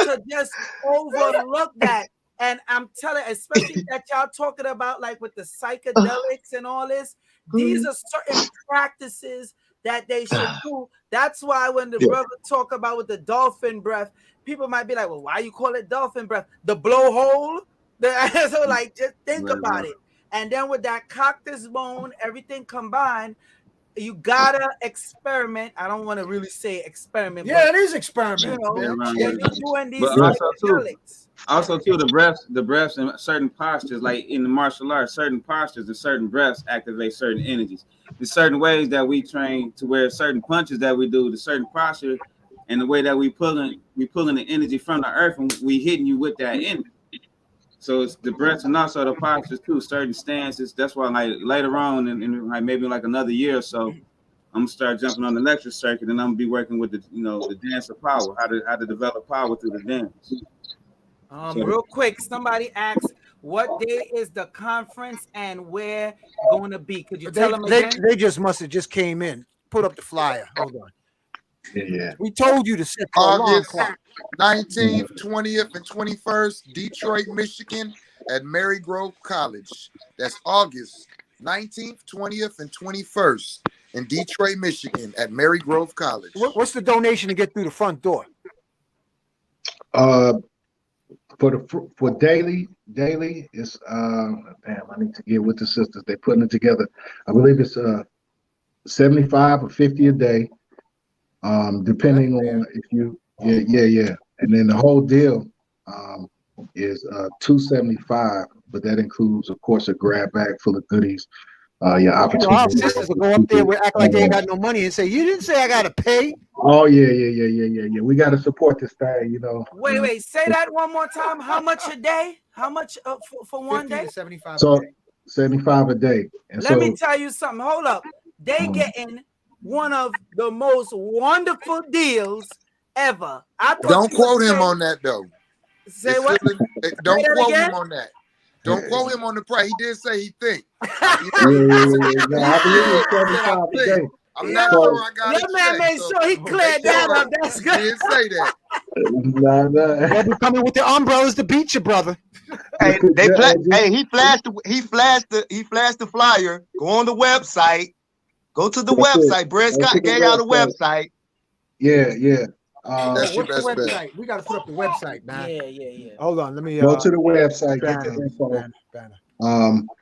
to just overlook that. And I'm telling, especially that y'all talking about, like with the psychedelics and all this, these are certain practices that they should do. That's why when the brother talk about with the dolphin breath, people might be like, well, why you call it dolphin breath? The blowhole? So like, just think about it. And then with that cactus bone, everything combined, you gotta experiment. I don't want to really say experiment. Yeah, it is experiment. You know, when you're doing these also too, the breaths in certain postures, like in the martial arts, certain postures and certain breaths activate certain energies. There's certain ways that we train to where certain punches that we do, the certain posture And the way that we pulling the energy from the earth, and we hitting you with that energy. So it's the breaths and also the postures too, certain stances. That's why like later on in like maybe like another year or so, I'm gonna start jumping on the lecture circuit, and I'm gonna be working with the dance of power, how to develop power through the dance. Real quick, somebody asked, what day is the conference and where going to be? Could you tell them again? They just must have just came in. Put up the flyer. Hold on. Yeah. We told you to set the alarm August clock. 19th, 20th, and 21st, Detroit, Michigan, at Marygrove College. That's August 19th, 20th, and 21st in Detroit, Michigan, at Marygrove College. What's the donation to get through the front door? For daily it's damn, I need to get with the sisters. They're putting it together. I believe it's 75 or 50 a day. Depending on if you yeah. And then the whole deal is $275, but that includes, of course, a grab bag full of goodies. Your opportunity. Our sisters will go up there and act like they ain't got no money and say, "You didn't say I gotta pay." Oh yeah. We got to support this thing, you know. Wait. Say that one more time. How much a day? How much for one day? 75. So 75 a day. And Let me tell you something. Hold up. They getting one of the most wonderful deals ever. Don't quote him on that though. Say what? Don't quote him on that. Don't quote him on the price. He did say he think. I believe it's 75 a day. I'm not sure I got it. Your man made sure he cleared that up. That's good. He didn't say that. They'll be coming with the umbrellas to beat you, brother. Hey, he flashed the flyer. Go on the website. Go to the website. Brad Scott gave out the website. Yeah. That's your best website? bet. We got to put up the website, man. Yeah. Hold on, let me go to the website. Get the info.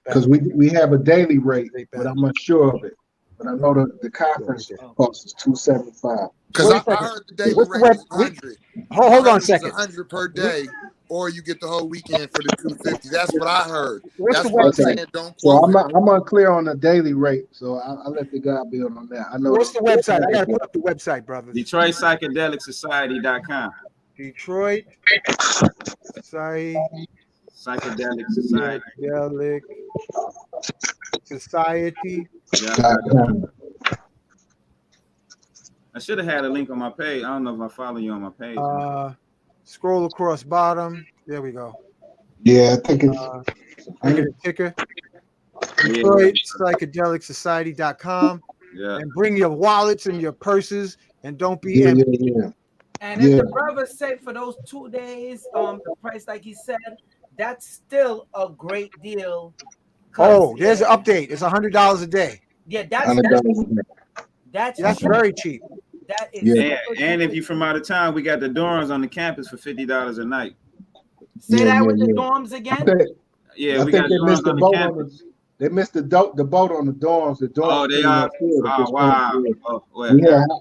Because we have a daily rate, but I'm not sure of it. But I know the conference cost is $275. Because I heard the daily rate was 100. Hold on a second. 100 per day, or you get the whole weekend for the 250. That's what I heard. What's That's the what I'm website? saying. Don't So quote. I'm unclear on the daily rate, so I'll let the guy build on that. I know. What's the website? I got to put up the website, brother. Detroit Psychedelic Society.com. Detroit Society. Psychedelic Society. Psychedelic Society. Yeah. I should have had a link on my page. I don't know if I follow you on my page. Scroll across bottom. There we go. Yeah, I think it's. I get a ticker. Detroit Psychedelic Society.com. Yeah. And bring your wallets and your purses and don't be empty. Yeah. And if the brother said for those 2 days, the price like he said, that's still a great deal. Oh, there's an update. It's $100 a day. Yeah, that's very cheap. That is and if you're from out of town, we got the dorms on the campus for $50 a night. Say that with the dorms again. Yeah, we got dorms on the campus. They missed the boat on the dorms. The dorms. Oh, they are. Oh, wow.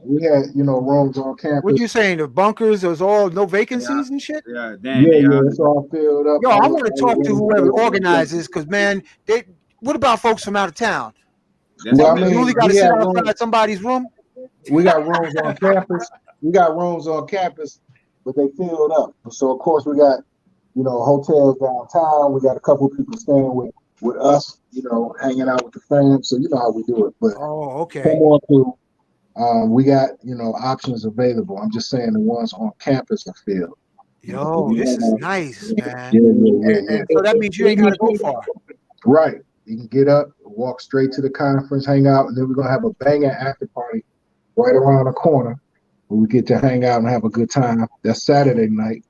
We had rooms on campus. What you saying? The bunkers? There's all no vacancies and shit. Yeah, it's all filled up. Yo, I want to talk to whoever organizes, because man, what about folks from out of town? You only got to sit outside somebody's room. We got rooms on campus. But they filled up. So of course we got hotels downtown. We got a couple of people staying with us, hanging out with the fam. So you know how we do it. But okay. We got options available. I'm just saying the ones on campus are filled. Yo, this is nice, man. Yeah. So that means you ain't got to go far. Right. You can get up, walk straight to the conference, hang out, and then we're gonna have a banger after party right around the corner where we get to hang out and have a good time. That's Saturday night.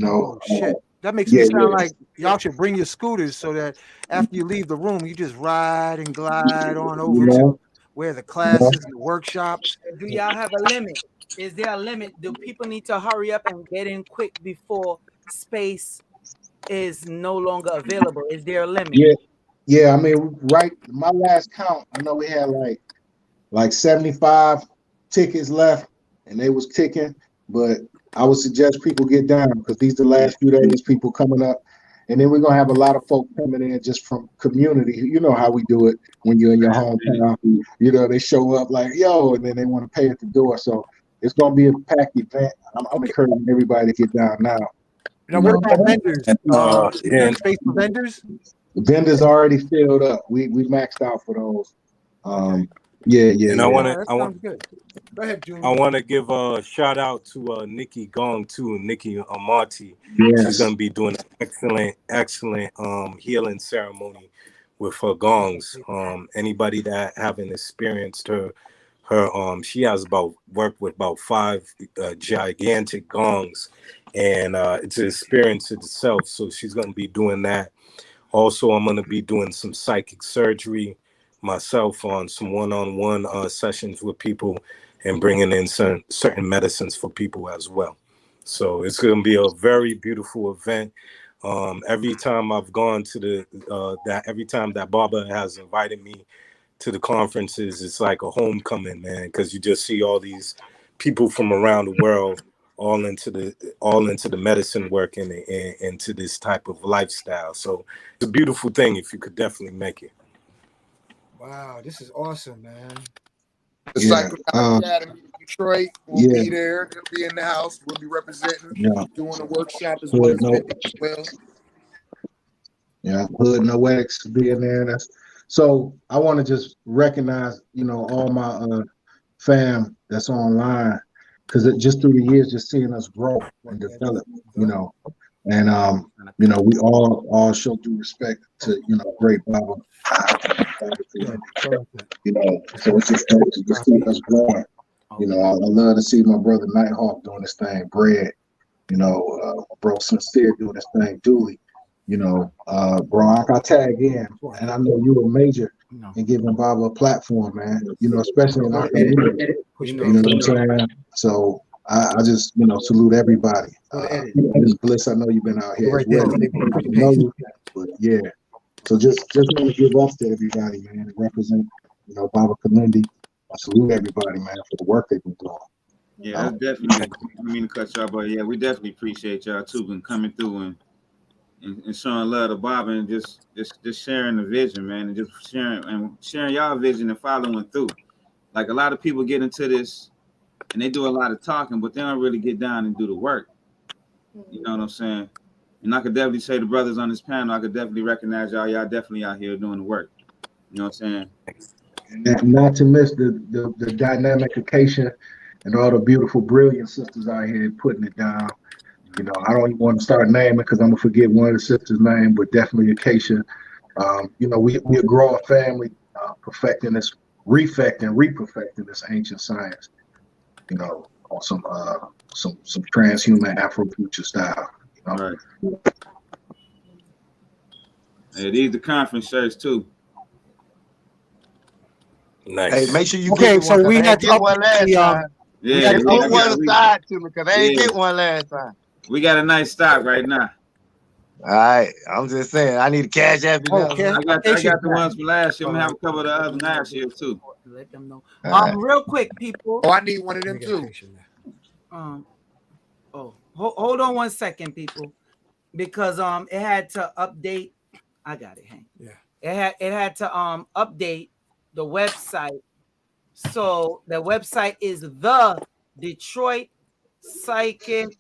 Oh shit. That makes me sound like y'all should bring your scooters so that after you leave the room, you just ride and glide on over to where the classes, the workshops. Do y'all have a limit? Is there a limit? Do people need to hurry up and get in quick before space is no longer available? Is there a limit? Yeah. I mean, right. My last count, I know we had like 75 tickets left, and they was ticking. But I would suggest people get down because these the last few days, people coming up. And then we're going to have a lot of folk coming in just from community. You know how we do it when you're in your hometown. They show up like, yo, and then they want to pay at the door. So it's gonna be a packed event. I'm encouraging everybody to get down now. Now, what about vendors? And Space for vendors? Vendors already filled up. We maxed out for those. Yeah. And I want to, That sounds good. Go ahead, Junior. I want to give a shout out to Nikki Gong too, Nikki Amati. Yes. She's gonna be doing an excellent healing ceremony with her gongs. Anybody that haven't experienced her she has worked with about 5 gigantic gongs, and it's an experience itself. So she's gonna be doing that. Also, I'm gonna be doing some psychic surgery myself on some one-on-one sessions with people, and bringing in certain medicines for people as well. So it's going to be a very beautiful event. Every time I've gone to every time that Baba has invited me to the conferences, it's like a homecoming, man, because you just see all these people from around the world all into the medicine work and into this type of lifestyle. So it's a beautiful thing if you could definitely make it. Wow, this is awesome, man. The Psychedelic Academy in Detroit will be there. They'll be in the house. We'll be representing, doing a workshop as well as vending as well. Yeah, Hood Noetics being there. So I want to just recognize, all my fam that's online, because just through the years, just seeing us grow and develop, and we all show due respect to great Baba. So it's just dope to just see us growing. I love to see my brother Nighthawk doing this thing, Bread. Bro Sincere doing this thing, Dooley. Bro, I got tag in, and I know you were major in giving Baba a platform, man. Especially in our community. You know what I'm saying? So I just salute everybody. Ms. Bliss, I know you've been out here as well. But yeah. So just want to give up to everybody, man, and represent, Baba Kilindi. I salute everybody, man, for the work they've been doing. Yeah, that's definitely. I mean to cut y'all, but yeah, we definitely appreciate y'all too, been coming through and showing love to Baba and just sharing the vision, man, and just sharing y'all vision and following through. Like a lot of people get into this and they do a lot of talking, but they don't really get down and do the work. You know what I'm saying? And I could definitely say the brothers on this panel, I could definitely recognize y'all. Y'all definitely out here doing the work. You know what I'm saying? And not to miss the dynamic occasion and all the beautiful, brilliant sisters out here putting it down. I don't even want to start naming because I'm gonna forget one of the sisters' name, but definitely Acacia. We a growing family, perfecting this, reperfecting this ancient science. On some transhuman Afrofuture style. Right. Hey, these the conference shirts too. Nice. Hey, make sure you Okay, get so one. we had get one last time. Yeah, put one aside to me because I ain't get one last time. We got a nice stock right now. All right, I'm just saying I need a cash app. Okay. I got the ones from last year. I'm gonna have a couple of the other last year too. Let them know. Right. Real quick, people. Oh, I need one of them too. Hold on 1 second, people, because it had to update. I got it. Hank. Yeah. It had to update the website. So the website is the Detroit Psychic.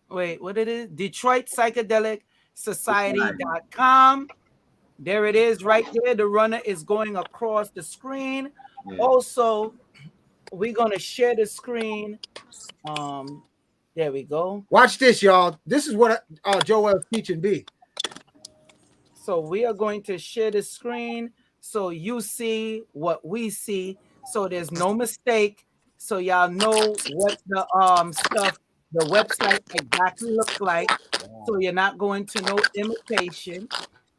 Wait, what it is? Detroit Psychedelic Society.com. There it is right there. The runner is going across the screen. Yeah. Also, we're going to share the screen. There we go. Watch this, y'all. This is what Joel's teaching B. So we are going to share the screen so you see what we see. So there's no mistake. So y'all know what the stuff, the website exactly looks like. So you're not going to no imitation.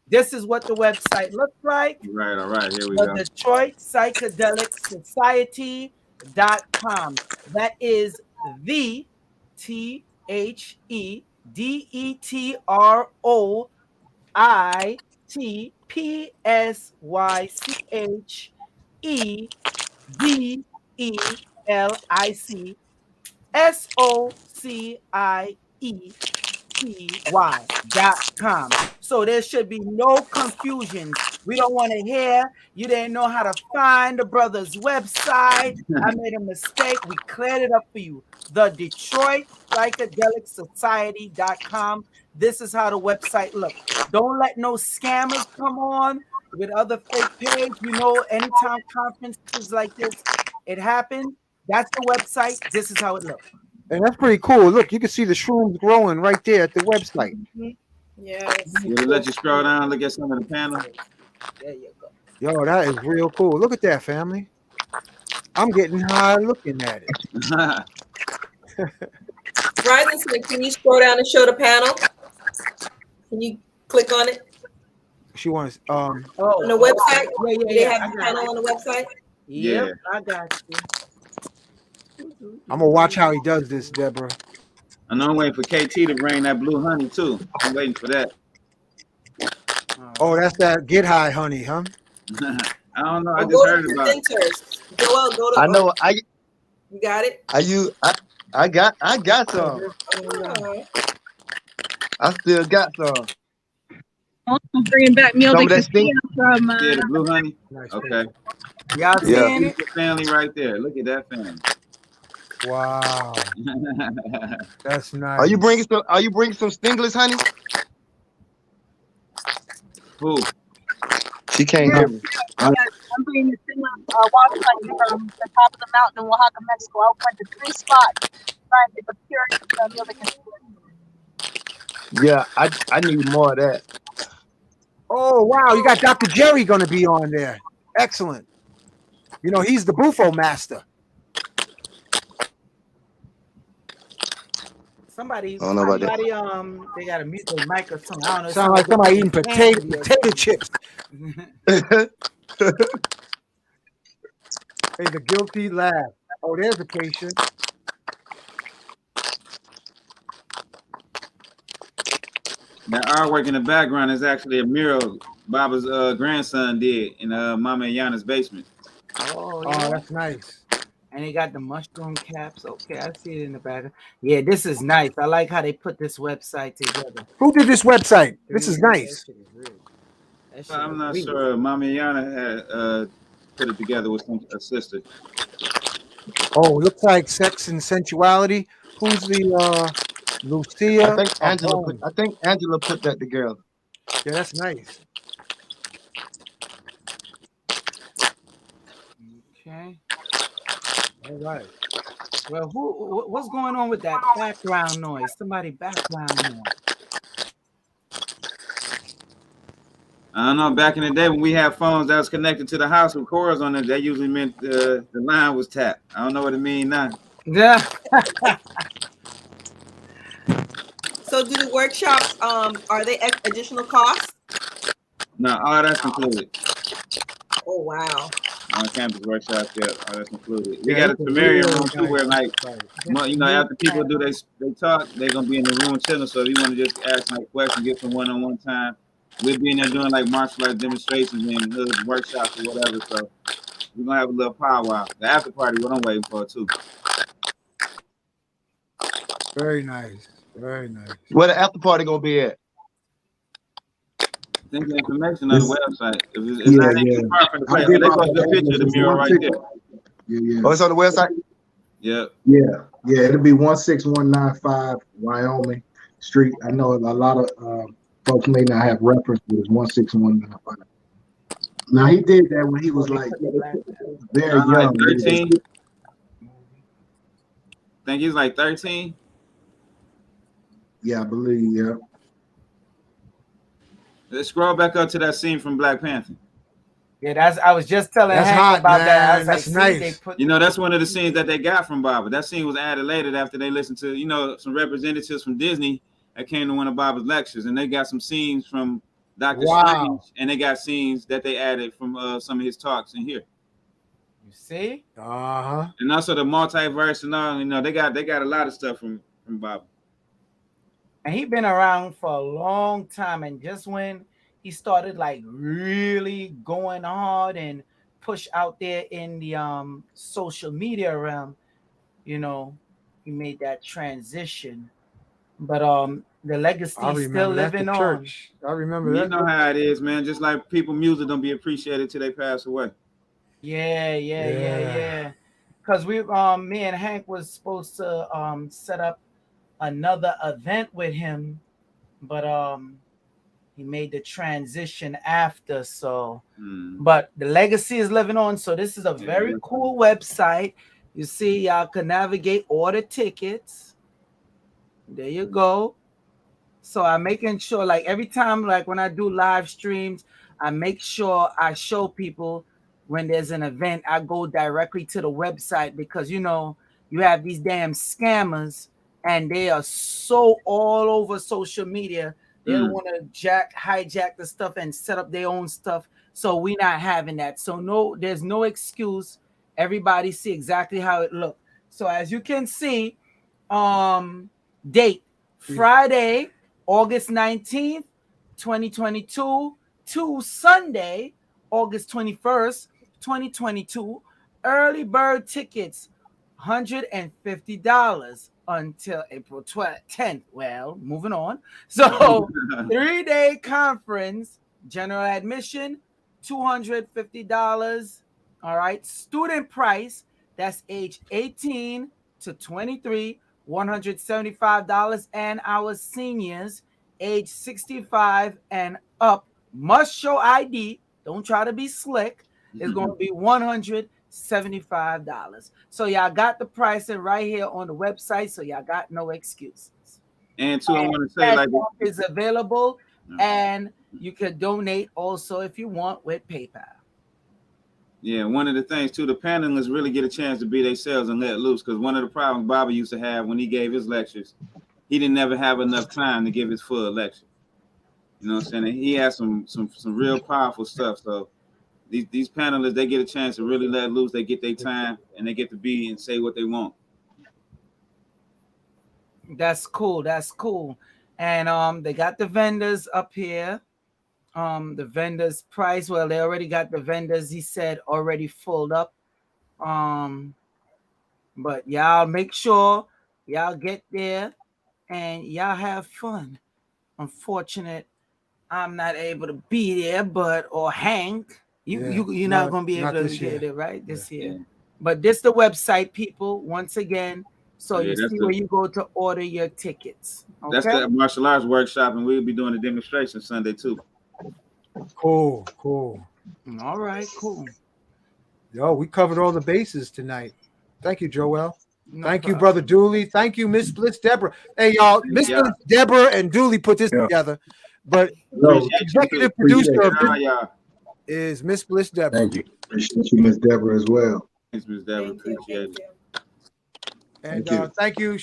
This is what the website looks like. Right, all right, here we go. Detroit Psychedelic Society.com. That is the TheTHEDETPSYCHEDELIC.com. So there should be no confusions. We don't want to hear. You didn't know how to find the brother's website. I made a mistake. We cleared it up for you. The Detroit Psychedelic Society.com. This is how the website looks. Don't let no scammers come on with other fake page. You know, anytime conferences like this, it happened. That's the website. This is how it looks. And that's pretty cool. Look, you can see the shrooms growing right there at the website. Yes. Will it let you scroll down and look at some of the panels? There you go. Yo, that is real cool. Look at that, family. I'm getting high looking at it. Rising, can you scroll down and show the panel? Can you click on it? She wants on the website? Yeah, They have the panel on the website? Yep, Yeah. I got you. I'm gonna watch how he does this, Deborah. I know I'm waiting for KT to bring that blue honey too. I'm waiting for that. Oh, that's that get high honey, huh? I don't know. I just Go heard to about it. presenters. Joel, go to. I know. You got it. I got some. Oh. I still got some. Also bringing back music Some of to that stink. from. Yeah, the blue honey. Okay. Y'all seeing it? The family right there. Look at that family. Wow, that's nice. Are you bringing some stingless honey? Who? She can't hear me. I'm bringing the thing water honey from the top of the mountain in Oaxaca, Mexico. I went to 3 spots trying to procure music. Yeah, I need more of that. Oh wow, you got Dr. Jerry gonna be on there. Excellent. You know, he's the Bufo master. Somebody, I don't know about that. they got a mute their mic or something. I don't know. Sound like somebody eating potato chips. Hey, the guilty laugh. Oh, there's a patient. That artwork in the background is actually a mural Baba's grandson did in Mama Yana's basement. Oh, Oh, that's nice. And they got the mushroom caps. Okay, I see it in the back. Yeah, this is nice. I like how they put this website together. Who did this website? This is nice. I'm not sure. Mama Yana had put it together with a sister. Oh, looks like Sex and Sensuality. Who's the Lucia? I think Angela put that together. Yeah, that's nice. Okay. All right. Well, what's going on with that background noise? Somebody background noise. I don't know. Back in the day when we had phones that was connected to the house with cords on it, that usually meant the line was tapped. I don't know what it means now. Yeah. So do the workshops, are they additional costs? No, all that's included. Oh, wow. On campus workshops, yeah, all that's included. We got a Tomerrian room too where like, you know, after people do they talk, they're going to be in the room chilling. So if you want to just ask like questions, get some one-on-one time, we'll be in there doing like martial arts demonstrations and workshops or whatever. So we're going to have a little powwow. The after party, what I'm waiting for too. Very nice. Very nice. Where the after party gonna be at? I think the information on the website. It's not too far from the place. They got a good picture of the mural right there. Yeah. Oh, it's on the website? Yeah. It'll be 16195 Wyoming Street. I know a lot of folks may not have reference, but it's 16195. Now he did that when he was like very young. 13. I think he's like 13. Yeah, I believe. Yeah. Let's scroll back up to that scene from Black Panther. Yeah, I was just telling That's Hank hot, about man. that. I was That's like, nice. You know, that's one of the scenes that they got from Baba. That scene was added later after they listened to, you know, some representatives from Disney that came to one of Baba's lectures, and they got some scenes from Dr. Strange, and they got scenes that they added from some of his talks in here. You see? Uh-huh. And also the multiverse and all, you know, they got a lot of stuff from Baba. And he's been around for a long time, and just when he started like really going hard and push out there in the social media realm, you know, he made that transition. But The legacy I is still remember that, living the on. church. I remember You that. know how it is, man. Just like people music don't be appreciated till they pass away. Yeah. Because me and Hank was supposed to set up another event with him, but he made the transition after. So, but the legacy is living on. So this is a very cool website. You see, y'all can navigate, order tickets. There you go. So I'm making sure, like every time, like when I do live streams, I make sure I show people when there's an event, I go directly to the website because you have these damn scammers and they are so all over social media. They want to hijack the stuff and set up their own stuff. So we're not having that. So there's no excuse. Everybody see exactly how it looked. So as you can see, date Friday, August 19th, 2022 to Sunday, August 21st, 2022. Early bird tickets, $150 until April 10th. Well, moving on. So 3-day conference, general admission, $250. All right. Student price, that's age 18 to 23, $175, and our seniors age 65 and up must show ID. Don't try to be slick. It's going to be $175. So y'all got the pricing right here on the website. So y'all got no excuses. And I want to say, like, is available, and you can donate also if you want with PayPal. Yeah, one of the things too, the panelists really get a chance to be themselves and let loose. Because one of the problems Bobby used to have when he gave his lectures, he didn't never have enough time to give his full lecture. You know what I'm saying? And he has some real powerful stuff. So these panelists, they get a chance to really let loose. They get their time and they get to be and say what they want. That's cool. And they got the vendors up here. The vendors price, well, they already got the vendors, he said, already filled up. But y'all make sure y'all get there and y'all have fun. Unfortunate I'm not able to be there, or Hank, you're not gonna be able to get it right this year. Yeah. But this the website, people, once again. So you see where you go to order your tickets. Okay? That's the martial arts workshop, and we'll be doing a demonstration Sunday too. Cool. All right, cool. Yo, we covered all the bases tonight. Thank you, Joel. Thank you, Brother Dooley. Thank you, Miss Bliss Deborah. Hey, y'all, Miss Bliss Deborah and Dooley put this together. But the executive producer of this is Miss Bliss Deborah. Thank you. Appreciate you, Miss Deborah, as well. Thanks, Miss Deborah. Appreciate it. And thank you,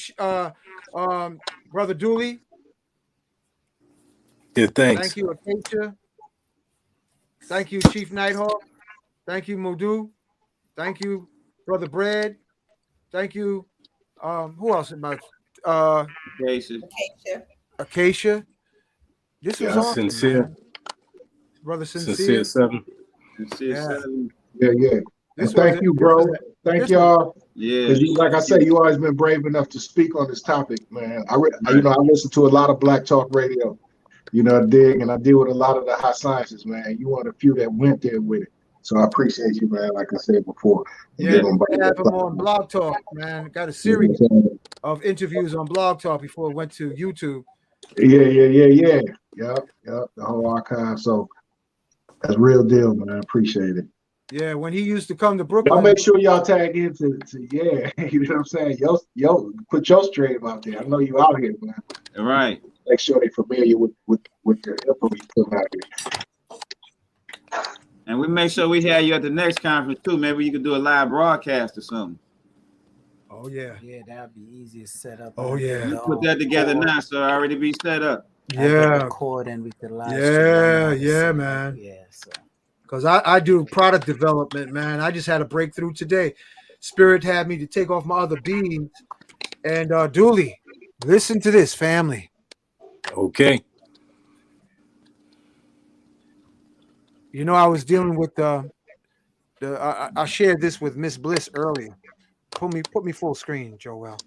Brother Dooley. Yeah, thanks. Thank you, Acacia. Thank you, Chief Nighthawk. Thank you, Modu. Thank you, Brother Bread. Thank you. Who else? Acacia. This was awesome, Sincere. man. Brother Sincere. Sincere 7. Yeah. And thank you, bro. Thank y'all. Yeah. Because like I say, you always been brave enough to speak on this topic, man. I listen to a lot of Black Talk Radio. And I deal with a lot of the high sciences, man. You one of the few that went there with it. So I appreciate you, man, like I said before. Yeah, we have him on Blog Talk, man. Got a series of interviews on Blog Talk before it went to YouTube. Yeah. Yep. The whole archive. So that's real deal, man. I appreciate it. Yeah, when he used to come to Brooklyn. I'll make sure y'all tag into you know what I'm saying? Yo, put your stream out there. I know you out here, man. All right. Make sure they're familiar with the info you put out here. And we make sure we have you at the next conference too. Maybe you could do a live broadcast or something. Oh yeah. Yeah, that'd be easy to set up. Oh yeah. You put that together now, so it already be set up. Yeah. Record and we could live. Yeah, man. Yeah, so. Because I do product development, man. I just had a breakthrough today. Spirit had me to take off my other beans. And Dooley, listen to this, family. Okay. I was dealing with I shared this with Miss Bliss earlier. Put me full screen, Joel.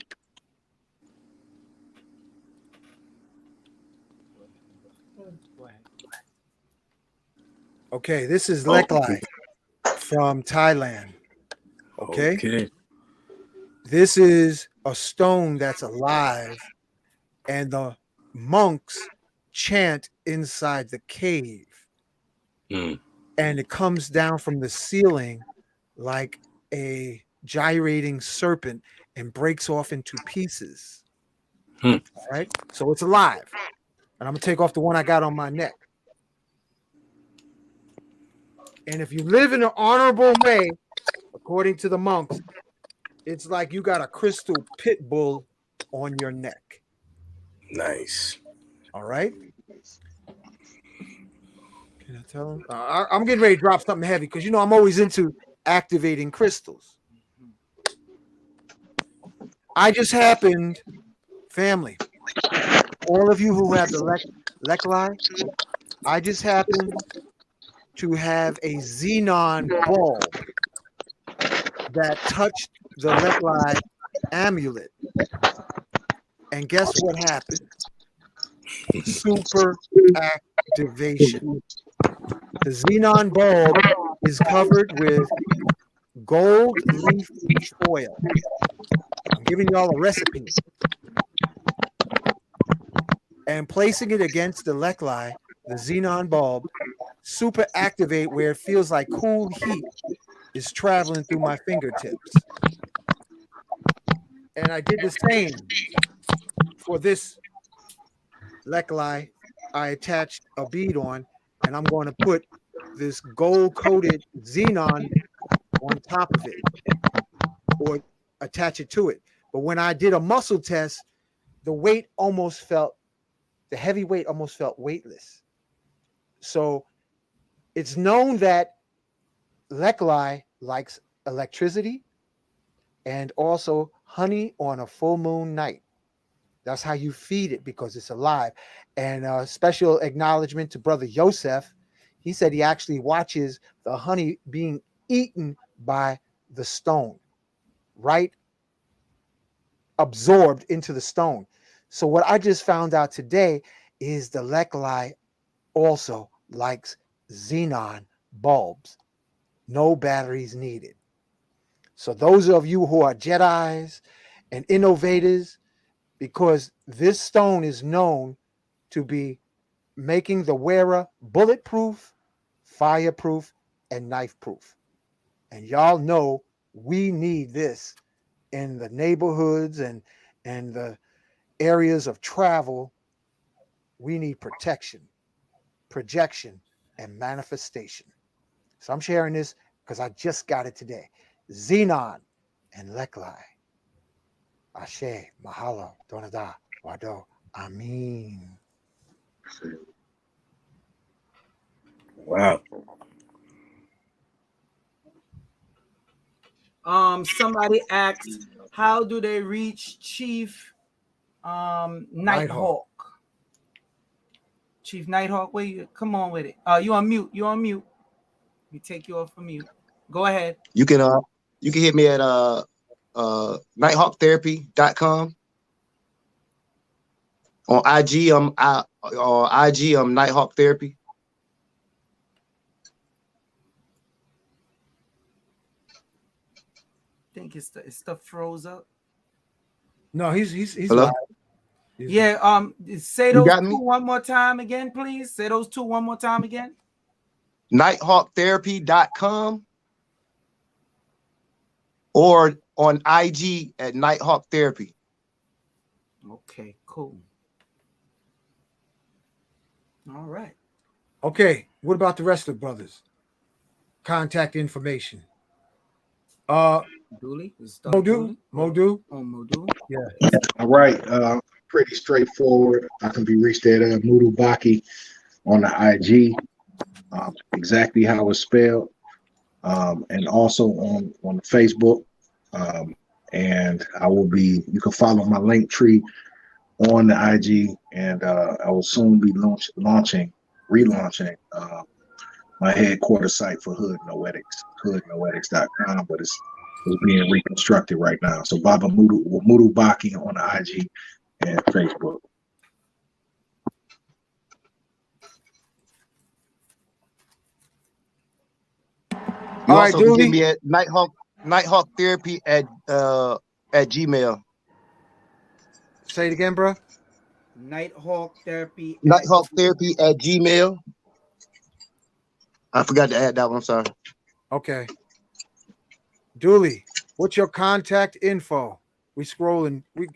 Okay, this is Leklai from Thailand. Okay. This is a stone that's alive, and the monks chant inside the cave. And it comes down from the ceiling like a gyrating serpent and breaks off into pieces. All right. So it's alive. And I'm going to take off the one I got on my neck. And if you live in an honorable way, according to the monks, it's like you got a crystal pit bull on your neck. Nice. All right. Can I tell them? I'm getting ready to drop something heavy because, you know, I'm always into activating crystals. I just happened, family, all of you who have the Leklai, I just happened to have a xenon ball that touched the Leklai amulet. And guess what happened? Super activation. The xenon bulb is covered with gold leaf foil. I'm giving y'all a recipe. And placing it against the Leklai, the xenon bulb, super activate where it feels like cool heat is traveling through my fingertips. And I did the same for this Leklai. I attached a bead on, and I'm going to put this gold-coated xenon on top of it or attach it to it. But when I did a muscle test, the heavy weight almost felt weightless. So it's known that Leklai likes electricity and also honey on a full moon night. That's how you feed it because it's alive. And special acknowledgement to Brother Yosef. He said he actually watches the honey being eaten by the stone, right? Absorbed into the stone. So what I just found out today is the Leklai also likes xenon bulbs. No batteries needed. So those of you who are Jedis and innovators, because this stone is known to be making the wearer bulletproof, fireproof, and knife proof. And y'all know we need this in the neighborhoods and the areas of travel. We need protection, projection, and manifestation. So I'm sharing this because I just got it today. Xenon and Leklai. Ashe, Mahalo, Donada, Wado, Amin. Wow. Somebody asked, how do they reach Chief Nighthawk? Chief Nighthawk, where you? Come on with it. You on mute. You on mute. We take you off from mute. Go ahead. You can hit me at nighthawktherapy.com. On IG, I'm Nighthawk Therapy. I think it's stuff froze up. No, he's Hello? live. Yeah. Say those two one more time again, please. Say those two one more time again. nighthawktherapy.com or on IG at Nighthawk Therapy. Okay, cool. All right. Okay, what about the rest of the brothers? Contact information. Dooley? Modu? Oh, Modu? Yeah. All right. Pretty straightforward. I can be reached at Mudu Baki on the IG. Exactly how it's spelled. And also on Facebook. And you can follow my link tree on the IG, and I will soon be relaunching my headquarters site for Hood Noetics, hoodnoetics.com, but it's being reconstructed right now. So Baba Mudu Baki on the IG and Facebook. You All right, also can get Dooley. me at Nighthawk Therapy at Gmail. Say it again, bro. Nighthawk Therapy. Nighthawk Therapy at Gmail. I forgot to add that one. I'm sorry. Okay. Dooley, what's your contact info? We scrolling. We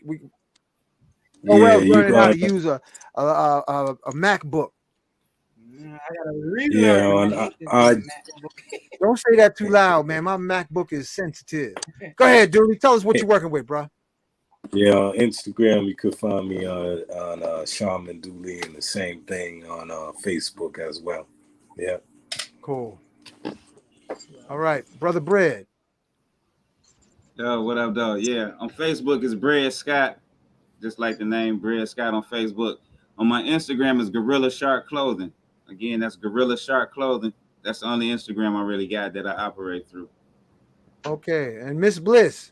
Yeah, well you learning how got to use a MacBook. I gotta relearn yeah. how On to use this I MacBook. Don't say that too loud, man. My MacBook is sensitive. Go ahead, Dooley. Tell us what you're working with, bro. yeah, on Instagram you could find me on Shaman Dooley, and the same thing on Facebook as well. Yeah. Cool. All right, brother Bread. Yo, what up, though? Yeah, on Facebook is Bread Scott, just like the name Bread Scott on Facebook. On my Instagram is Gorilla Shark Clothing. Again, that's Gorilla Shark Clothing. That's the only Instagram I really got that I operate through. Okay, and Miss Bliss.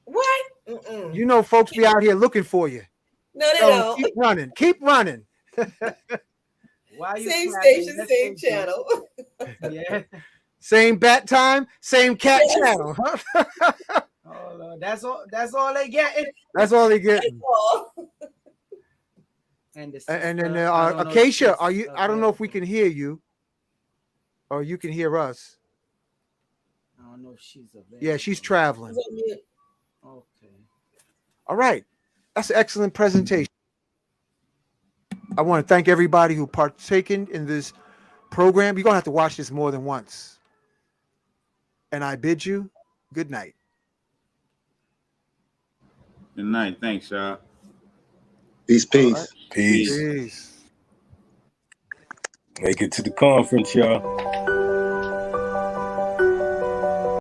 What? Mm-mm. You know, folks be out here looking for you. No, they So don't. keep running. Keep running. Why you Same clapping? station, That's same it, channel. Yeah. Same bat time, same cat Yes. channel. Oh Lord, that's all they getting. That's all they get. Oh. And the And then I don't know Acacia, if are it's you? I don't know if we available. can hear you, or you can hear us. I don't know if she's available. Yeah, she's traveling. It's on mute. Okay. All right, that's an excellent presentation. I want to thank everybody who partaken in this program. You're gonna have to watch this more than once. And I bid you good night. Good night. Thanks, y'all. Peace. Peace. Peace. Make it to the conference, y'all.